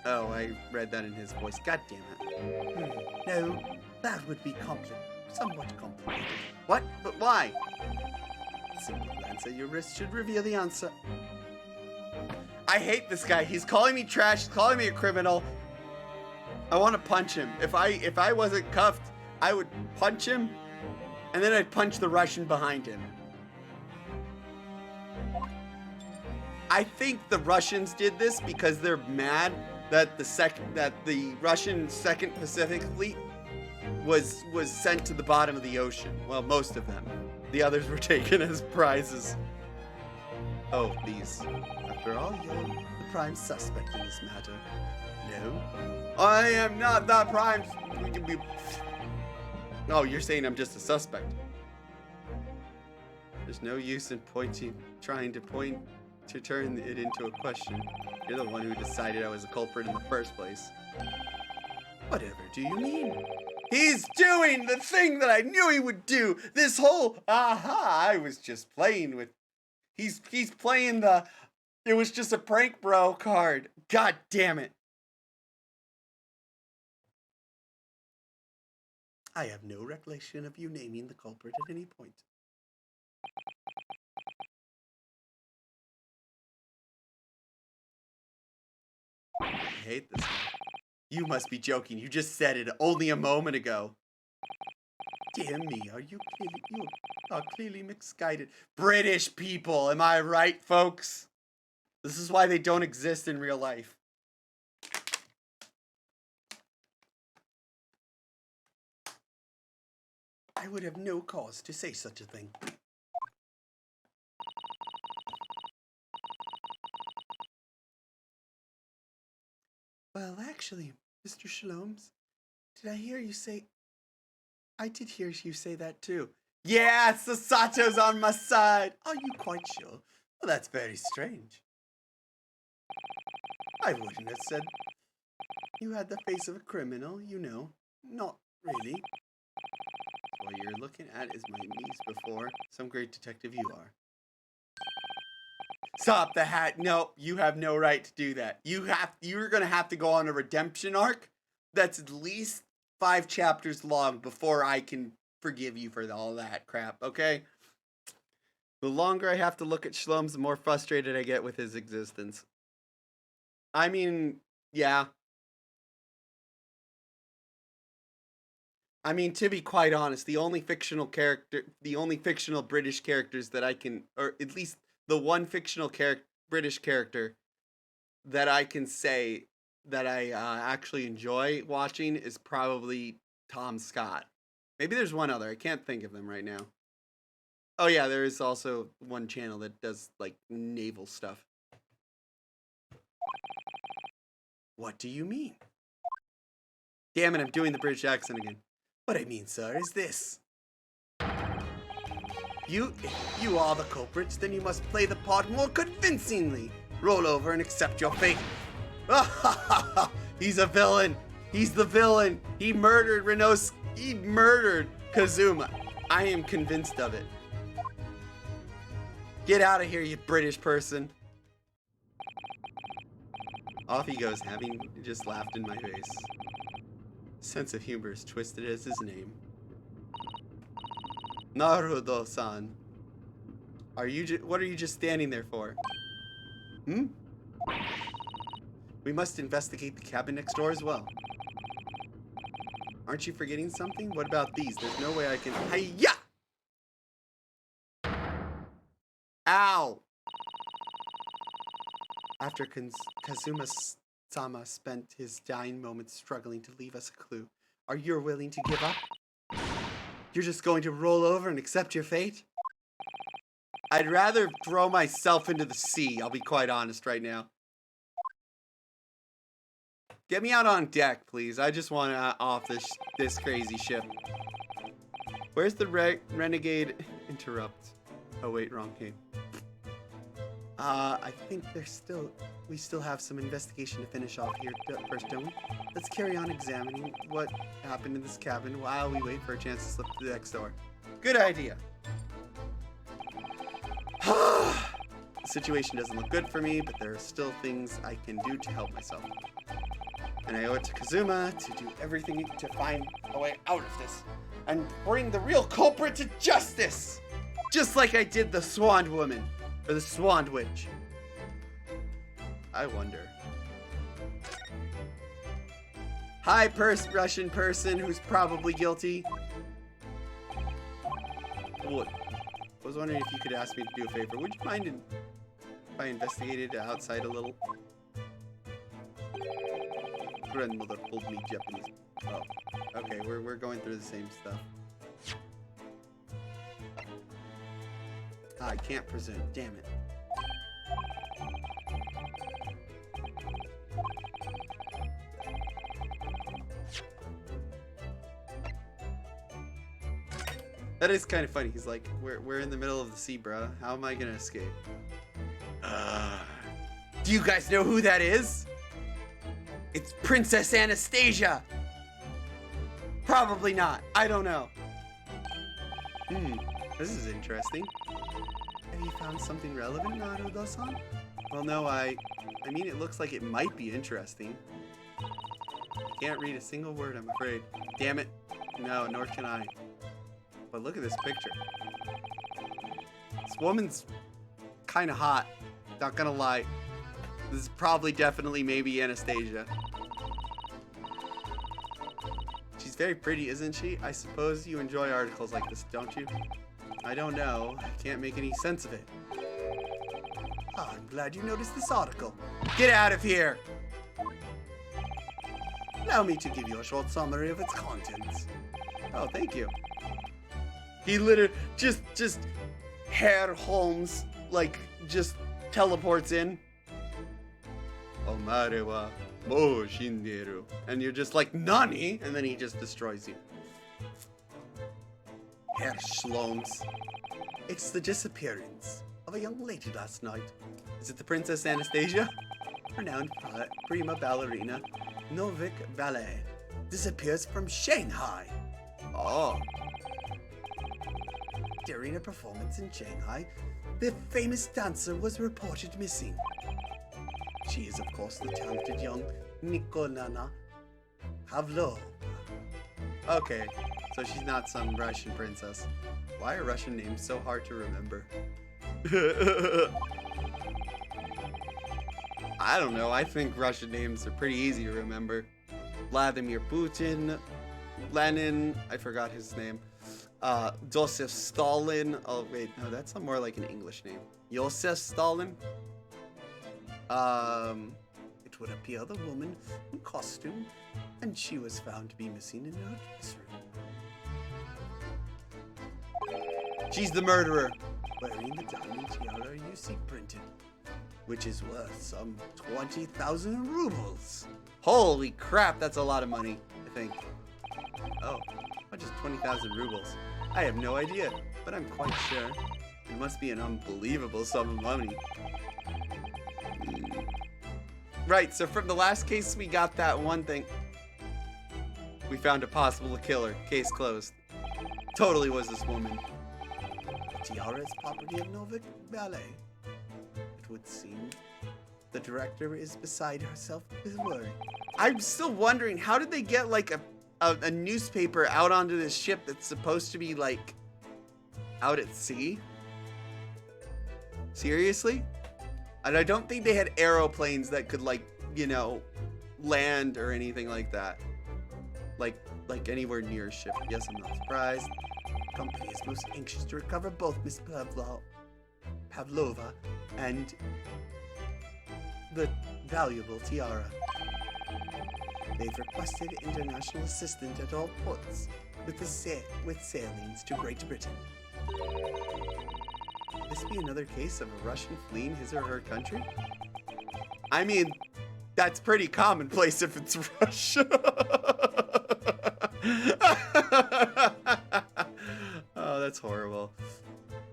Oh, I read that in his voice. God damn it. No, that would be somewhat complicated. What? But why? Simple glance at your wrist should reveal the answer. I hate this guy. He's calling me trash. He's calling me a criminal. I want to punch him. If I wasn't cuffed, I would punch him, and then I'd punch the Russian behind him. I think the Russians did this because they're mad that the Russian Second Pacific Fleet was sent to the bottom of the ocean. Well, most of them. The others were taken as prizes. Oh, these. After all, you're the prime suspect in this matter. No? I am not the prime... Oh, you're saying I'm just a suspect. There's no use in trying to turn it into a question. You're the one who decided I was a culprit in the first place. Whatever do you mean? He's doing the thing that I knew he would do. This whole, I was just playing with. He's playing the, it was just a prank bro card. God damn it. I have no recollection of you naming the culprit at any point. I hate this guy. You must be joking. You just said it only a moment ago. Dear me, you are clearly misguided. British people, am I right, folks? This is why they don't exist in real life. I would have no cause to say such a thing. Well, actually, Mr. Shlomes, did I hear you say... I did hear you say that too. Yeah, Sasato's on my side. Are you quite sure? Well, that's very strange. I wouldn't have said you had the face of a criminal, you know. Not really. What you're looking at is my niece before. Some great detective you are. Stop the hat. No, you have no right to do that. You're gonna have to go on a redemption arc that's at least 5 chapters long before I can forgive you for all that crap, okay? The longer I have to look at Shlomes, the more frustrated I get with his existence. I mean, yeah. I mean, to be quite honest, the only fictional British characters that I can, or at least the one fictional British character that I can say that I actually enjoy watching is probably Tom Scott. Maybe there's one other. I can't think of them right now. Oh yeah, there is also one channel that does like naval stuff. What do you mean? Damn it, I'm doing the British accent again. What I mean, sir, is this. If you are the culprits, then you must play the part more convincingly. Roll over and accept your fate. He's a villain. He's the villain. He murdered He murdered Kazuma. I am convinced of it. Get out of here, you British person. Off he goes, having just laughed in my face. Sense of humor is twisted as his name. Naruto-san. What are you just standing there for? Hmm? We must investigate the cabin next door as well. Aren't you forgetting something? What about these? There's no way I can... Hi-ya! Ow! After Kazuma-sama spent his dying moments struggling to leave us a clue, are you willing to give up? You're just going to roll over and accept your fate? I'd rather throw myself into the sea, I'll be quite honest right now. Get me out on deck, please. I just want to off this crazy ship. Where's the renegade interrupt? Oh wait, wrong game. I think we still have some investigation to finish off here first, don't we? Let's carry on examining what happened in this cabin while we wait for a chance to slip through the next door. Good idea. The situation doesn't look good for me, but there are still things I can do to help myself. And I owe it to Kazuma to do everything to find a way out of this and bring the real culprit to justice! Just like I did the Swan Woman, or the Swan Witch. I wonder. Hi, Russian person who's probably guilty. What? I was wondering if you could ask me to do a favor. Would you mind if I investigated outside a little? Grandmother told me Japanese. Oh, okay, we're going through the same stuff. I can't presume. Damn it. That is kind of funny. He's like, we're in the middle of the sea, bruh. How am I gonna escape? Do you guys know who that is? It's Princess Anastasia! Probably not. I don't know. This is interesting. Have you found something relevant, Naruto-san? Well, no, I mean, it looks like it might be interesting. Can't read a single word, I'm afraid. Damn it. No, nor can I. But look at this picture. This woman's kind of hot. Not gonna lie. This is probably definitely maybe Anastasia. She's very pretty, isn't she? I suppose you enjoy articles like this, don't you? I don't know. I can't make any sense of it. Oh, I'm glad you noticed this article. Get out of here! Allow me to give you a short summary of its contents. Oh, thank you. He literally just Herr Holmes like just teleports in. Omare wa mou shinderu. And you're just like, Nani? And then he just destroys you. Herr Schloms. It's the disappearance of a young lady last night. Is it the Princess Anastasia? Renowned prima ballerina Novik Ballet disappears from Shanghai. Oh. During a performance in Shanghai, the famous dancer was reported missing. She is, of course, the talented young Nikolana Pavlova. Okay, so she's not some Russian princess. Why are Russian names so hard to remember? I don't know, I think Russian names are pretty easy to remember. Vladimir Putin, Lenin, I forgot his name. Joseph Stalin. Oh wait, no, that's more like an English name. Joseph Stalin. It would appear the woman in costume, and she was found to be missing in her dressing room. She's the murderer, wearing the diamond tiara you see printed, which is worth some 20,000 rubles. Holy crap, that's a lot of money, I think. Oh, what is 20,000 rubles? I have no idea, but I'm quite sure it must be an unbelievable sum of money. Right, so from the last case we got that one thing. We found a possible killer. Case closed. Totally was this woman. The tiara is property of Novik Ballet. It would seem the director is beside herself with worry. I'm still wondering, how did they get like a newspaper out onto this ship that's supposed to be like out at sea? Seriously? And I don't think they had aeroplanes that could like, you know, land or anything like that. Like anywhere near a ship. Yes, I'm not surprised. The company is most anxious to recover both Miss Pavlova and the valuable tiara. They've requested international assistance at all ports with sailings to Great Britain. Could this be another case of a Russian fleeing his or her country? I mean, that's pretty commonplace if it's Russia. Oh, that's horrible.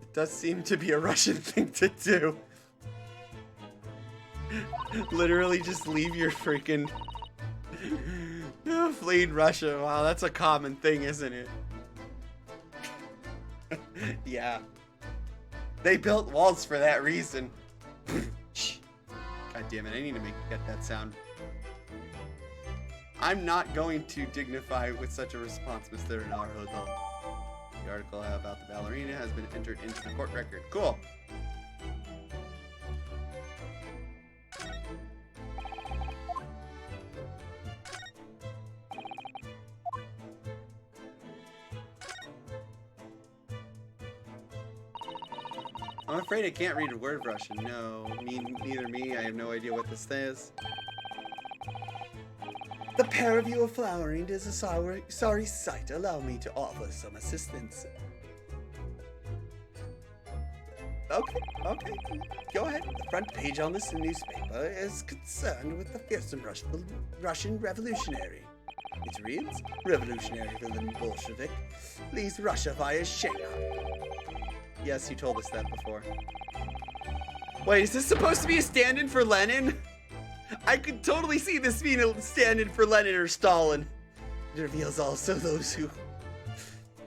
It does seem to be a Russian thing to do. Literally just leave your freaking fleeing Russia. Wow, that's a common thing, isn't it? Yeah. They built walls for that reason. God damn it, I need to get that sound. I'm not going to dignify with such a response, Mr. Naruto. The article about the ballerina has been entered into the court record. Cool. I'm afraid I can't read a word of Russian. No, neither me. I have no idea what this is. The pair of you are flowering is a sorry sight. Allow me to offer some assistance. Okay, go ahead. The front page on this newspaper is concerned with the fearsome Russian revolutionary. It reads, Revolutionary villain Bolshevik leaves Russia via Shanghai. Yes, you told us that before. Wait, is this supposed to be a stand-in for Lenin? I could totally see this being a stand-in for Lenin or Stalin. It reveals also those who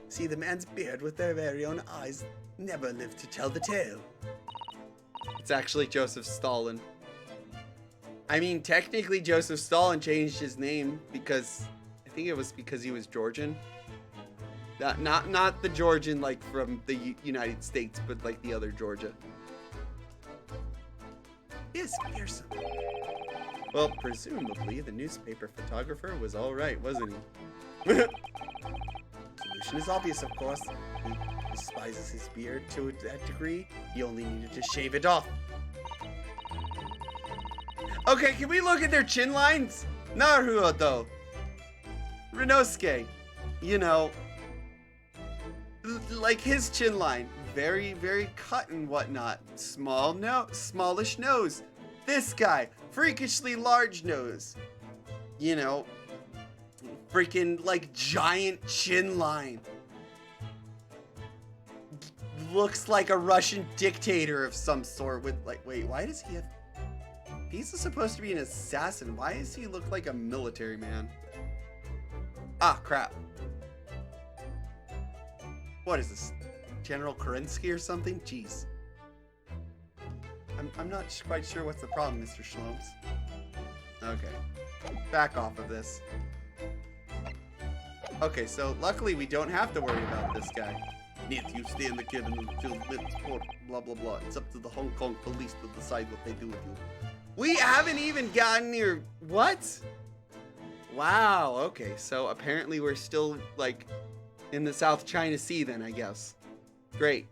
see the man's beard with their very own eyes never live to tell the tale. It's actually Joseph Stalin. I mean, technically Joseph Stalin changed his name because, I think it was because he was Georgian. Not the Georgian like from the United States, but like the other Georgia. Yes, fearsome. Well, presumably the newspaper photographer was all right, wasn't he? Solution is obvious, of course. He despises his beard to that degree. He only needed to shave it off. Okay, can we look at their chin lines? Naruto. Rinosuke. You know, like his chin line. Very, very cut and whatnot. Smallish nose. This guy, freakishly large nose. You know, freaking like giant chin line. Looks like a Russian dictator of some sort with like, wait, why does he have... He's supposed to be an assassin. Why does he look like a military man? Ah, crap. What is this? General Kerensky or something? Jeez. I'm not quite sure what's the problem, Mr. Shlomes. Okay. Back off of this. Okay, so luckily we don't have to worry about this guy. If you stay in the cabin until mid-port, blah blah blah. It's up to the Hong Kong police to decide what they do with you. We haven't even gotten near... What? Wow, okay. So apparently we're still, like, in the South China Sea then, I guess. Great.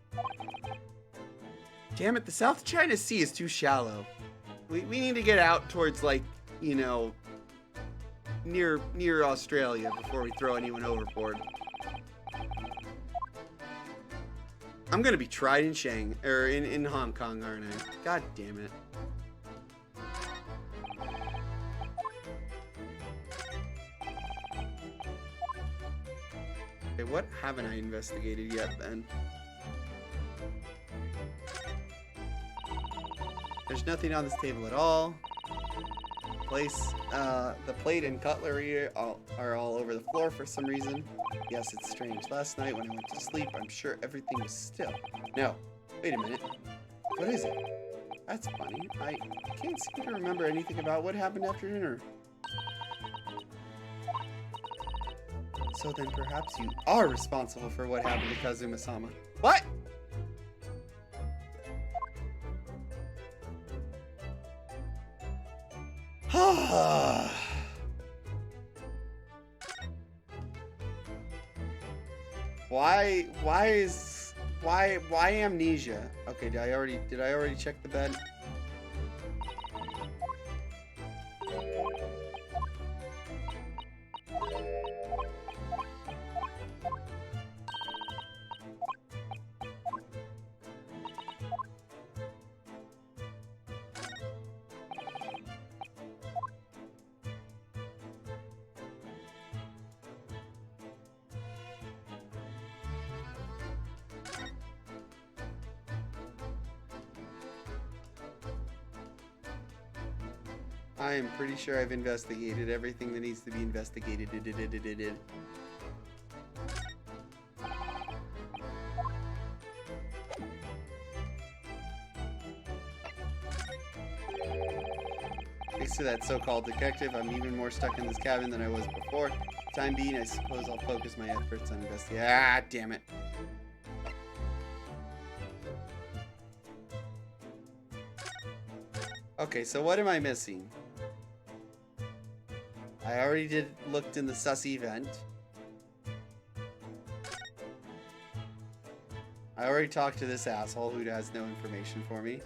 Damn it, the South China Sea is too shallow. We need to get out towards, like, you know, near Australia before we throw anyone overboard. I'm gonna be tried in in Hong Kong, aren't I? God damn it. Okay, what haven't I investigated yet then? There's nothing on this table at all. The plate and cutlery are all over the floor for some reason. Yes, it's strange. Last night when I went to sleep, I'm sure everything was still. No, wait a minute. What is it? That's funny. I can't seem to remember anything about what happened after dinner. So then perhaps you are responsible for what happened to Kazuma-sama. What? Why amnesia? Okay, did I already check the bed? I am pretty sure I've investigated everything that needs to be investigated. Thanks to that so-called detective, I'm even more stuck in this cabin than I was before. Time being, I suppose I'll focus my efforts on investigating. Ah, damn it. Okay, so what am I missing? I already looked in the sus event. I already talked to this asshole who has no information for me.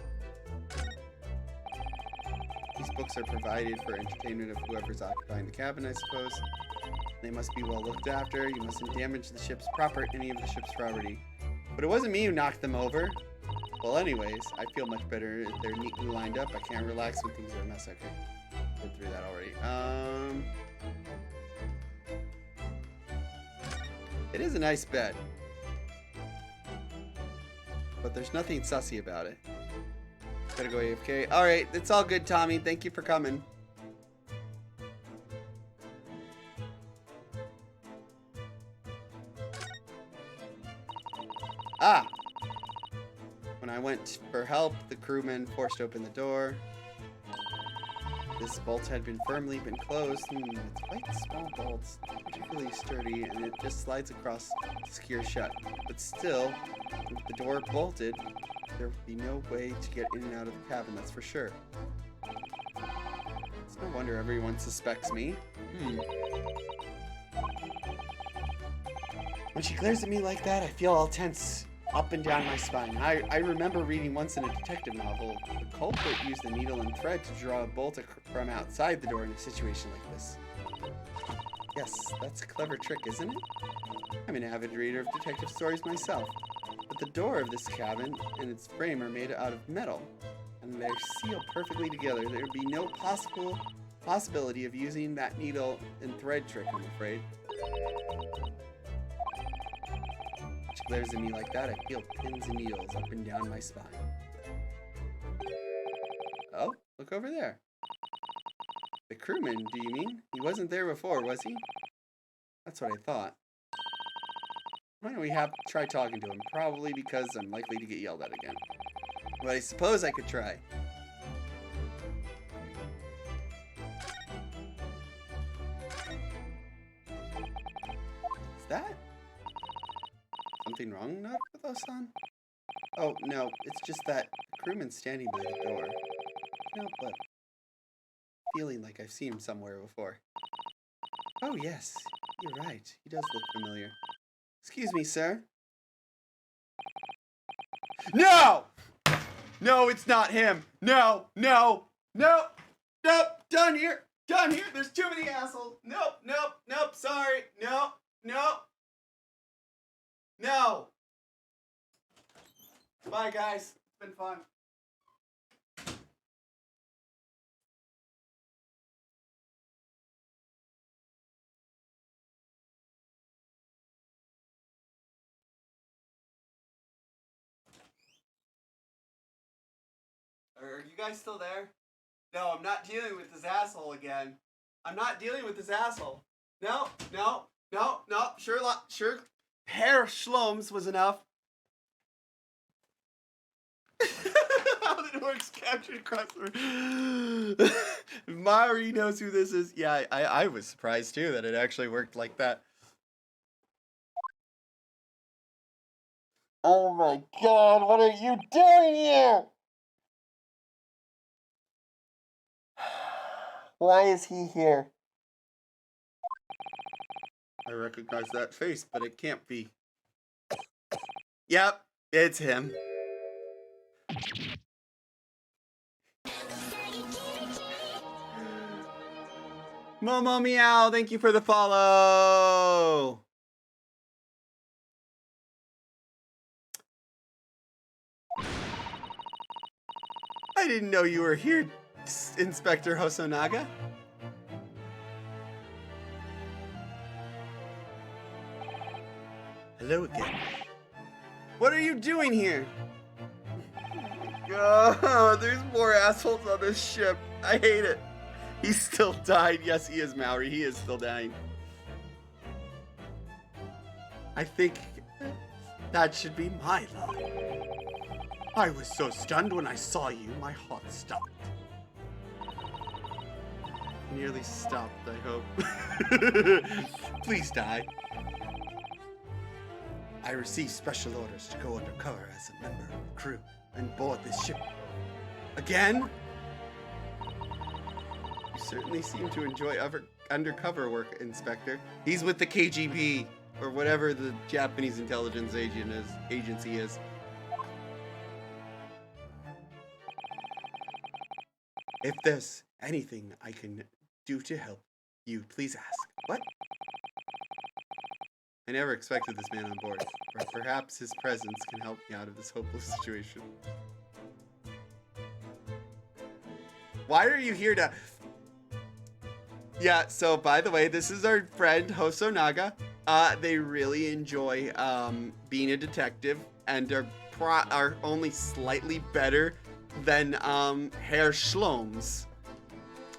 These books are provided for entertainment of whoever's occupying the cabin, I suppose. They must be well looked after. You mustn't damage the ship's any of the ship's property. But it wasn't me who knocked them over. Well, anyways, I feel much better if they're neatly lined up. I can't relax when things are a mess. Okay, been through that already. It is a nice bed, but there's nothing sussy about it. Gotta go AFK. All right, it's all good, Tommy. Thank you for coming. Ah. When I went for help, the crewmen forced open the door. This bolt had been firmly closed. It's quite small bolts, particularly sturdy, and it just slides across to secure shut. But still, with the door bolted, there would be no way to get in and out of the cabin, that's for sure. It's no wonder everyone suspects me. When she glares at me like that, I feel all tense up and down my spine. I remember reading once in a detective novel, the culprit used a needle and thread to draw a bolt from outside the door in a situation like this. Yes, that's a clever trick, isn't it? I'm an avid reader of detective stories myself, but the door of this cabin and its frame are made out of metal, and they're sealed perfectly together. There would be no possibility of using that needle and thread trick, I'm afraid. She glares at me like that, I feel pins and needles up and down my spine. Oh, look over there. The crewman, do you mean? He wasn't there before, was he? That's what I thought. Why don't we try talking to him? Probably because I'm likely to get yelled at again. But I suppose I could try. Is that something wrong with Osan? Oh, no, it's just that the crewman's standing by the door. No, but feeling like I've seen him somewhere before. Oh, yes, you're right. He does look familiar. Excuse me, sir. No! No, it's not him. No, no, no, nope, done here. Done here. There's too many assholes. Nope, nope, nope, sorry. No, no. No. Bye, guys. It's been fun. Are you guys still there? No, I'm not dealing with this asshole again. I'm not dealing with this asshole. No, no, no, no. Sure, Herr Schloms was enough. How did it work? Captured across the Mari knows who this is. Yeah, I was surprised too that it actually worked like that. Oh my god, what are you doing here? Why is he here? I recognize that face, but it can't be. Yep, it's him. Momo Meow, thank you for the follow. I didn't know you were here, Inspector Hosonaga. Hello again. What are you doing here? Oh, there's more assholes on this ship. I hate it. He's still dying. Yes, he is, Mallory. He is still dying. I think that should be my line. I was so stunned when I saw you, my heart stopped. Nearly stopped, I hope. Please die. I received special orders to go undercover as a member of the crew and board this ship. Again? You certainly seem to enjoy undercover work, Inspector. He's with the KGB, or whatever the Japanese intelligence agency is. If there's anything I can do to help you, please ask. What? I never expected this man on board, or perhaps his presence can help me out of this hopeless situation. Why are you here to... Yeah, so by the way, this is our friend Hosonaga. They really enjoy being a detective and are only slightly better than Herr Schloms.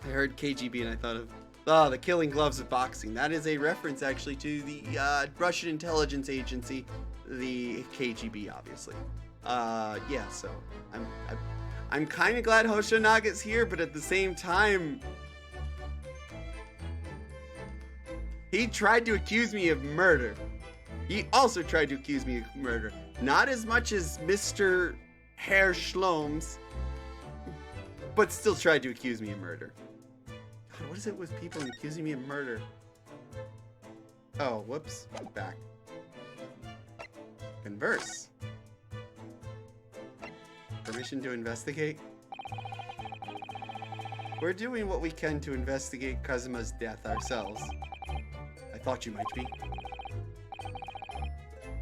I heard KGB and I thought of the Killing Gloves of Boxing. That is a reference actually to the Russian intelligence agency, the KGB, obviously. Yeah, so I'm kind of glad Hoshonaga's here, but at the same time, he tried to accuse me of murder. He also tried to accuse me of murder. Not as much as Mr. Herr Schloms, but still tried to accuse me of murder. God, what is it with people accusing me of murder? Oh, whoops. Back. Converse. Permission to investigate? We're doing what we can to investigate Kazuma's death ourselves. I thought you might be.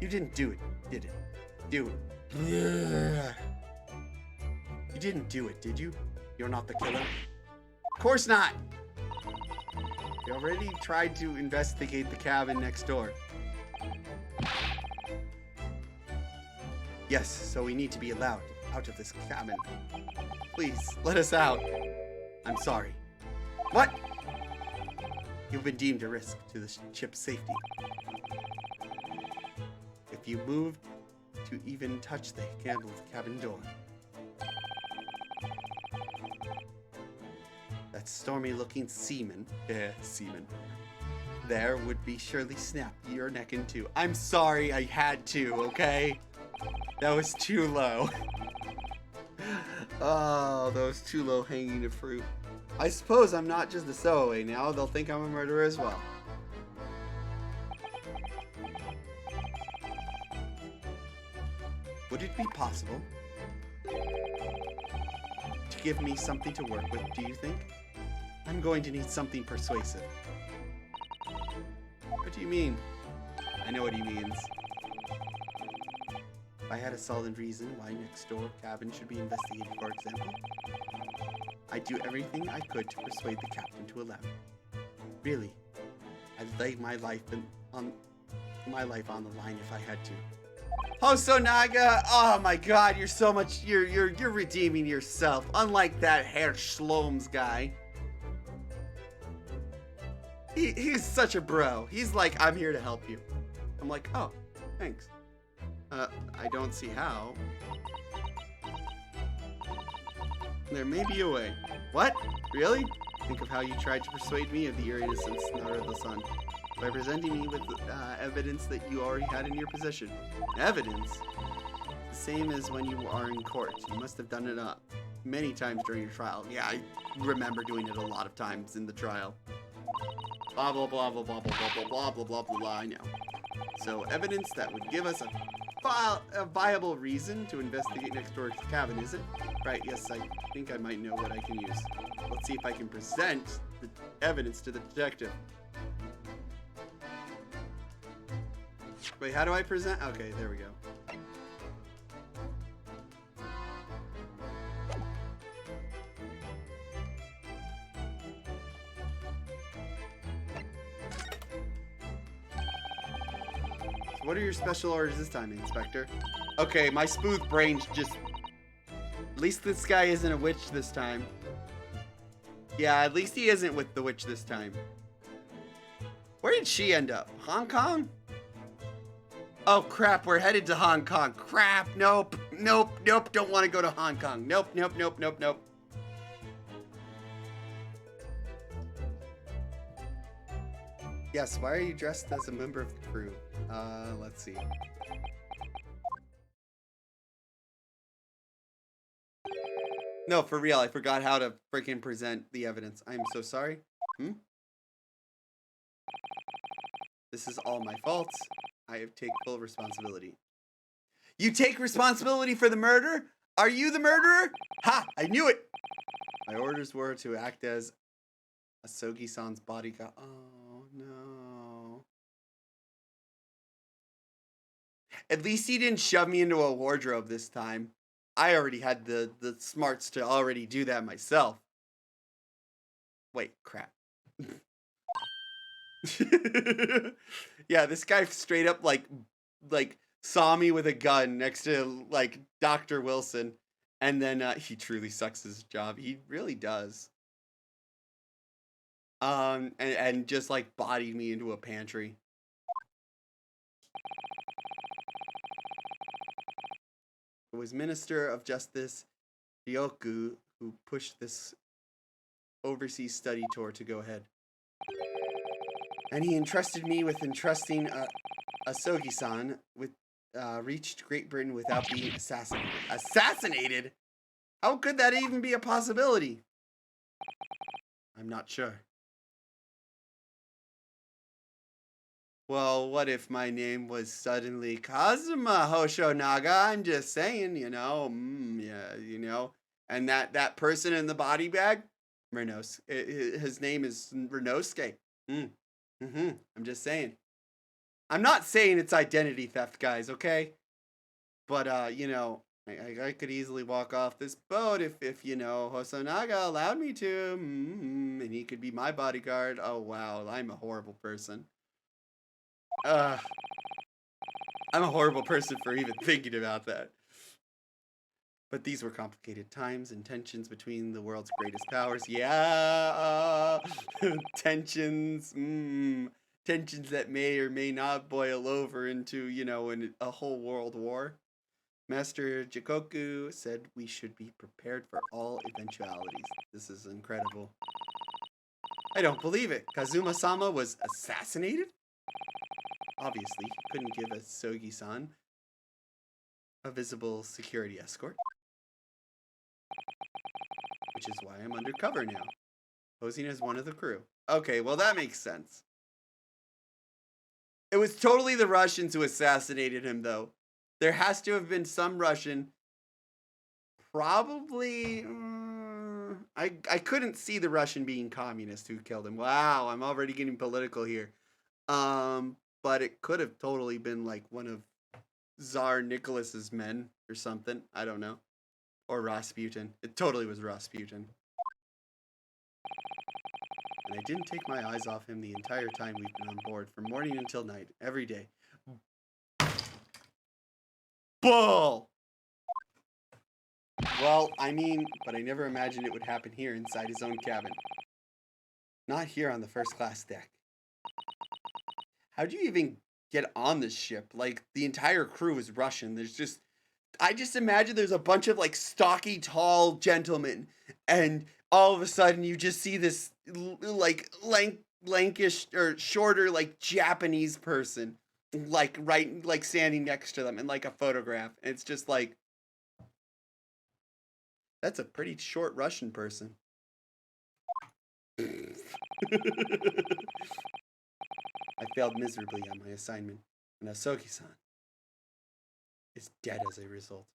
You didn't do it, did it? Do it. You didn't do it, did you? You're not the killer? Of course not! You already tried to investigate the cabin next door. Yes, so we need to be allowed out of this cabin. Please, let us out. I'm sorry. What? You've been deemed a risk to the ship's safety. If you move to even touch the handle of the cabin door, that stormy-looking seaman, there would be surely snap your neck in two. I'm sorry, I had to, okay? That was too low. Oh, that was too low hanging the fruit. I suppose I'm not just a stowaway now. They'll think I'm a murderer as well. Would it be possible to give me something to work with, do you think? I'm going to need something persuasive. What do you mean? I know what he means. If I had a solid reason why next door cabin should be investigated, for example, I'd do everything I could to persuade the captain to allow me. Really, I'd lay my life on the line if I had to. Hosonaga, oh my God, you're so much. You're redeeming yourself. Unlike that Herr Schloms guy. He's such a bro. He's like, I'm here to help you. I'm like, oh, thanks. I don't see how. There may be a way. What? Really? Think of how you tried to persuade me of the eeriness and snare of the sun by presenting me with evidence that you already had in your possession. Evidence? The same as when you are in court. You must have done it many times during your trial. Yeah, I remember doing it a lot of times in the trial. Blah, blah, blah, blah, blah, blah, blah, blah, blah, blah, blah, blah, I know. So, evidence that would give us a viable reason to investigate next door to the cabin, is it? Right, yes, I think I might know what I can use. Let's see if I can present the evidence to the detective. Wait, how do I present? Okay, there we go. What are your special orders this time, Inspector? Okay, my smooth brain just... At least this guy isn't a witch this time. Yeah, at least he isn't with the witch this time. Where did she end up? Hong Kong? Oh crap, we're headed to Hong Kong. Crap, nope, nope, nope, don't want to go to Hong Kong. Nope, nope, nope, nope, nope. Yes, why are you dressed as a member of the crew? Let's see. No, for real, I forgot how to freaking present the evidence. I'm so sorry. This is all my fault. I take full responsibility. You take responsibility for the murder? Are you the murderer? Ha! I knew it! My orders were to act as Asogi-san's bodyguard. Oh, no. At least he didn't shove me into a wardrobe this time. I already had the smarts to already do that myself. Wait, crap. Yeah, this guy straight up like saw me with a gun next to like Dr. Wilson, and then he truly sucks his job. He really does. And just like bodied me into a pantry. It was Minister of Justice Ryoku who pushed this overseas study tour to go ahead. And he entrusted me with entrusting Asogi-san with reached Great Britain without being assassinated. Assassinated? How could that even be a possibility? I'm not sure. Well, what if my name was suddenly Kazuma Hoshonaga? I'm just saying, you know, yeah, you know. And that person in the body bag, his name is Renosuke. I'm just saying. I'm not saying it's identity theft, guys, okay? But, you know, I could easily walk off this boat if you know, Hosonaga allowed me to. And he could be my bodyguard. Oh, wow, I'm a horrible person. I'm a horrible person for even thinking about that. But these were complicated times and tensions between the world's greatest powers. Yeah, tensions. Tensions that may or may not boil over into, you know, a whole world war. Master Jikoku said we should be prepared for all eventualities. This is incredible. I don't believe it. Kazuma-sama was assassinated? Obviously, he couldn't give Asogi-san a visible security escort. Which is why I'm undercover now, posing as one of the crew. Okay, well that makes sense. It was totally the Russians who assassinated him, though. There has to have been some Russian. Probably. I couldn't see the Russian being communist who killed him. Wow, I'm already getting political here. But it could have totally been like one of Tsar Nicholas's men or something. I don't know. Or Rasputin. It totally was Rasputin. And I didn't take my eyes off him the entire time we've been on board, from morning until night, every day. Bull! Well, I mean, but I never imagined it would happen here inside his own cabin. Not here on the first class deck. How'd you even get on this ship? Like, the entire crew is Russian. I just imagine there's a bunch of, like, stocky, tall gentlemen, and all of a sudden you just see this, like, lankish, or shorter, like, Japanese person, like, standing next to them in, like, a photograph. And it's just like, that's a pretty short Russian person. I failed miserably on my assignment, and Asogi-san is dead as a result.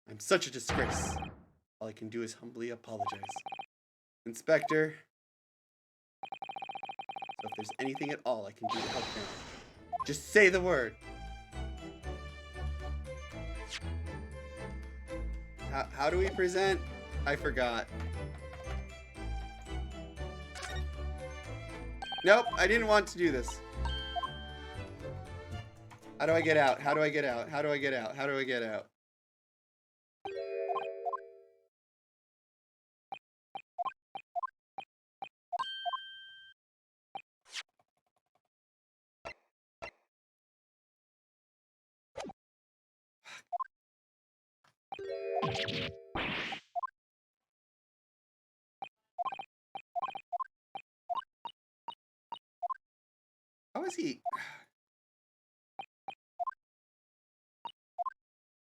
I'm such a disgrace. All I can do is humbly apologize. Inspector, so if there's anything at all I can do to help now, just say the word. How do we present? I forgot. Nope, I didn't want to do this. How do I get out? How do I get out? How do I get out? How do I get out? How is he?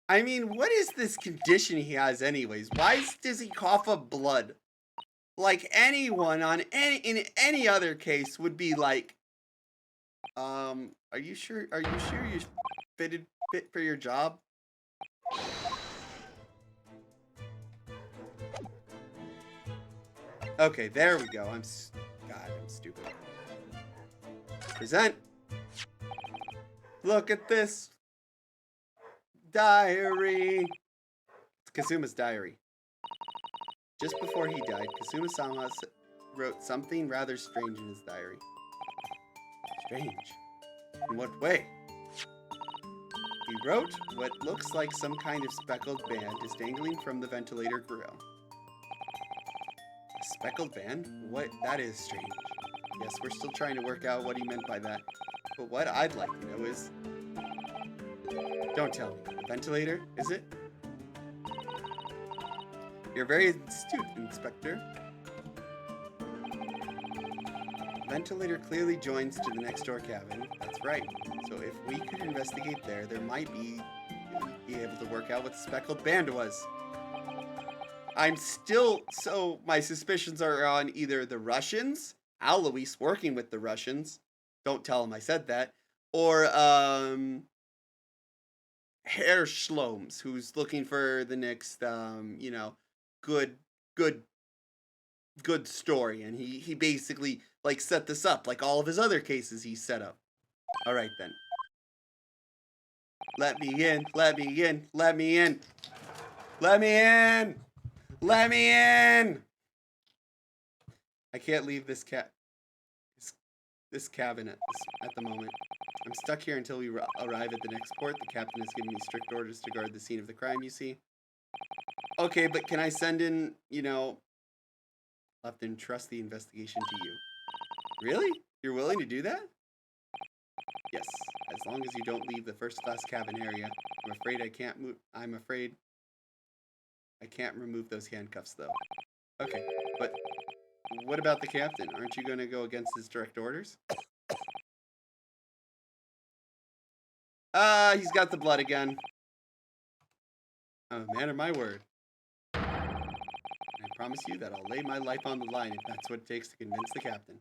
I mean, what is this condition he has anyways? Why does he cough up blood? Like anyone in any other case would be like, are you sure you're fit for your job? Okay, there we go. I'm stupid. Present. Look at this diary. It's Kazuma's diary. Just before he died, Kazuma-sama wrote something rather strange in his diary. Strange? In what way? He wrote, what looks like some kind of speckled band is dangling from the ventilator grill. A speckled band? What? That is strange. Yes, we're still trying to work out what he meant by that. But what I'd like to know is... Don't tell me. A ventilator, is it? You're very astute, Inspector. Ventilator clearly joins to the next door cabin. That's right. So if we could investigate there, there might be able to work out what the speckled band was. I'm still... So my suspicions are on either the Russians, Alois working with the Russians. Don't tell him I said that. Or, Herr Schloms, who's looking for the next, you know, good story, and he basically like set this up like all of his other cases he set up. All right then. Let me in. Let me in. Let me in. Let me in. Let me in. I can't leave this cabin at the moment. I'm stuck here until we arrive at the next port. The captain has given me strict orders to guard the scene of the crime, you see. Okay, but can I send in, you know, I'll have to entrust the investigation to you. Really? You're willing to do that? Yes, as long as you don't leave the first-class cabin area. I'm afraid I can't move. I'm afraid I can't remove those handcuffs, though. Okay, but what about the captain? Aren't you going to go against his direct orders? He's got the blood again. I'm a man of my word. I promise you that I'll lay my life on the line if that's what it takes to convince the captain.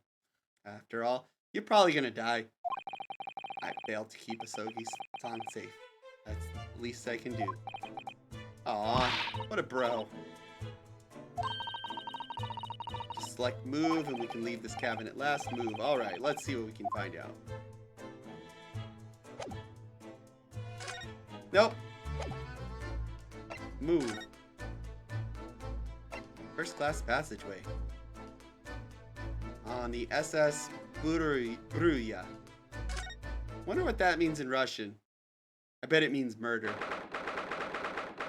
After all, you're probably gonna die. I failed to keep Asogi-san safe. That's the least I can do. Aw, what a bro. Just select move and we can leave this cabin at last. Move. Alright, let's see what we can find out. Nope. Move. First class passageway. On the SS Bruya. Wonder what that means in Russian. I bet it means murder.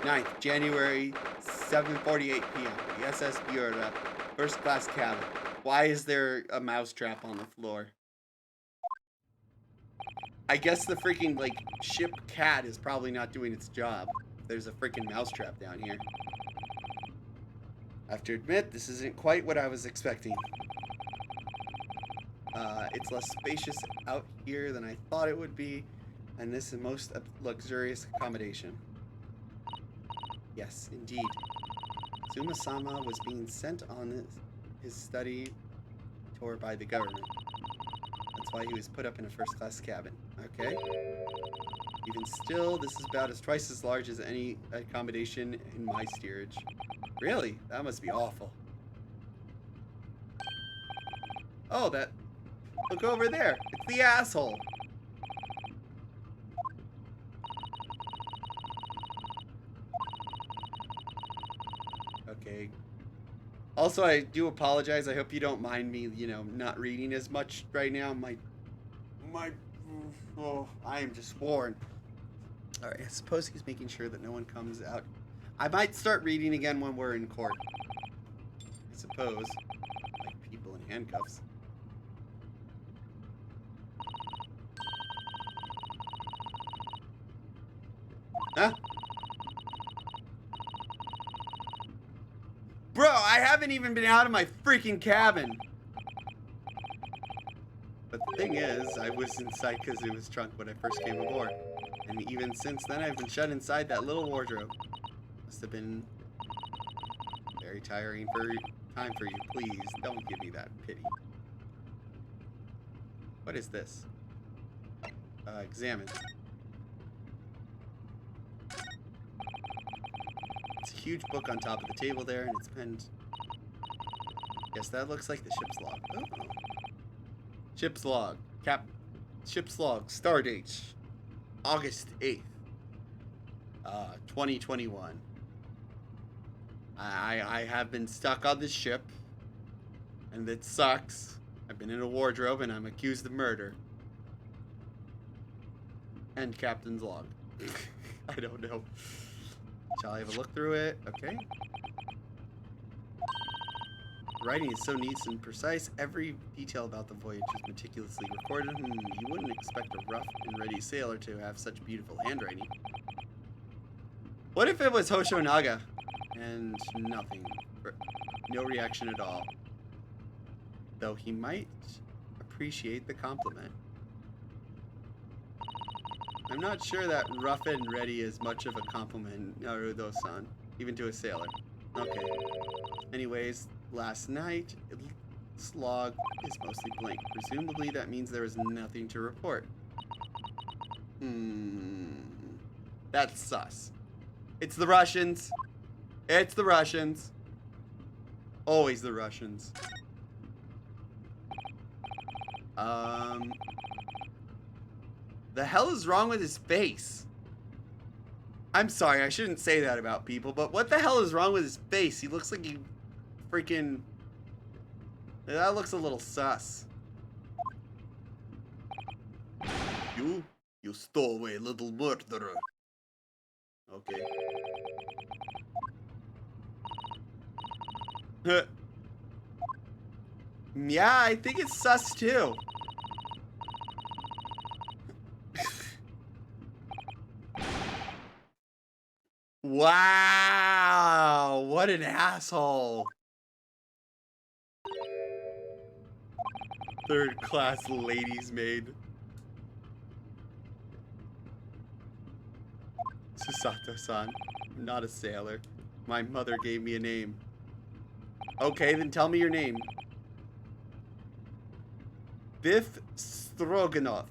9th, January, 7:48 p.m. The SS Burya, first class cabin. Why is there a mousetrap on the floor? I guess the freaking, like, ship cat is probably not doing its job. There's a freaking mousetrap down here. I have to admit, this isn't quite what I was expecting. It's less spacious out here than I thought it would be, and this is most luxurious accommodation. Yes, indeed. Zuma-sama was being sent on his study tour by the government. That's why he was put up in a first-class cabin. Okay. Even still, this is about twice as large as any accommodation in my steerage. Really? That must be awful. Oh, that... Look over there. It's the asshole. Okay. Also, I do apologize. I hope you don't mind me, you know, not reading as much right now. Oh, I am just worn. Alright, I suppose he's making sure that no one comes out. I might start reading again when we're in court. I suppose. Like people in handcuffs. Huh? haven't even been out of my freaking cabin. But the thing is, I was inside because it was trunk when I first came aboard. And even since then, I've been shut inside that little wardrobe. Must have been very tiring time for you. Please, don't give me that pity. What is this? Examine. It's a huge book on top of the table there, and it's penned. Yes, that looks like the ship's log. Oh. Ship's log. Ship's log. Stardate. August 8th. 2021. I have been stuck on this ship, and it sucks. I've been in a wardrobe, and I'm accused of murder. And captain's log. I don't know. Shall I have a look through it? Okay. Writing is so neat and precise. Every detail about the voyage is meticulously recorded. You wouldn't expect a rough and ready sailor to have such beautiful handwriting. What if it was Hoshonaga? And nothing. No reaction at all. Though he might appreciate the compliment. I'm not sure that rough and ready is much of a compliment, Naruto-san, even to a sailor. Okay. Anyways, last night, its log is mostly blank. Presumably that means there is nothing to report. That's sus. It's the Russians. It's the Russians. Always the Russians. The hell is wrong with his face? I'm sorry, I shouldn't say that about people, but what the hell is wrong with his face? He looks like he freaking... That looks a little sus. You stole away, little murderer. Okay. Yeah, I think it's sus too. Wow, what an asshole. Third class ladies maid. Susato-san, I'm not a sailor. My mother gave me a name. Okay, then tell me your name. Biff Stroganoff.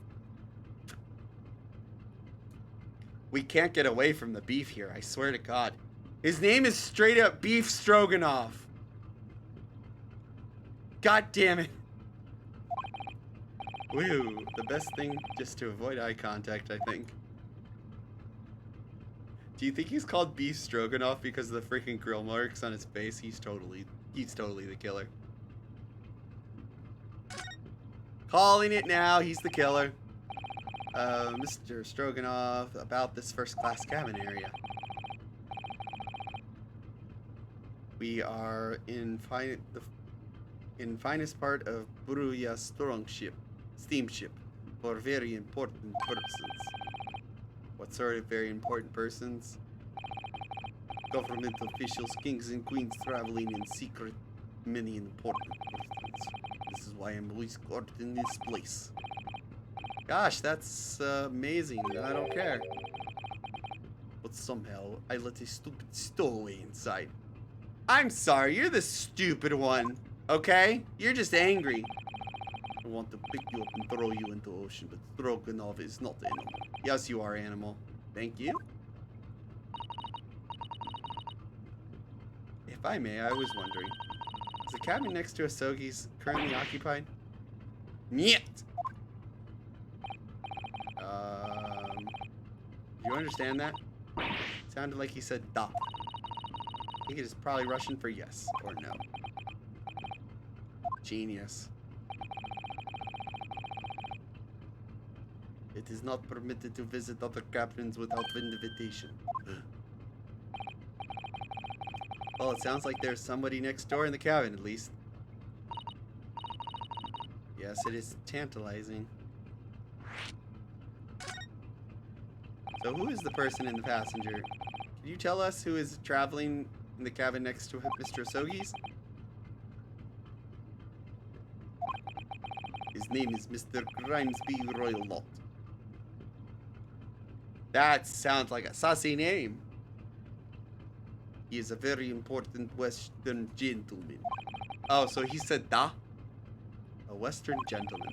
We can't get away from the beef here, I swear to God. His name is straight up Beef Stroganoff. God damn it. Woo, the best thing just to avoid eye contact, I think. Do you think he's called Beef Stroganoff because of the freaking grill marks on his face? He's totally the killer. Calling it now, he's the killer. Mr. Stroganoff, about this first class cabin area. We are in finest part of Buruya steamship for very important purposes. What sort of very important persons? Government officials, kings and queens traveling in secret, many important persons. This is why I'm always guarded in this place. Gosh, that's amazing. I don't care. But somehow, I let a stupid stowaway inside. I'm sorry, you're the stupid one. Okay? You're just angry. I want to pick you up and throw you into the ocean, but Stroganoff is not animal. Yes, you are animal. Thank you. If I may, I was wondering. Is the cabin next to Asogi's currently occupied? Niet! Do you understand that? Sounded like he said da. I think it is probably Russian for yes or no. Genius. It is not permitted to visit other captains without invitation. Well, it sounds like there's somebody next door in the cabin, at least. Yes, it is tantalizing. So who is the person in the passenger? Can you tell us who is traveling in the cabin next to Mr. Asogi's? name is Mr. Grimesby Roylott. That sounds like a saucy name. He is a very important Western gentleman. Oh, so he said da? A Western gentleman.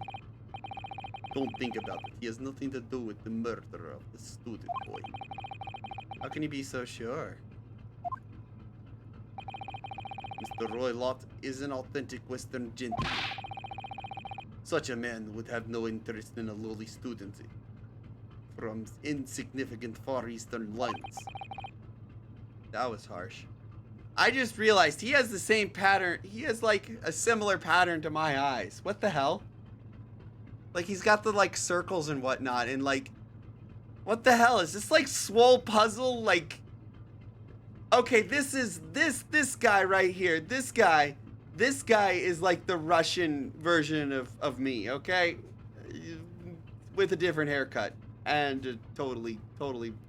Don't think about it. He has nothing to do with the murder of the student boy. How can you be so sure? Mr. Roylott is an authentic Western gentleman. Such a man would have no interest in a lowly student from insignificant Far Eastern lands. That was harsh. I just realized he has the same pattern. He has like a similar pattern to my eyes. What the hell? Like he's got the like circles and whatnot, and like, what the hell is this like swole puzzle? Like, okay, this is this guy right here. This guy is like the Russian version of me. Okay, with a different haircut and a totally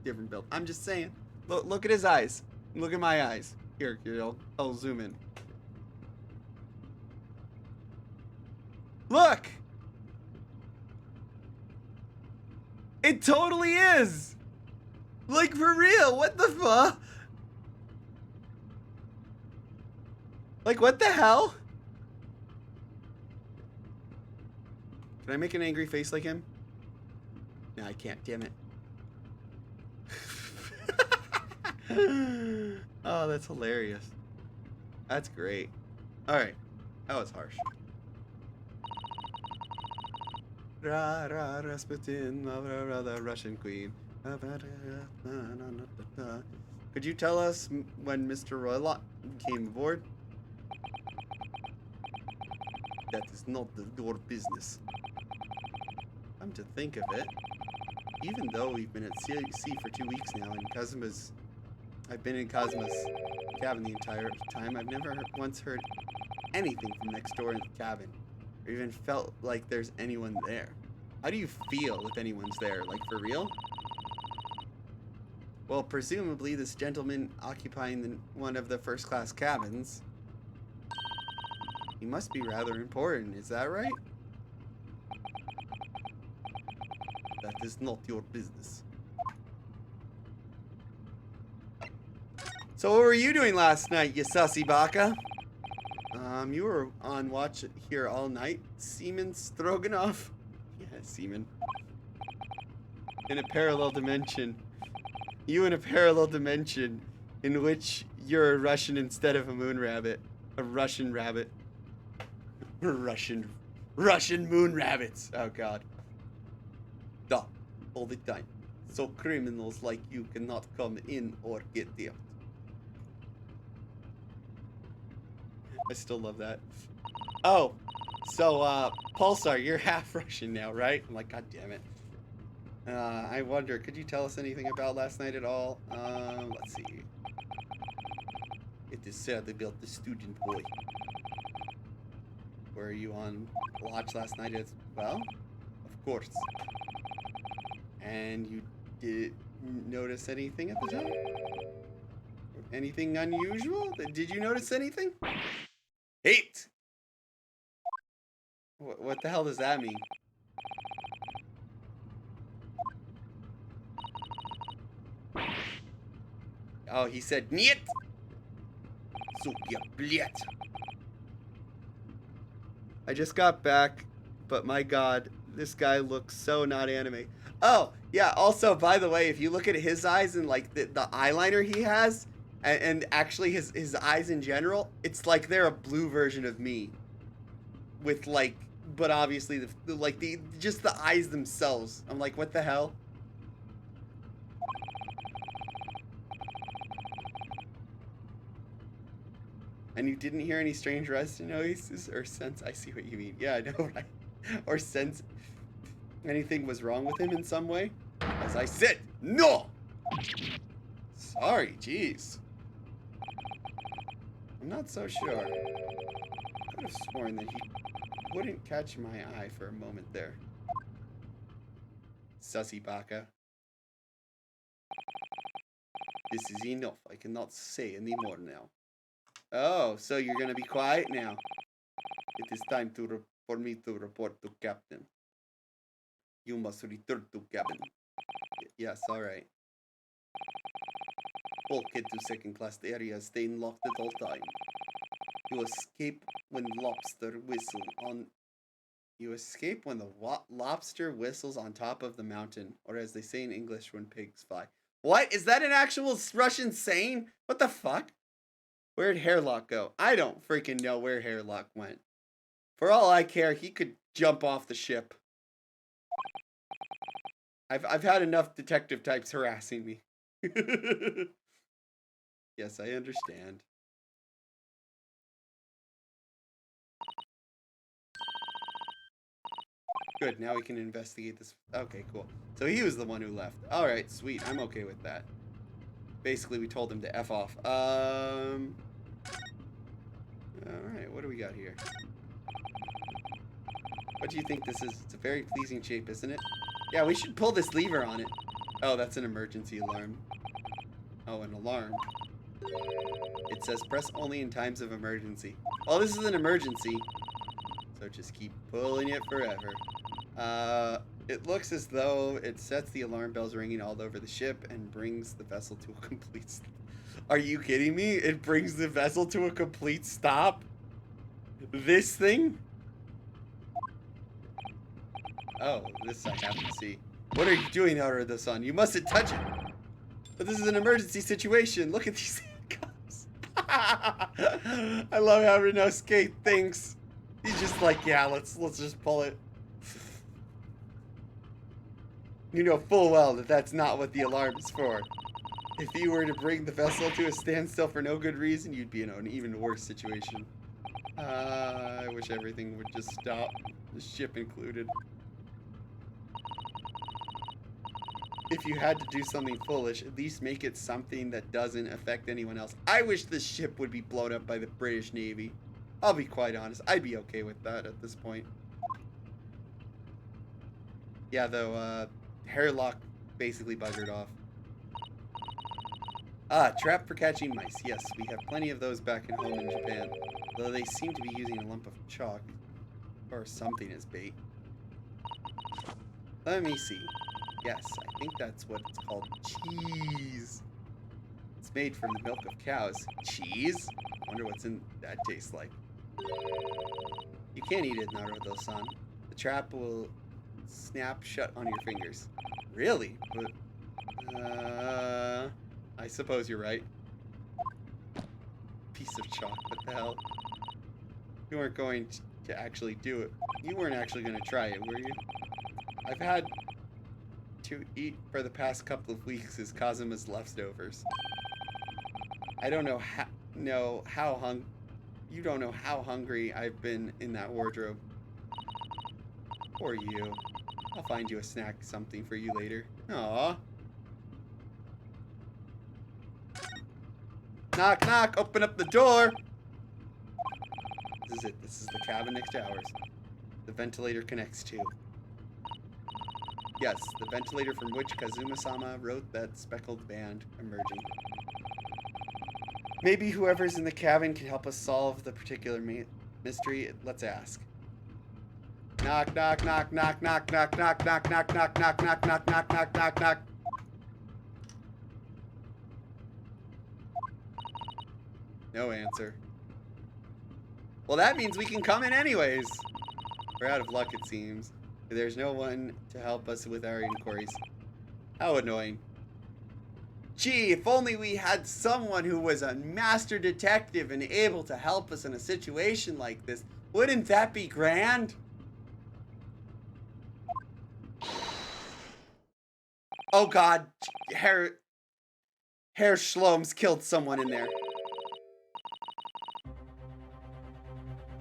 different build. I'm just saying. Look at his eyes. Look at my eyes. Here, I'll zoom in. Look! It totally is! Like, for real, what the fuck? Like, what the hell? Can I make an angry face like him? No, I can't, damn it. Oh, that's hilarious. That's great. Alright. That was harsh. Rasputin, the Russian queen. Could you tell us when Mr. Roylott came aboard? That is not your business. Come to think of it, even though we've been at sea for 2 weeks now, and I've been in Cosmo's cabin the entire time, I've never once heard anything from next door in the cabin, or even felt like there's anyone there. How do you feel if anyone's there? Like, for real? Well, presumably this gentleman occupying one of the first-class cabins, he must be rather important, is that right? That is not your business. So what were you doing last night, you sussy baka? You were on watch here all night, Seaman Stroganoff. Yeah, Seaman. In a parallel dimension. You in a parallel dimension in which you're a Russian instead of a moon rabbit. A Russian rabbit. Russian moon rabbits. Oh god. Duh. All the time. So criminals like you cannot come in or get out. I still love that. Oh, so Pulsar, you're half Russian now, right? I'm like, god damn it. I wonder, could you tell us anything about last night at all? Let's see. It is said they built the student boy. Were you on watch last night as well? Of course. And you did notice anything at the time? Anything unusual? Did you notice anything? Hate! What the hell does that mean? Oh, he said niet. I just got back, but my god, this guy looks so not anime. Oh, yeah, also, by the way, if you look at his eyes and like the eyeliner he has, and actually his eyes in general, it's like they're a blue version of me. With like, but obviously just the eyes themselves. I'm like, what the hell? And you didn't hear any strange rusty noises or sense? I see what you mean. Yeah, I know, right? Or sense anything was wrong with him in some way? As I said, no! Sorry, jeez. I'm not so sure. I could have sworn that he wouldn't catch my eye for a moment there. Sussy baka. This is enough. I cannot say any more now. Oh, so you're gonna be quiet now. It is time to for me to report to Captain. You must return to cabin. Yes, alright. Bulkhead to second class area, staying locked at all time. You escape when lobster whistle on... You escape when the lobster whistles on top of the mountain, or as they say in English, when pigs fly. What? Is that an actual Russian saying? What the fuck? Where'd Hairlock go? I don't freaking know where Hairlock went. For all I care, he could jump off the ship. I've had enough detective types harassing me. Yes, I understand. Good, now we can investigate this. Okay, cool. So he was the one who left. Alright, sweet. I'm okay with that. Basically, we told him to F off. Alright, what do we got here? What do you think this is? It's a very pleasing shape, isn't it? Yeah, we should pull this lever on it. Oh, that's an emergency alarm. Oh, an alarm. It says press only in times of emergency. Oh, this is an emergency. So just keep pulling it forever. It looks as though it sets the alarm bells ringing all over the ship and brings the vessel to a complete stop. Are you kidding me? It brings the vessel to a complete stop? This thing? Oh, this I have to see. What are you doing out of the sun? You mustn't touch it. But this is an emergency situation. Look at these handcuffs. I love how Renosuke thinks. He's just like, yeah, let's just pull it. You know full well that that's not what the alarm is for. If you were to bring the vessel to a standstill for no good reason, you'd be in an even worse situation. I wish everything would just stop, the ship included. If you had to do something foolish, at least make it something that doesn't affect anyone else. I wish this ship would be blown up by the British Navy. I'll be quite honest. I'd be okay with that at this point. Yeah, though, Hairlock basically buggered off. Ah, trap for catching mice. Yes, we have plenty of those back in home in Japan. Though they seem to be using a lump of chalk or something as bait. Let me see. Yes, I think that's what it's called. Cheese. It's made from the milk of cows. Cheese? I wonder what's in that tastes like. You can't eat it, Naruto-san. The trap will snap shut on your fingers. Really? But, I suppose you're right. Piece of chalk, what the hell? You weren't going to actually do it. You weren't actually going to try it, were you? I've had to eat for the past couple of weeks is Kazuma's leftovers. I don't know how, you don't know how hungry I've been in that wardrobe. Poor you. I'll find you a snack, something for you later. Aww. Knock, knock, open up the door. This is it. This is the cabin next to ours. The ventilator connects to. Yes, the ventilator from which Kazuma-sama wrote that speckled band emerging. Maybe whoever's in the cabin can help us solve the particular mystery. Let's ask. Knock, knock, knock, knock, knock, knock, knock, knock, knock, knock, knock, knock, knock, knock, knock, knock, knock. No answer. Well, that means we can come in anyways. We're out of luck, it seems. There's no one to help us with our inquiries. How annoying. Gee, if only we had someone who was a master detective and able to help us in a situation like this. Wouldn't that be grand? Oh god, Herr Schloms killed someone in there.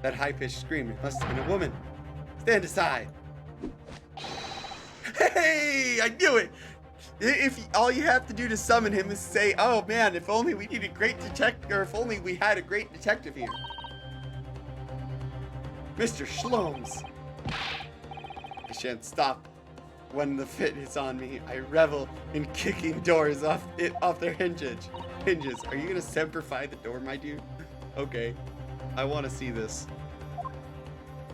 That high-pitched scream, it must have been a woman. Stand aside. Hey, I knew it. If all you have to do to summon him is say, oh man, if only we need a great detective, or if only we had a great detective here. Mr. Schloms. I shan't stop when the fit is on me. I revel in kicking doors off their hinges. Are you gonna semperfy the door, my dude? Okay. I want to see this.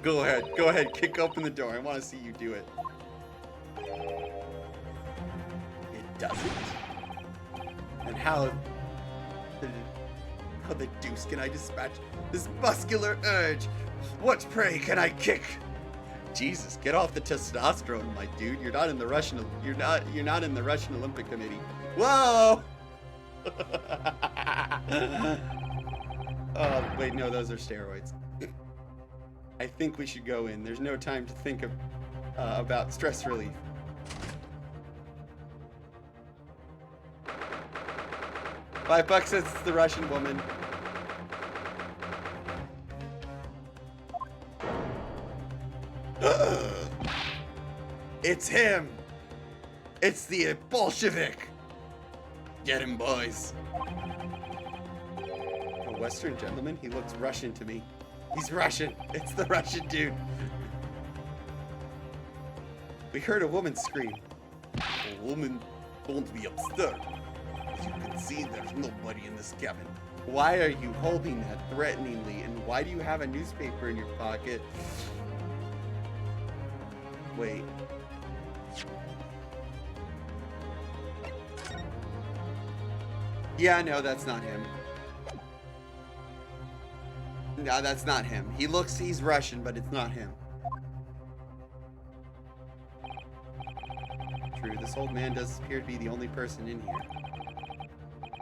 Go ahead, kick open the door. I want to see you do it. It doesn't? And how the deuce can I dispatch this muscular urge? What prey can I kick? Jesus, get off the testosterone, my dude. You're not in the Russian Olympic Committee. Whoa! Oh, wait, no, those are steroids. I think we should go in. There's no time to think of about stress relief. $5 says it's the Russian woman. It's him! It's the Bolshevik! Get him, boys. A Western gentleman? He looks Russian to me. He's Russian. It's the Russian dude. We heard a woman scream. A woman, don't be upstairs. As you can see, there's nobody in this cabin. Why are you holding that threateningly? And why do you have a newspaper in your pocket? Wait. Yeah, no, that's not him. No, that's not him. He's Russian, but it's not him. True, this old man does appear to be the only person in here.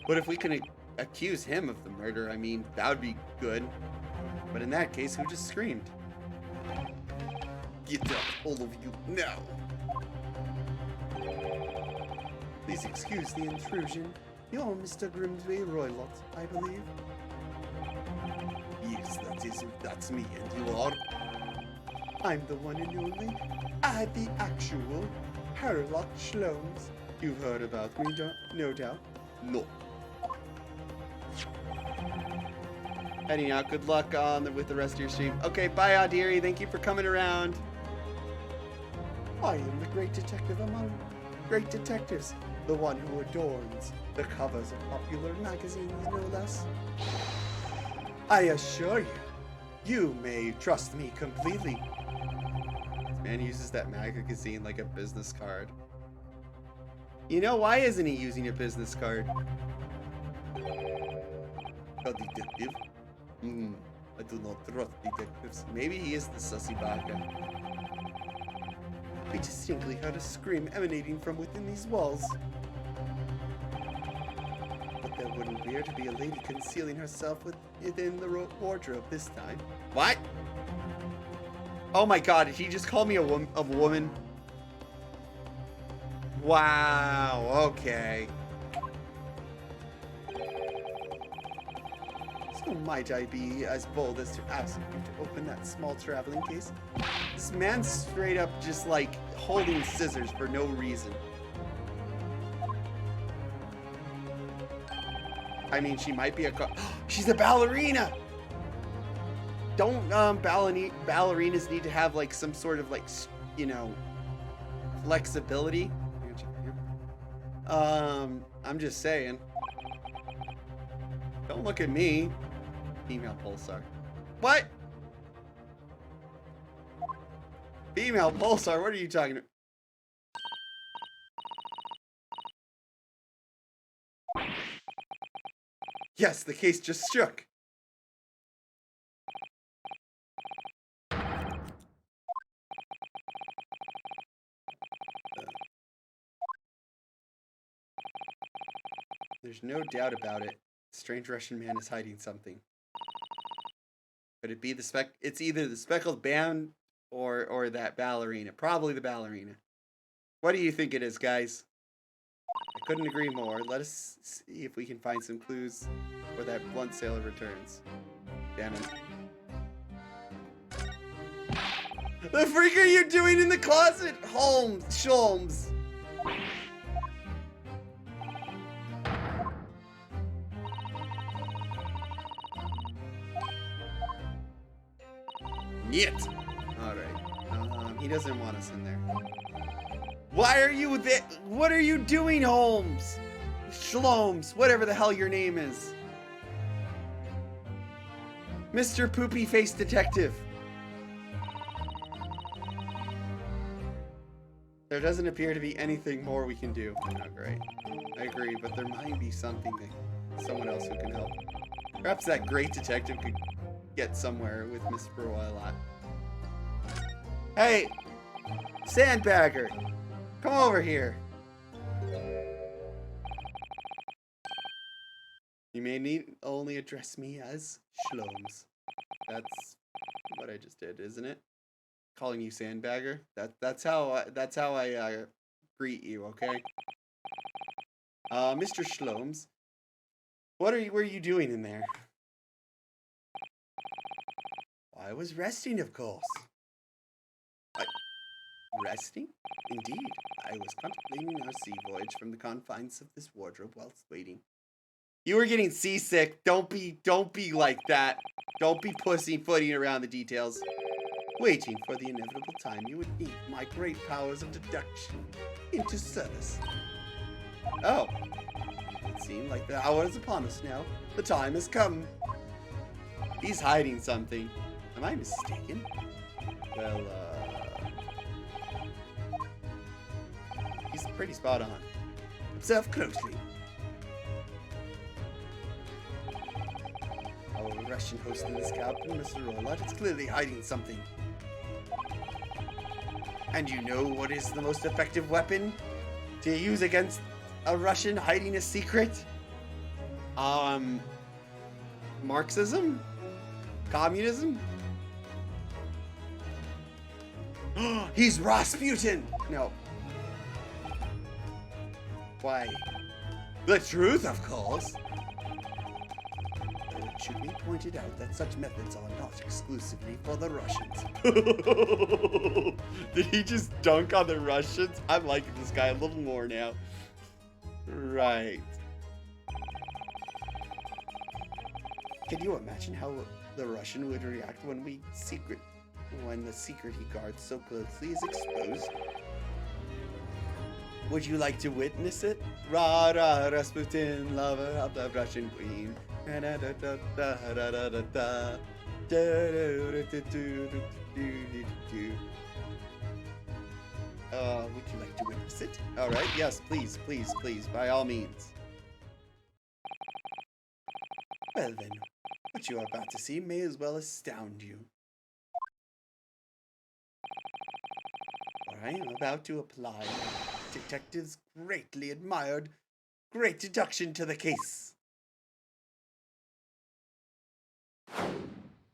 But if we can accuse him of the murder, I mean, that would be good. But in that case, who just screamed? Get up, all of you, now! Please excuse the intrusion. You're Mr. Grimsby Roylott, I believe. Yes, that's me, and you are? I'm the one and only. I'm the actual Herlock Sholmes. You've heard about me, no doubt? No. Heading out. Good luck with the rest of your stream. Okay, bye, Adiri. Thank you for coming around. I am the great detective among great detectives. The one who adorns the covers of popular magazines, no less. I assure you, you may trust me completely. This man uses that magazine like a business card. You know, why isn't he using a business card? A detective? I do not trust detectives. Maybe he is the sussy baka. We distinctly heard a scream emanating from within these walls. But there wouldn't appear to be a lady concealing herself within the wardrobe this time. What? Oh my god, did he just call me a woman? Wow, okay. So might I be as bold as to ask you to open that small traveling case? This man's straight up just like holding scissors for no reason. I mean, she might be she's a ballerina! Don't ballerinas need to have like some sort of like, you know, flexibility? I'm just saying. Don't look at me. Female Pulsar. What? Female Pulsar? What are you talking about? Yes, the case just shook. There's no doubt about it. The strange Russian man is hiding something. Could it be the it's either the speckled band or that ballerina. Probably the ballerina. What do you think it is, guys? I couldn't agree more. Let us see if we can find some clues before that blunt sailor returns. Damn it. The freak are you doing in the closet? Sholmes. Yet. Alright. He doesn't want us in there. Why are you there? What are you doing, Holmes? Sholmes, whatever the hell your name is. Mr. Poopy Face Detective. There doesn't appear to be anything more we can do. Oh, great. I agree, but there might be something that someone else who can help. Perhaps that great detective could get somewhere with Mr. Roylott. Hey! Sandbagger! Come over here! You may need only address me as Shlomes. That's what I just did, isn't it? Calling you Sandbagger. That's how I greet you, okay? Mr. Shlomes, what were you doing in there? I was resting, of course. Resting? Indeed. I was contemplating our sea voyage from the confines of this wardrobe whilst waiting. You were getting seasick. Don't be like that. Don't be pussyfooting around the details. Waiting for the inevitable time you would need my great powers of deduction into service. Oh. It seemed like the hour is upon us now. The time has come. He's hiding something. Am I mistaken? Well, he's pretty spot on. Observe closely. Our Russian host in this captain, Mr. Roylott, is clearly hiding something. And you know what is the most effective weapon to use against a Russian hiding a secret? Marxism? Communism? He's Rasputin! No. Why? The truth, of course. Though it should be pointed out that such methods are not exclusively for the Russians. Did he just dunk on the Russians? I'm liking this guy a little more now. Right. Can you imagine how the Russian would react when the secret he guards so closely is exposed? Would you like to witness it? Ra ra Rasputin, lover of the Russian queen. Would you like to witness it? All right, yes, please, please, please, by all means. Well then, what you are about to see may as well astound you. For I am about to apply detectives' greatly admired great deduction to the case.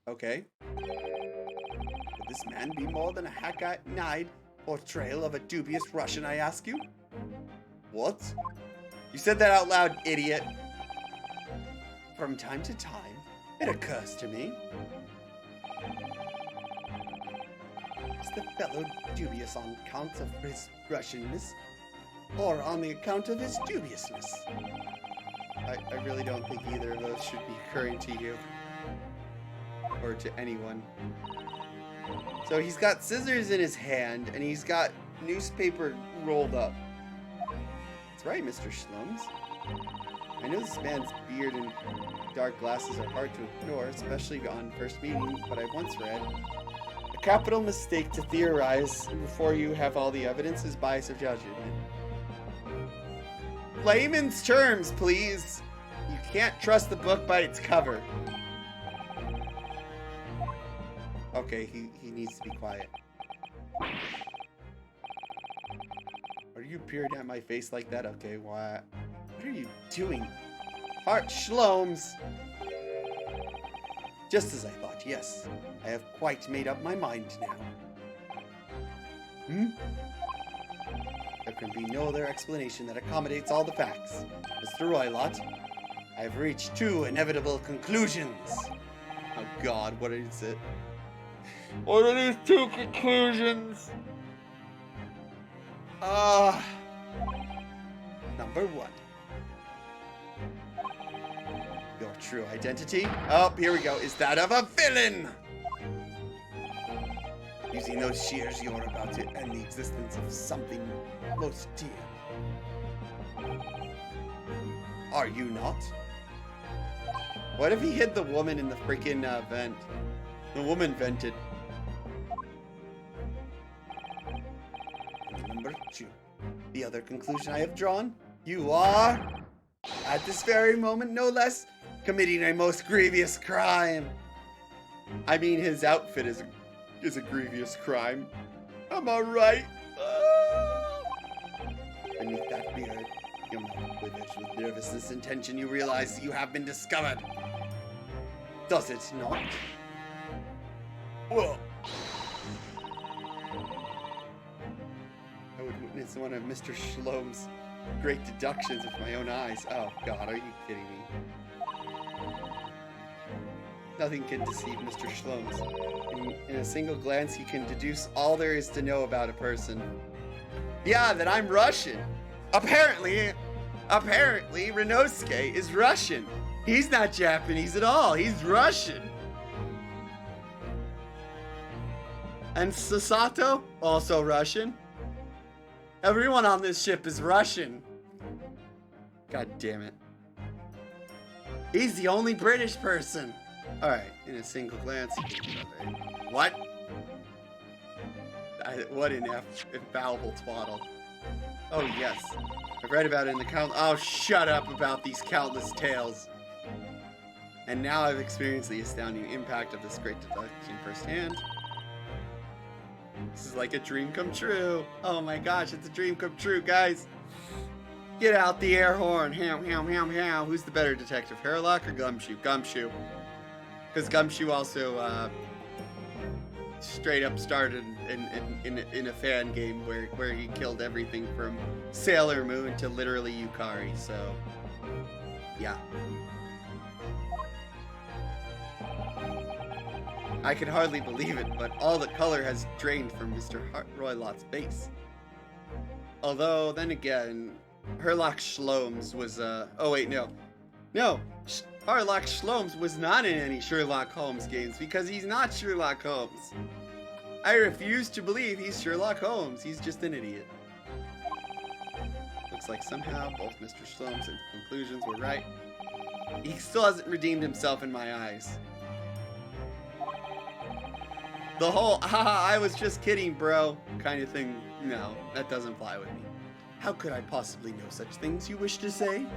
Okay. Would this man be more than a hackneyed portrayal of a dubious Russian, I ask you? What? You said that out loud, idiot. From time to time, it occurs to me. Is the fellow dubious on account of his Russianness, or on the account of his dubiousness? I really don't think either of those should be occurring to you. Or to anyone. So he's got scissors in his hand, and he's got newspaper rolled up. That's right, Mr. Shlomes. I know this man's beard and dark glasses are hard to ignore, especially on first meeting, but I once read, a capital mistake to theorize before you have all the evidence is bias of judgment. Layman's terms, please. You can't trust the book by its cover. Okay, he needs to be quiet. Are you peering at my face like that? Okay, why? What are you doing? Hart Shlomes! Just as I thought, yes. I have quite made up my mind now. There can be no other explanation that accommodates all the facts. Mr. Roylott, I have reached two inevitable conclusions. Oh God, what is it? What are these two conclusions? Number one. Your true identity, oh, here we go, is that of a villain! Using those shears, you're about to end the existence of something most dear. Are you not? What if he hid the woman in the freaking vent? The woman vented. Number you. The other conclusion I have drawn, you are, at this very moment no less, committing a most grievous crime. I mean, his outfit is a grievous crime. Am I right? Beneath that beard, your mouth withers with nervousness and tension. You realize you have been discovered. Does it not? Whoa. I would witness one of Mr. Shlom's great deductions with my own eyes. Oh God, are you kidding me? Nothing can deceive Mr. Shlom's. In a single glance, he can deduce all there is to know about a person. Yeah, that I'm Russian. Apparently, Renosuke is Russian. He's not Japanese at all. He's Russian. And Sasato, also Russian. Everyone on this ship is Russian. God damn it. He's the only British person. Alright, in a single glance. What? What an infallible twaddle. Oh, yes. I've read about it in the Oh, shut up about these countless tales. And now I've experienced the astounding impact of this great deduction firsthand. This is like a dream come true. Oh my gosh, it's a dream come true, guys. Get out the air horn. Ham, ham, ham, ham. Who's the better detective, Harlock or Gumshoe? Gumshoe. Because Gumshoe also straight up started in a fan game where he killed everything from Sailor Moon to literally Yukari. So, yeah. I can hardly believe it, but all the color has drained from Mr. Roylot's face. Although, then again, Herlock Sholmes was, oh wait, no. No, Herlock Sholmes was not in any Sherlock Holmes games because he's not Sherlock Holmes. I refuse to believe he's Sherlock Holmes. He's just an idiot. Looks like somehow both Mr. Sholmes and conclusions were right. He still hasn't redeemed himself in my eyes. The whole, haha, I was just kidding, bro, kind of thing, no, that doesn't fly with me. How could I possibly know such things you wish to say?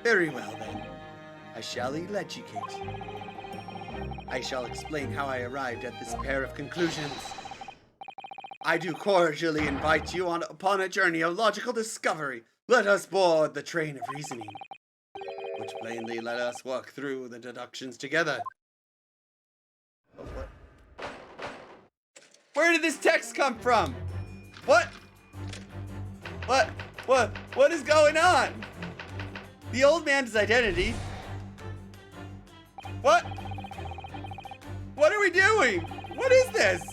Very well, then. I shall educate. I shall explain how I arrived at this pair of conclusions. I do cordially invite you upon a journey of logical discovery. Let us board the train of reasoning, which plainly let us walk through the deductions together. Oh, what? Where did this text come from? What? What is going on? The old man's identity? What? What are we doing? What is this?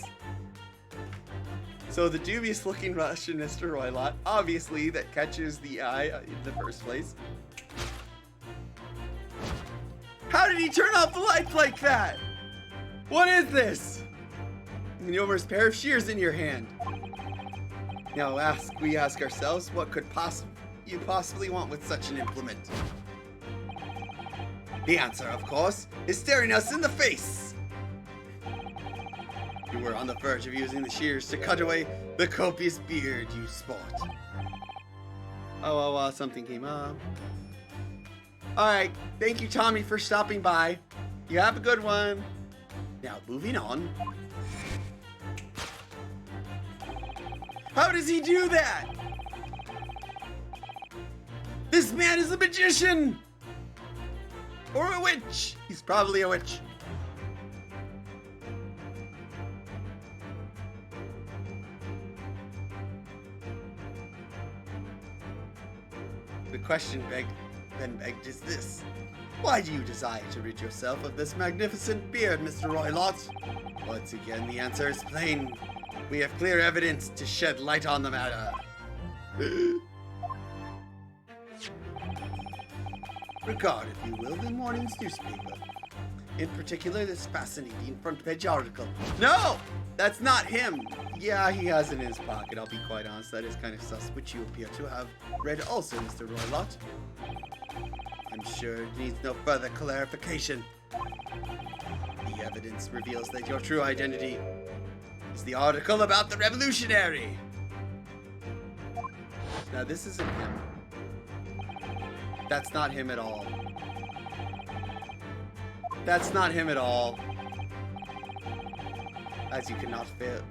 So the dubious looking Russian Mr. Roylott, obviously that catches the eye in the first place. How did he turn off the lights like that? What is this? An enormous pair of shears in your hand. Now we ask ourselves, what could you possibly want with such an implement? The answer, of course, is staring us in the face. You were on the verge of using the shears to cut away the copious beard you sport. Oh, something came up. Alright, thank you, Tommy, for stopping by. You have a good one. Now, moving on. How does he do that? This man is a magician! Or a witch! He's probably a witch. The question then begged is this. Why do you desire to rid yourself of this magnificent beard, Mr. Roylott? Once again, the answer is plain. We have clear evidence to shed light on the matter. Regard, if you will, the morning's newspaper. In particular, this fascinating front page article. No! That's not him! Yeah, he has it in his pocket, I'll be quite honest. That is kind of sus, which you appear to have read also, Mr. Roylott. I'm sure it needs no further clarification. The evidence reveals that your true identity is the article about the revolutionary. Now, this isn't him. That's not him at all. That's not him at all. As you cannot fail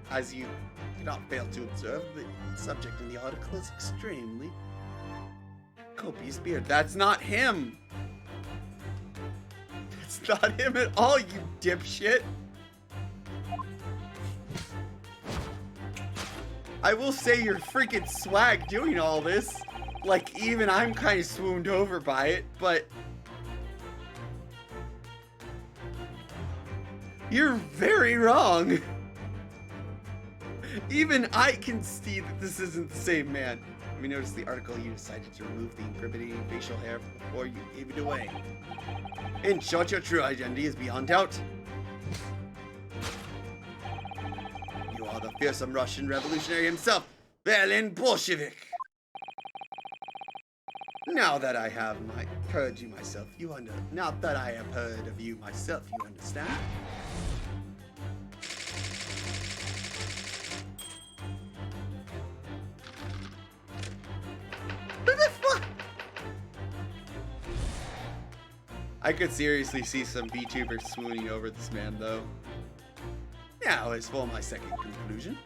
to observe, the subject in the article is extremely copious beard. That's not him. It's not him at all, you dipshit. I will say you're freaking swag doing all this. Like, even I'm kind of swooned over by it, but you're very wrong. Even I can see that this isn't the same man. We noticed the article you decided to remove the incriminating facial hair before you gave it away. In short, your true identity is beyond doubt. You are the fearsome Russian revolutionary himself, Berlin Bolshevik. Now that I have heard of you myself, you understand? Who the fuck? I could seriously see some VTubers swooning over this man, though. Now, as for my second conclusion,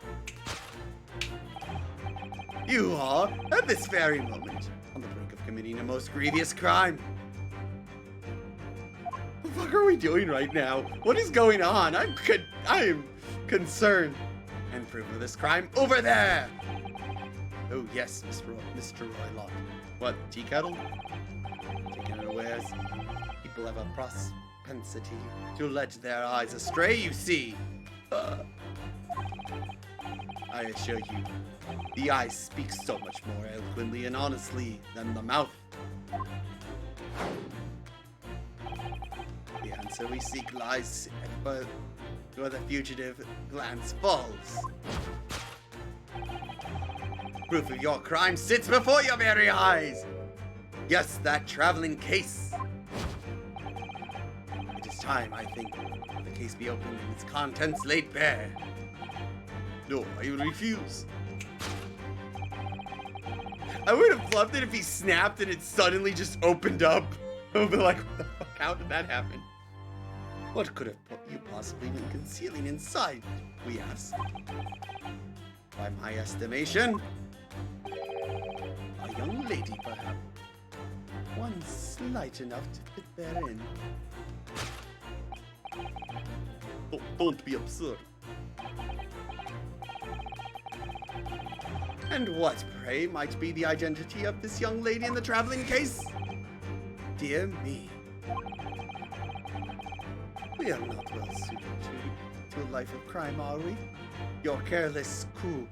you are, at this very moment, on the brink of committing a most grievous crime. What the fuck are we doing right now? What is going on? I am concerned. And proof of this crime over there. Oh yes, Mr. Roylott. What, tea kettle? Taking it unawares. People have a propensity to let their eyes astray, you see. I assure you, the eye speaks so much more eloquently and honestly than the mouth. The answer we seek lies where the fugitive glance falls. Proof of your crime sits before your very eyes. Yes, that traveling case. It is time, I think, the case be opened and its contents laid bare. No, I refuse. I would have loved it if he snapped and it suddenly just opened up. I would be like, what the fuck, how did that happen? What could have you possibly been concealing inside, we ask? By my estimation, a young lady, perhaps. One slight enough to fit therein. Oh, don't be absurd. And what, pray, might be the identity of this young lady in the traveling case? Dear me. We are not well suited to a life of crime, are we? Your careless coup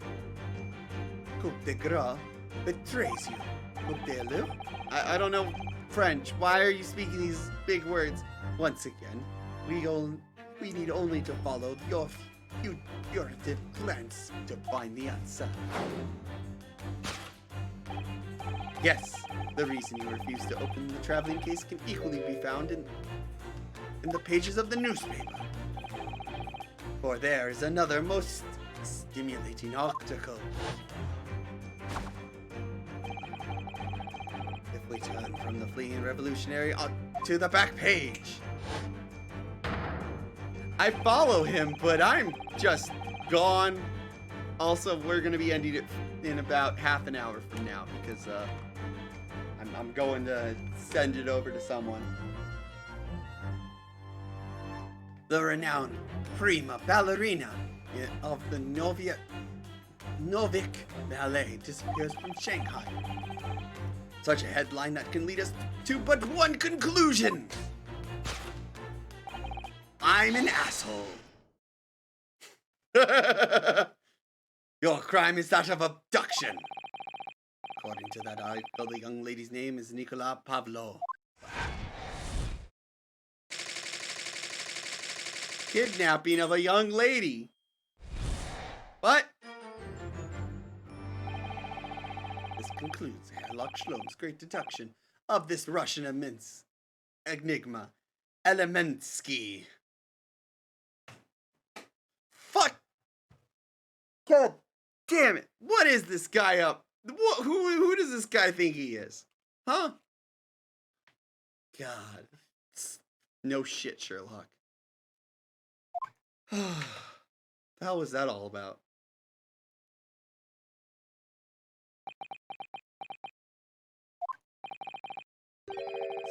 de grace betrays you. I don't know French. Why are you speaking these big words? Once again, we need only to follow your furtive glance to find the answer. Yes, the reason you refuse to open the traveling case can equally be found in the pages of the newspaper. For there is another most stimulating article. If we turn from the fleeing revolutionary to the back page. I follow him, but I'm just gone. Also, we're going to be ending it in about half an hour from now because I'm going to send it over to someone. The renowned prima ballerina of the Novik Ballet disappears from Shanghai. Such a headline that can lead us to but one conclusion. I'm an asshole. Your crime is that of abduction. According to that article, the young lady's name is Nicola Pavlov. Kidnapping of a young lady. What? This concludes Herlock Sholmes' great deduction of this Russian enigma, Elemensky. Fuck God damn it. What is this guy up? Who does this guy think he is? Huh? God. No shit, Sherlock. The hell was that all about?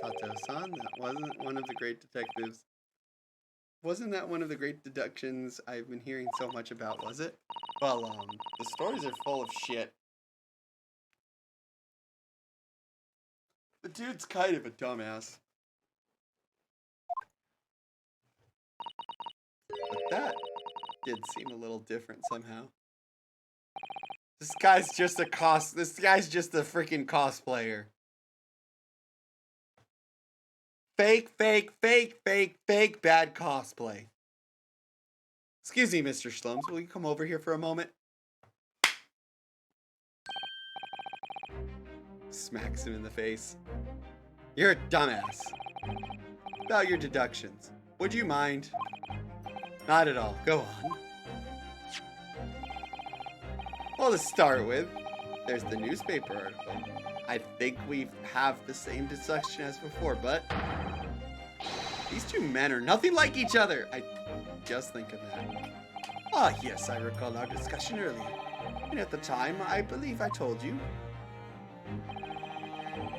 Sato-san, that wasn't one of the great detectives. Wasn't that one of the great deductions I've been hearing so much about, was it? Well, the stories are full of shit. The dude's kind of a dumbass. But that did seem a little different somehow. This guy's just a freaking cosplayer. Fake bad cosplay. Excuse me, Mr. Shlums, will you come over here for a moment? Smacks him in the face. You're a dumbass. About your deductions. Would you mind? Not at all. Go on. Well, to start with, there's the newspaper article. I think we have the same deduction as before, but these two men are nothing like each other. I just think of that. Ah, yes, I recall our discussion earlier. And at the time, I believe I told you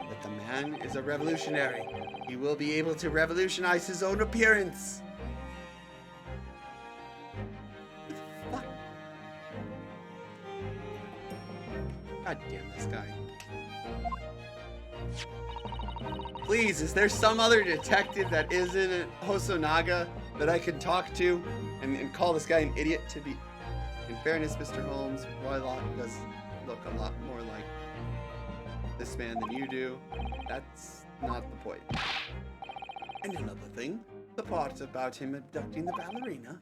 that the man is a revolutionary. He will be able to revolutionize his own appearance. What the fuck? God damn this guy. Please, is there some other detective that isn't Hosonaga that I can talk to and call this guy an idiot to be... In fairness, Mr. Holmes, Roylock does look a lot more like this man than you do. That's not the point. And another thing, the part about him abducting the ballerina.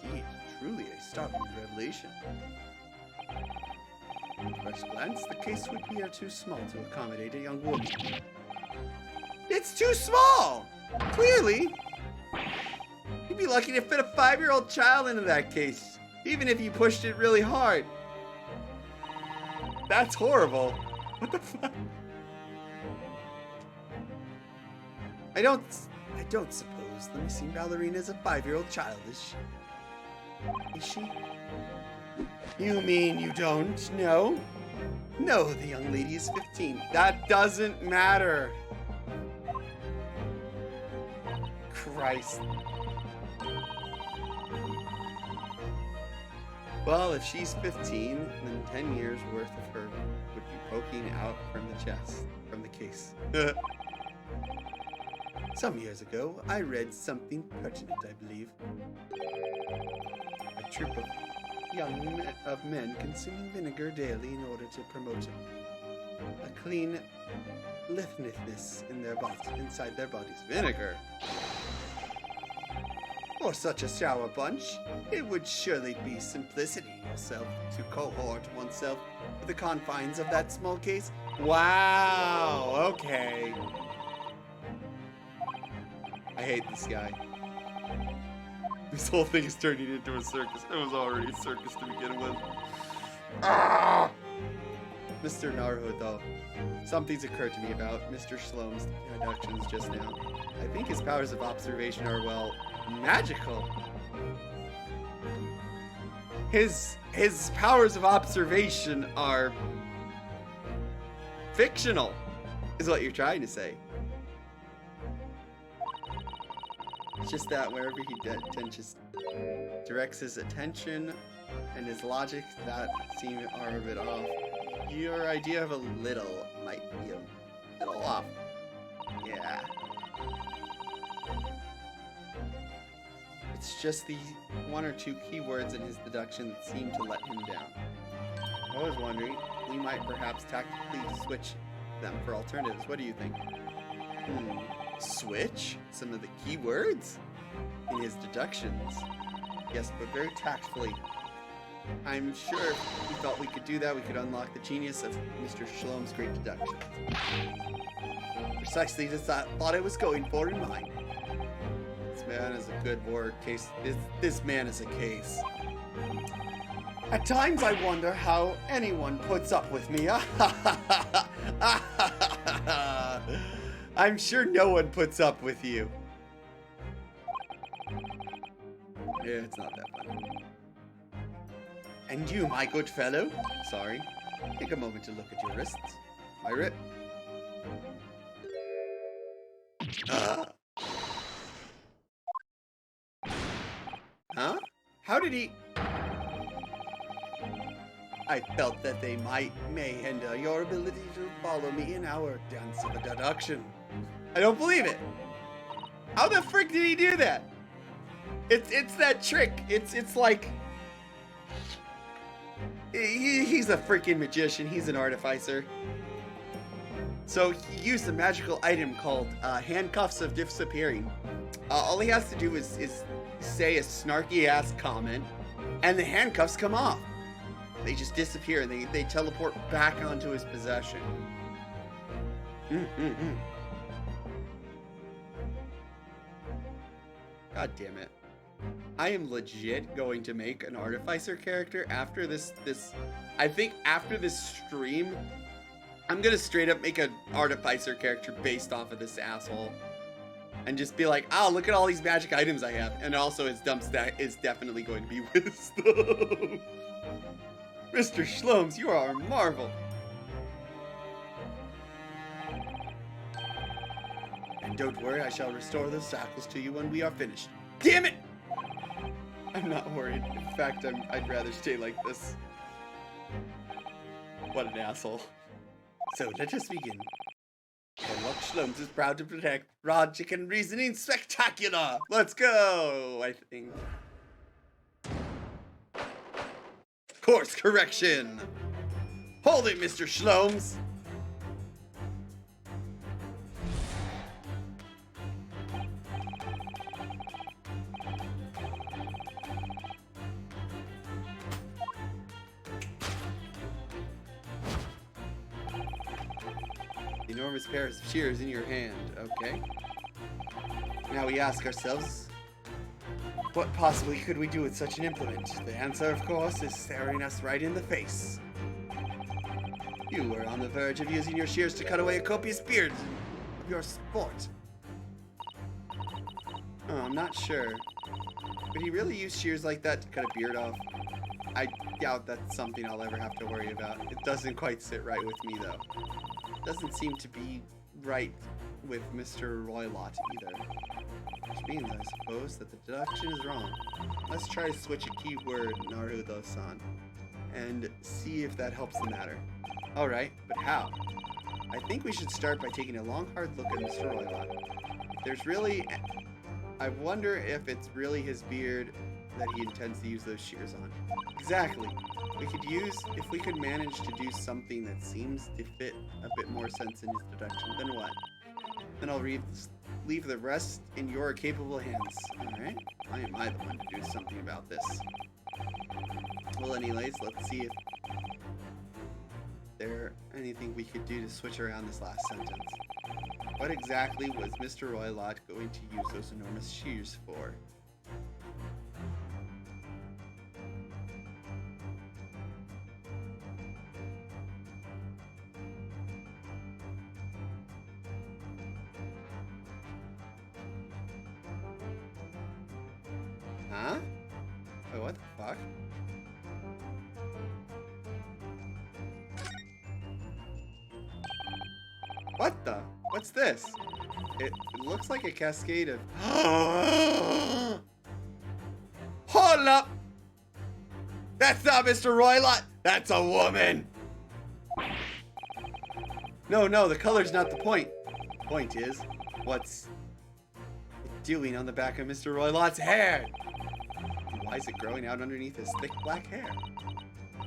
Indeed, truly a startling revelation. At first glance, the case would appear too small to accommodate a young woman. It's too small! Clearly! You'd be lucky to fit a 5-year-old child into that case, even if you pushed it really hard. That's horrible. What the fuck? I don't suppose the missing ballerina is a 5-year-old child, is she? You mean you don't know? No, the young lady is 15. That doesn't matter. Christ. Well, if she's 15, then 10 years worth of her would be poking out from the case. Some years ago, I read something pertinent, I believe. A troop of young men consuming vinegar daily in order to promote a clean lithness in inside their bodies. Vinegar? For such a sour bunch, it would surely be simplicity yourself to cohort oneself to the confines of that small case. Wow, okay. I hate this guy. This whole thing is turning into a circus. It was already a circus to begin with. Ah! Mr. Naruhodo, something's occurred to me about Mr. Shlom's deductions just now. I think his powers of observation are, well, magical. His powers of observation are fictional, is what you're trying to say. It's just that wherever he directs his attention and his logic that are a bit off. Your idea of a little might be a little off. Yeah. It's just the 1 or 2 keywords in his deduction that seem to let him down. I was wondering, we might perhaps tactically switch them for alternatives. What do you think? Switch some of the keywords in his deductions? Yes, but very tactfully. I'm sure if we thought we could do that, we could unlock the genius of Mr. Shlom's great deductions. Precisely the thought I was going for in mind. This man is a good war case. This man is a case. At times I wonder how anyone puts up with me. I'm sure no one puts up with you. Yeah, it's not that funny. And you, my good fellow. Sorry. Take a moment to look at your wrists. My wrist. Huh? How did he... I felt that they may hinder your ability to follow me in our dance of deduction. I don't believe it. How the frick did he do that? It's that trick. It's like he's a freaking magician. He's an artificer. So he used a magical item called Handcuffs of Disappearing. All he has to do is say a snarky ass comment, and the handcuffs come off. They just disappear and they teleport back onto his possession. God damn it. I am legit going to make an artificer character after this. I think after this stream, I'm gonna straight up make an artificer character based off of this asshole. And just be like, oh, look at all these magic items I have. And also his dump stat is definitely going to be wisdom. Mr. Shlomes, you are a marvel. And don't worry, I shall restore the shackles to you when we are finished. Damn it! I'm not worried. In fact, I'd rather stay like this. What an asshole. So let us begin. Sherlock Shlomes is proud to protect logic and reasoning spectacular. Let's go, I think. Course correction. Hold it, Mr. Shlomes. Enormous pair of shears in your hand. Okay. Now we ask ourselves, what possibly could we do with such an implement? The answer, of course, is staring us right in the face. You were on the verge of using your shears to cut away a copious beard of your sport. Oh, I'm not sure. Would he really use shears like that to cut a beard off? I doubt that's something I'll ever have to worry about. It doesn't quite sit right with me, though. Doesn't seem to be right with Mr. Roylott either. Which means, I suppose, that the deduction is wrong. Let's try to switch a keyword, Naruto-san, and see if that helps the matter. Alright, but how? I think we should start by taking a long, hard look at Mr. Roylott. If there's really... I wonder if it's really his beard that he intends to use those shears on. Exactly. If we could manage to do something that seems to fit a bit more sense in his deduction, then what? Then I'll leave the rest in your capable hands. Alright? Why am I the one to do something about this? Well, anyways, let's see if there anything we could do to switch around this last sentence. What exactly was Mr. Roylott going to use those enormous shears for? Huh? Oh, what the fuck? What the? What's this? It looks like a cascade of... Hold up! That's not Mr. Roylott! That's a woman! No, the color's not the point. The point is, what's it doing on the back of Mr. Roylott's hair? Why is it growing out underneath his thick black hair?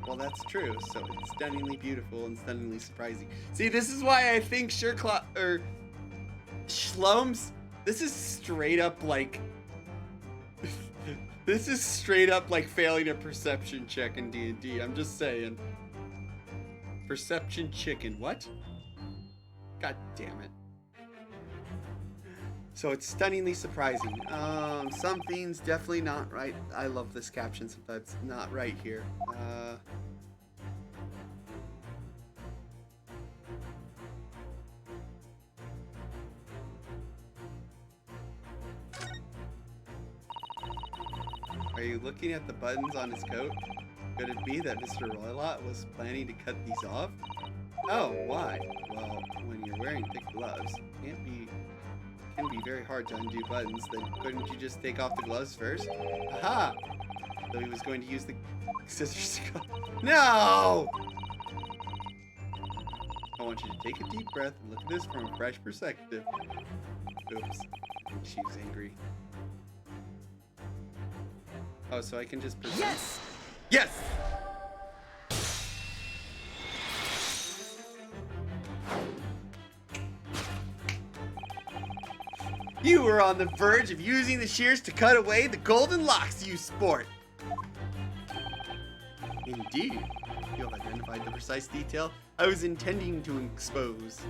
Well, that's true, so it's stunningly beautiful and stunningly surprising. See, this is why I think Shlomes, this is straight up like... this is straight up like failing a perception check in D&D, I'm just saying. Perception chicken, what? God damn it. So it's stunningly surprising. Something's definitely not right. I love this caption sometimes. Not right here. Are you looking at the buttons on his coat? Could it be that Mr. Roylott was planning to cut these off? Oh, why? Well, when you're wearing thick gloves, it can be very hard to undo buttons. Then couldn't you just take off the gloves first? Aha! So he was going to use the scissors to cut. No! I want you to take a deep breath and look at this from a fresh perspective. Oops. She was angry. Oh, so I can just present. Yes! Yes! You were on the verge of using the shears to cut away the golden locks you sport. Indeed. You have identified the precise detail I was intending to expose.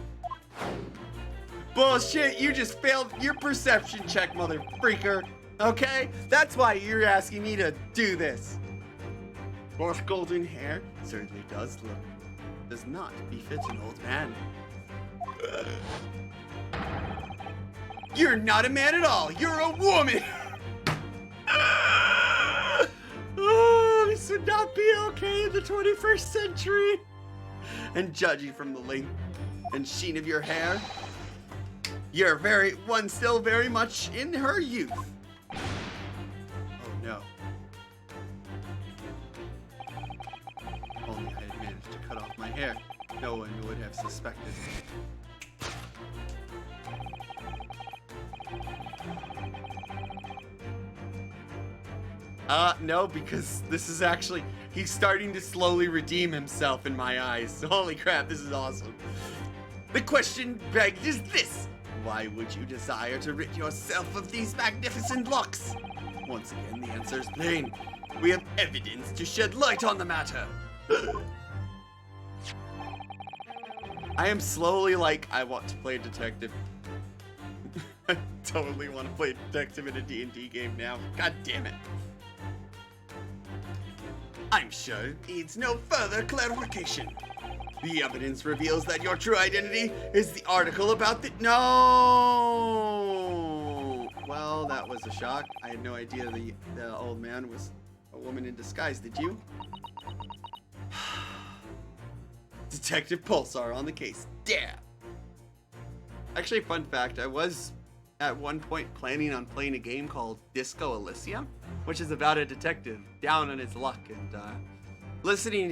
Bullshit, you just failed your perception check, mother freaker. Okay? That's why you're asking me to do this. With golden hair certainly does not befit an old man. You're not a man at all. You're a woman. Oh, this would not be okay in the 21st century. And judging from the length and sheen of your hair, you're still very much in her youth. Oh no. Only I had managed to cut off my hair, no one would have suspected. No, because this is actually, he's starting to slowly redeem himself in my eyes. Holy crap, this is awesome. The question begged is this: why would you desire to rid yourself of these magnificent locks? Once again, the answer is plain. We have evidence to shed light on the matter. I am slowly like, I want to play detective. I totally want to play detective in a D&D game now. God damn it. I'm sure it needs no further clarification. The evidence reveals that your true identity is the article about the— No! Well, that was a shock. I had no idea the old man was a woman in disguise, did you? Detective Pulsar on the case. Damn! Actually, fun fact, I was at one point planning on playing a game called Disco Elysium, which is about a detective down on his luck and listening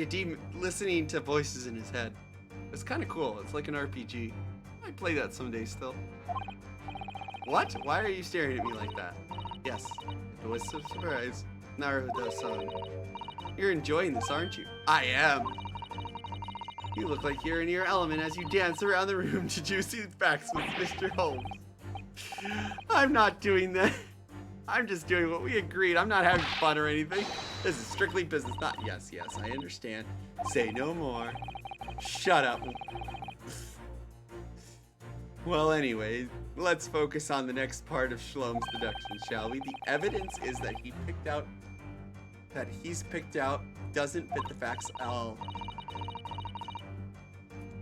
to voices in his head. It's kind of cool. It's like an RPG. I might play that someday still. What? Why are you staring at me like that? Yes, it was a surprise. Naruto-san. You're enjoying this, aren't you? I am. You look like you're in your element as you dance around the room to juicy facts with Mr. Holmes. I'm not doing that. I'm just doing what we agreed. I'm not having fun or anything. This is strictly business. Not yes, I understand. Say no more. Shut up. Well, anyway, let's focus on the next part of Shlom's deduction, shall we? The evidence is that he's picked out doesn't fit the facts at all.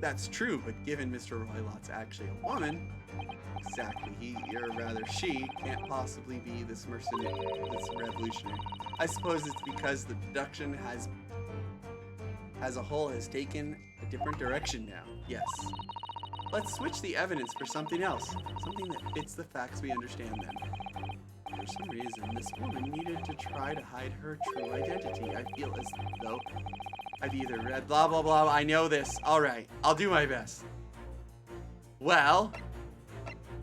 That's true, but given Mr. Roylott's actually a woman, exactly, she can't possibly be this mercenary, this revolutionary. I suppose it's because the deduction as a whole has taken a different direction now. Yes. Let's switch the evidence for something else. Something that fits the facts we understand then. For some reason, this woman needed to try to hide her true identity. I feel as though I've either read blah blah blah. I know this. Alright, I'll do my best. Well,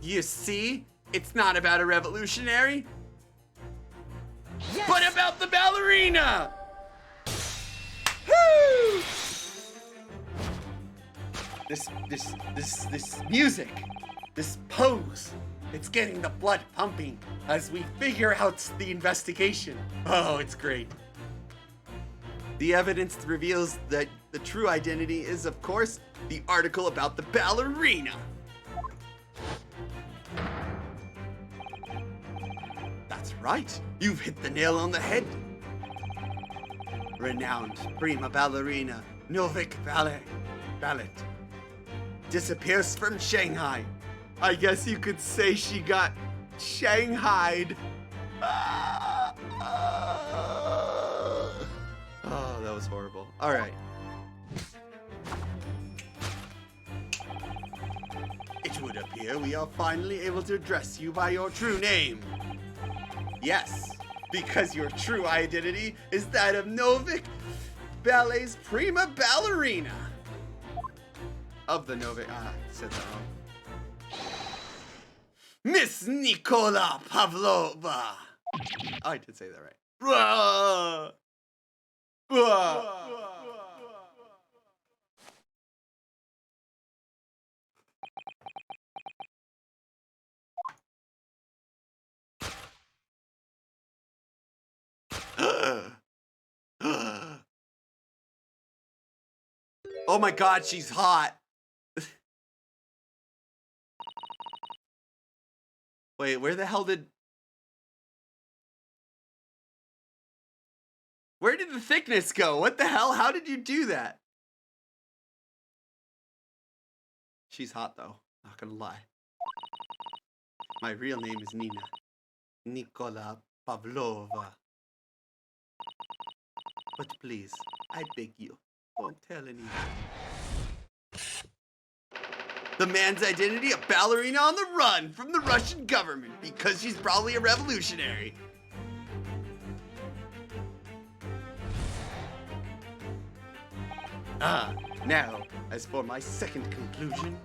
you see, it's not about a revolutionary, but about the ballerina! Woo! This music, this pose, it's getting the blood pumping as we figure out the investigation. Oh, it's great. The evidence reveals that the true identity is, of course, the article about the ballerina. right. You've hit the nail on the head. Renowned prima ballerina Novik Ballet disappears from Shanghai. I guess you could say she got shanghaied. Oh, that was horrible. All right. It would appear we are finally able to address you by your true name. Yes, because your true identity is that of Novik Ballet's prima ballerina. Of the Novik, I said that wrong. Miss Nikola Pavlova. Oh, I did say that right. Oh my God, she's hot. Wait, where the hell did... Where did the thickness go? What the hell? How did you do that? She's hot though, not gonna lie. My real name is Nina. Nikola Pavlova. But please, I beg you, don't tell anyone. The man's identity, a ballerina on the run from the Russian government because she's probably a revolutionary. Now, as for my second conclusion,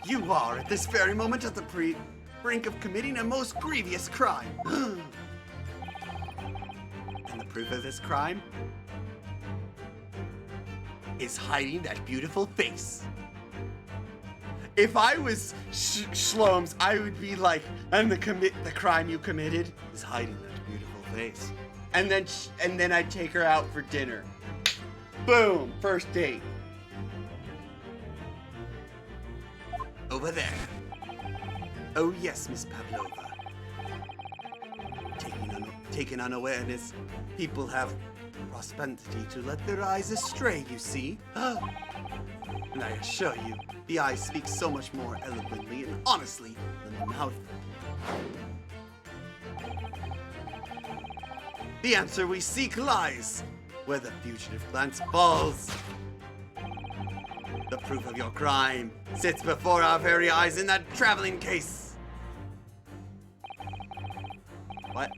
you are at this very moment at the brink of committing a most grievous crime. And the proof of this crime is hiding that beautiful face. If I was Shlomes, I would be like, and the crime you committed is hiding that beautiful face. And then I'd take her out for dinner. Boom, first date. Over there. Oh yes, Miss Pavlova. Taken unawareness, people have propensity to let their eyes astray, you see. And I assure you, the eyes speak so much more eloquently and honestly than the mouth. The answer we seek lies where the fugitive glance falls. The proof of your crime sits before our very eyes in that traveling case. What?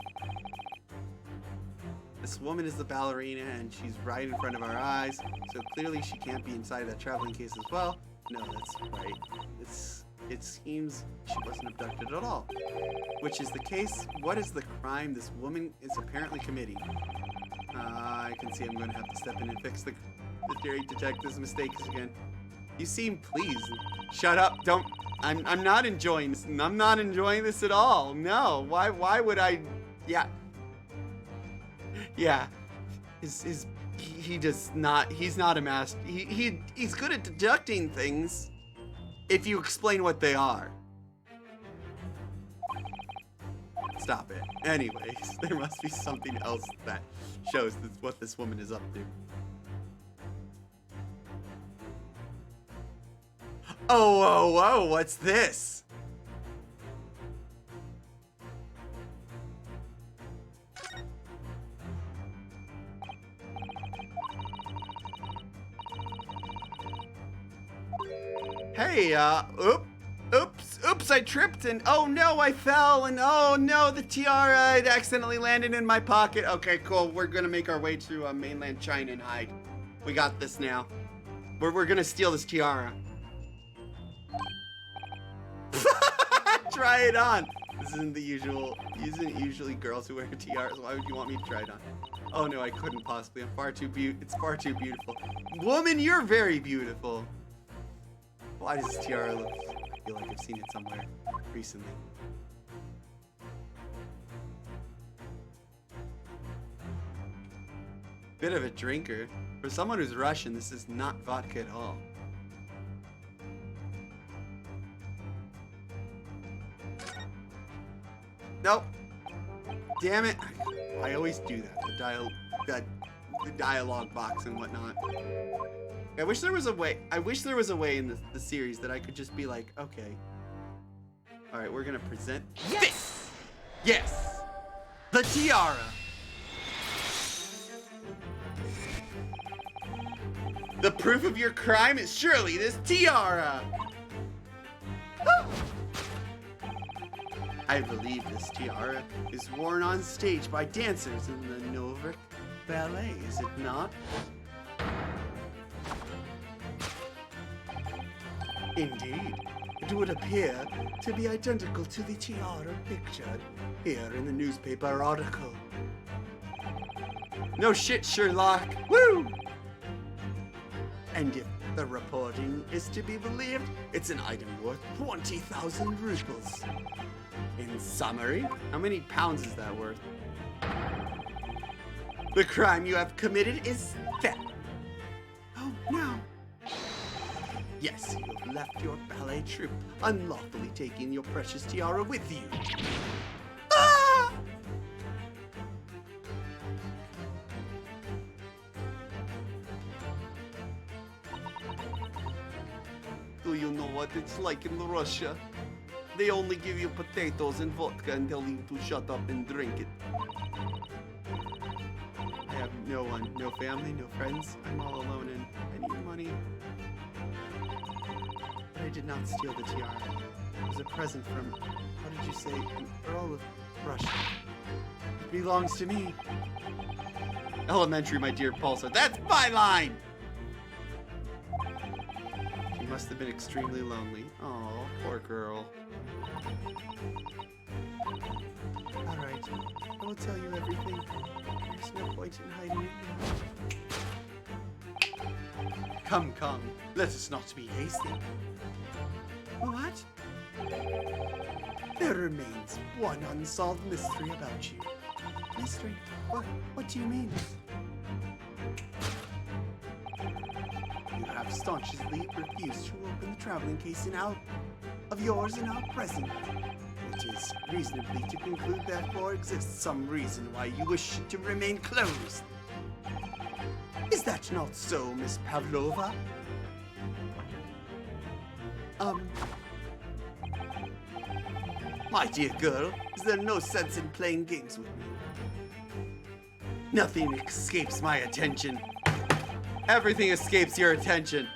This woman is the ballerina and she's right in front of our eyes, so clearly she can't be inside that traveling case as well. No, that's right. It seems she wasn't abducted at all. Which is the case. What is the crime this woman is apparently committing? I can see I'm going to have to step in and fix the theory detective's mistakes again. You seem pleased. Shut up. Don't. I'm not enjoying this. I'm not enjoying this at all. No. Why would I? Yeah. Yeah. He does not. He's not a master. He's good at deducting things if you explain what they are. Stop it. Anyways, there must be something else that shows what this woman is up to. Oh, what's this? Hey, oops, I tripped and oh no, I fell and oh no, the tiara, it accidentally landed in my pocket. Okay, cool, we're gonna make our way to mainland China and hide. We got this now. We're gonna steal this tiara. Try it on. This isn't usually girls who wear tiaras. Why would you want me to try it on? Oh no, I couldn't possibly. It's far too beautiful. Woman, you're very beautiful. Why does this tiara look? I feel like I've seen it somewhere recently. Bit of a drinker. For someone who's Russian, this is not vodka at all. Nope. Damn it. I always do that. The dialogue box and whatnot. I wish there was a way. I wish there was a way in the series that I could just be like, okay. All right, we're gonna present this. Yes, the tiara. The proof of your crime is surely this tiara. I believe this tiara is worn on stage by dancers in the Novik Ballet, is it not? Indeed, it would appear to be identical to the tiara pictured here in the newspaper article. No shit, Sherlock! Woo! And if the reporting is to be believed, it's an item worth 20,000 rubles. In summary, how many pounds is that worth? The crime you have committed is theft. Oh no. Yes, you have left your ballet troupe, unlawfully taking your precious tiara with you. Ah! Do you know what it's like in Russia? They only give you potatoes and vodka and tell you to shut up and drink it. I have no one, no family, no friends. I'm all alone and I need money. But I did not steal the tiara. It was a present from, what did you say, an Earl of Russia. It belongs to me. Elementary, my dear Pulsar. That's my line! She must have been extremely lonely. Oh, poor girl. Alright, I will tell you everything. There's no point in hiding it now. Come, come, let us not be hasty. What? There remains one unsolved mystery about you. Mystery? What do you mean? You have staunchly refused to open the traveling case of yours in our present. It is reasonably to conclude therefore exists some reason why you wish it to remain closed. Is that not so, Miss Pavlova? My dear girl, is there no sense in playing games with me? Nothing escapes my attention. Everything escapes your attention.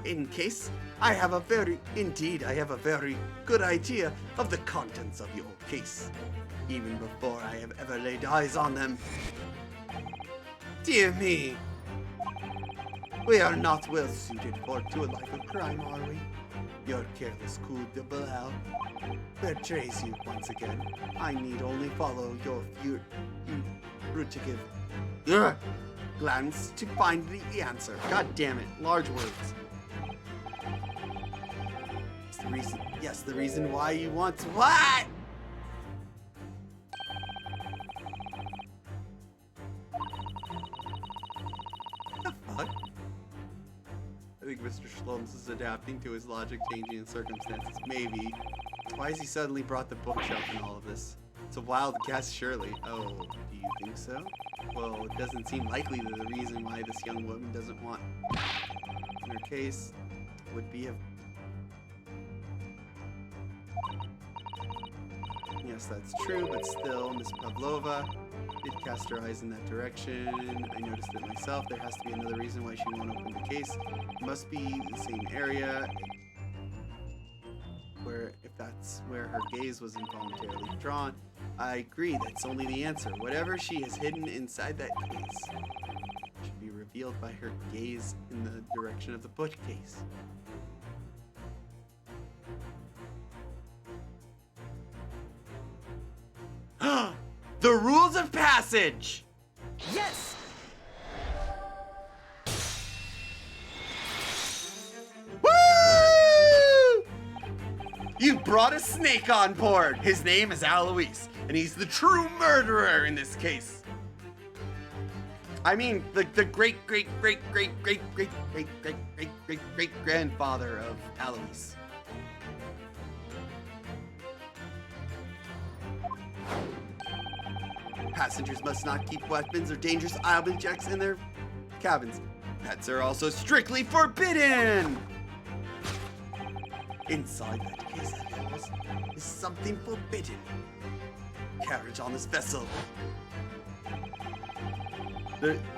In case, I have a very good idea of the contents of your case, even before I have ever laid eyes on them. Dear me, we are not well suited to a life of crime, are we? Your careless coup de Bilal betrays you once again. I need only follow your furtive glance to find the answer. God damn it, large words. The reason why you want to— what? The fuck? I think Mr. Shloms is adapting to his logic changing in circumstances. Maybe. Why has he suddenly brought the bookshelf in all of this? It's a wild guess, surely. Oh, do you think so? Well, it doesn't seem likely that the reason why this young woman doesn't want in her case would be a— Yes, that's true, but still, Miss Pavlova did cast her eyes in that direction. I noticed it myself. There has to be another reason why she won't open the case. It must be the same area where, if that's where her gaze was involuntarily drawn. I agree, that's only the answer. Whatever she has hidden inside that case should be revealed by her gaze in the direction of the bookcase. The rules of passage! Yes! Woo! You brought a snake on board! His name is Alois, and he's the true murderer in this case. I mean, the great-great-great-great-great-great-great-great-grandfather of Alois. Passengers must not keep weapons or dangerous objects in their cabins. Pets are also strictly forbidden! Inside that case of yours is something forbidden. Carriage on this vessel.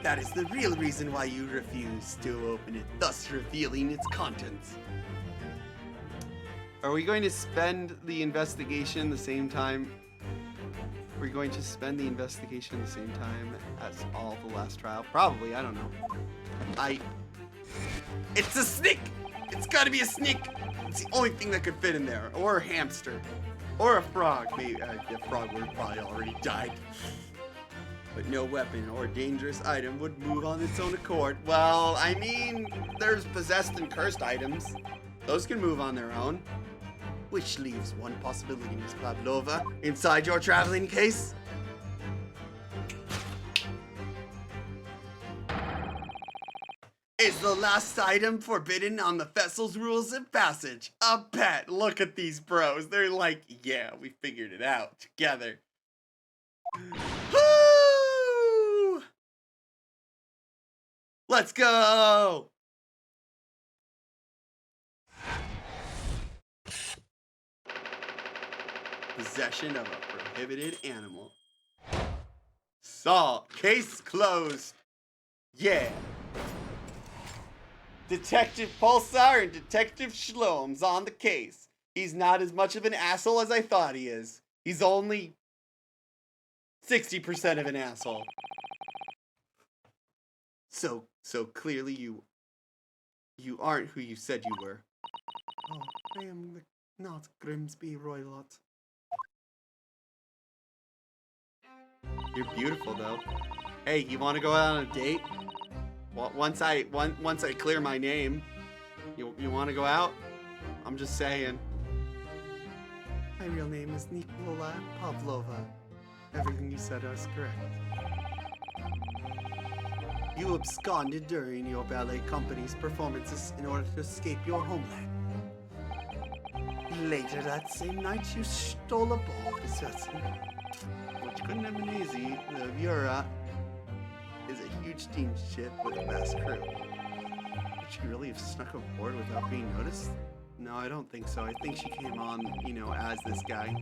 That is the real reason why you refuse to open it, thus revealing its contents. Are we going to spend the investigation the same time? We're going to spend the investigation the same time as all the last trial? Probably, I don't know. It's a snake! It's gotta be a snake! It's the only thing that could fit in there. Or a hamster. Or a frog. Maybe a frog would have probably already died. But no weapon or dangerous item would move on its own accord. Well, I mean, there's possessed and cursed items. Those can move on their own. Which leaves one possibility, Miss Pavlova. Inside your traveling case? Is the last item forbidden on the vessel's rules of passage? A pet. Look at these bros. They're like, yeah, we figured it out together. Woo! Let's go! Possession of a prohibited animal. Salt. Case closed. Yeah. Detective Pulsar and Detective Shlom's on the case. He's not as much of an asshole as I thought he is. He's only 60% of an asshole. So clearly you aren't who you said you were. Oh, I am not Grimsby Roylott. You're beautiful though. Hey, you want to go out on a date? Once I clear my name, you want to go out? I'm just saying. My real name is Nikola Pavlova. Everything you said was correct. You absconded during your ballet company's performances in order to escape your homeland. Later that same night, you stole a ball possessing, which couldn't have been easy. The Vura is a huge steamship with a vast crew. Did she really have snuck aboard without being noticed? No, I don't think so. I think she came on, as this guy.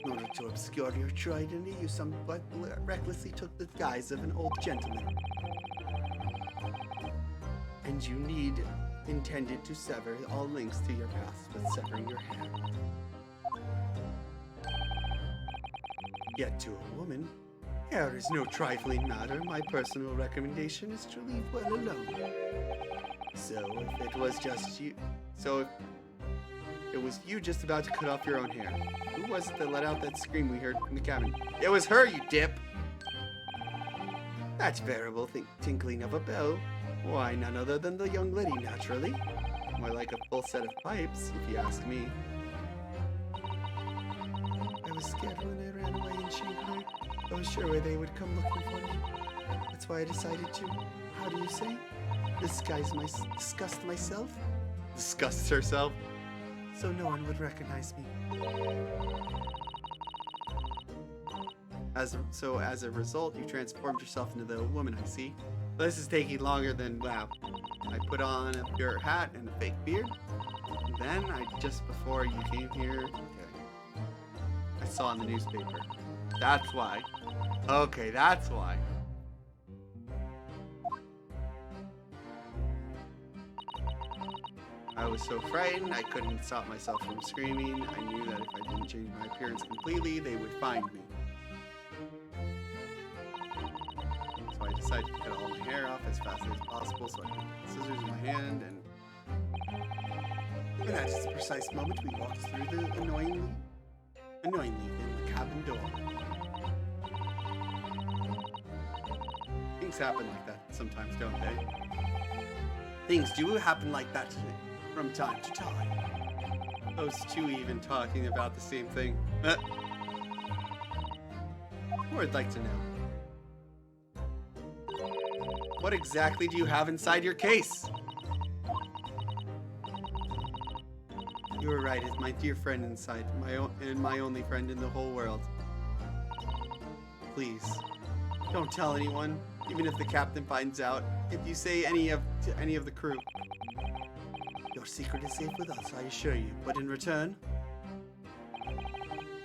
In order to obscure your true identity, you somewhat recklessly took the guise of an old gentleman. And you intended to sever all links to your past with severing your hair. Yet to a woman, hair is no trifling matter. My personal recommendation is to leave well alone. So if it was you just about to cut off your own hair, who was it that let out that scream we heard in the cabin? It was her, you dip! That's variable tinkling of a bell. Why, none other than the young lady, naturally. More like a full set of pipes, if you ask me. I was scared when I ran away in Shanghai. I was sure they would come looking for me. That's why I decided to, how do you say? Disguise myself? Disgust herself? So no one would recognize me. As a result, you transformed yourself into the woman I see. This is taking longer than, wow. I put on a pure hat and a fake beard. And then, just before you came here, okay, I saw in the newspaper. That's why. Okay, that's why. I was so frightened, I couldn't stop myself from screaming. I knew that if I didn't change my appearance completely, they would find me. So I decided to cut all my hair off as fast as possible so I could put scissors in my hand and at this precise moment we walked through the annoyingly in the cabin door. Things happen like that sometimes, don't they? Things do happen like that from time to time. Those two even talking about the same thing. Or I'd like to know. What exactly do you have inside your case? You were right, it's my dear friend inside, my only friend in the whole world. please. Don't tell anyone, even if the captain finds out. If you say to any of the crew. Your secret is safe with us, I assure you. But in return,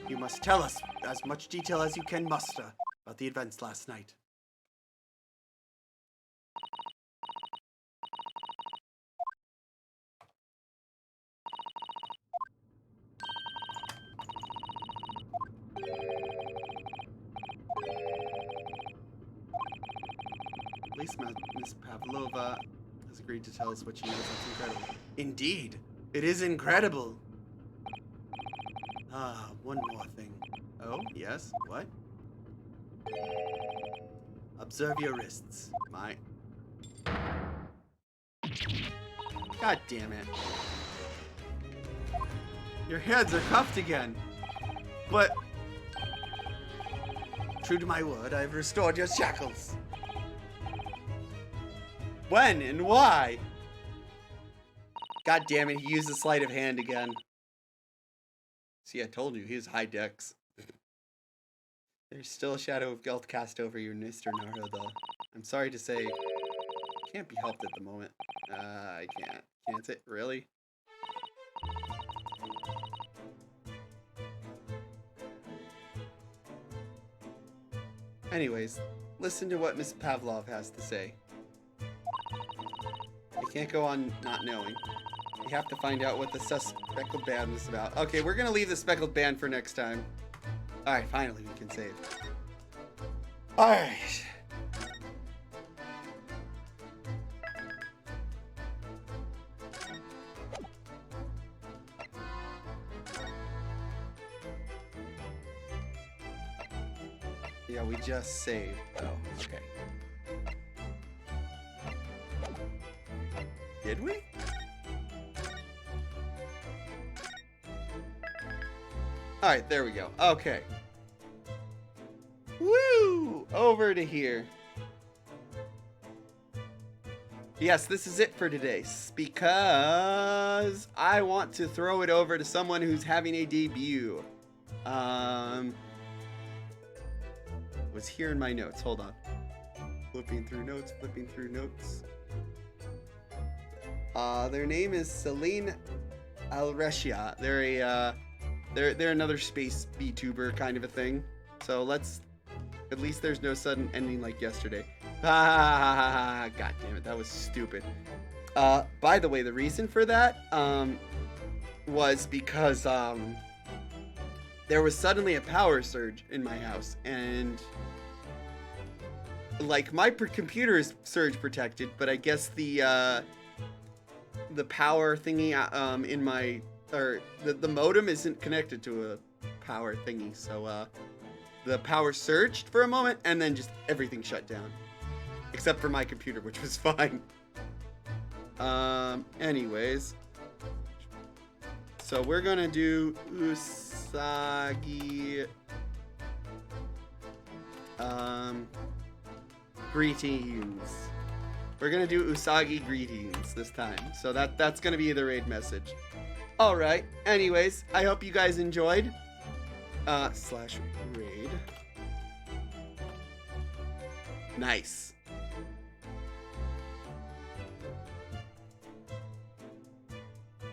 you must tell us as much detail as you can muster about the events last night. At least Miss Pavlova has agreed to tell us what she knows. That's incredible. Indeed, it is incredible. Ah, one more thing. Oh, yes, what? Observe your wrists. God damn it. Your hands are cuffed again. But, true to my word, I have restored your shackles. When and why? God damn it, he used the sleight of hand again. See, I told you, he has high dex. There's still a shadow of guilt cast over you, Mr. Naruto, though. I'm sorry to say, can't be helped at the moment. I can't. Can't it? Really? Anyways, listen to what Miss Pavlov has to say. I can't go on not knowing. We have to find out what the speckled band is about. Okay, we're gonna leave the speckled band for next time. Alright, finally we can save. Alright. Yeah, we just saved. Oh, okay. Did we? Alright, there we go. Okay. Woo! Over to here. Yes, this is it for today. Because I want to throw it over to someone who's having a debut. Was here in my notes. Hold on. Flipping through notes. Their name is Celine Alrescia. They're another space VTuber kind of a thing. So let's, at least there's no sudden ending like yesterday. Ah, god damn it, that was stupid. By the way, the reason for that was because there was suddenly a power surge in my house, and like my computer is surge protected, but I guess the power thingy in my, or the modem isn't connected to a power thingy, so the power surged for a moment and then just everything shut down, except for my computer, which was fine. Anyways, so we're gonna do Usagi greetings. We're gonna do Usagi greetings this time. So that's gonna be the raid message. Alright, anyways, I hope you guys enjoyed. /raid. Nice.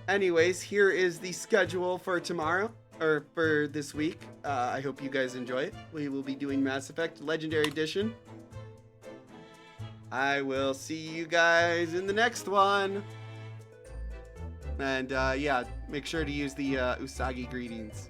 Anyways, here is the schedule for tomorrow, or for this week. I hope you guys enjoy it. We will be doing Mass Effect Legendary Edition. I will see you guys in the next one. And yeah, make sure to use the Usagi greetings.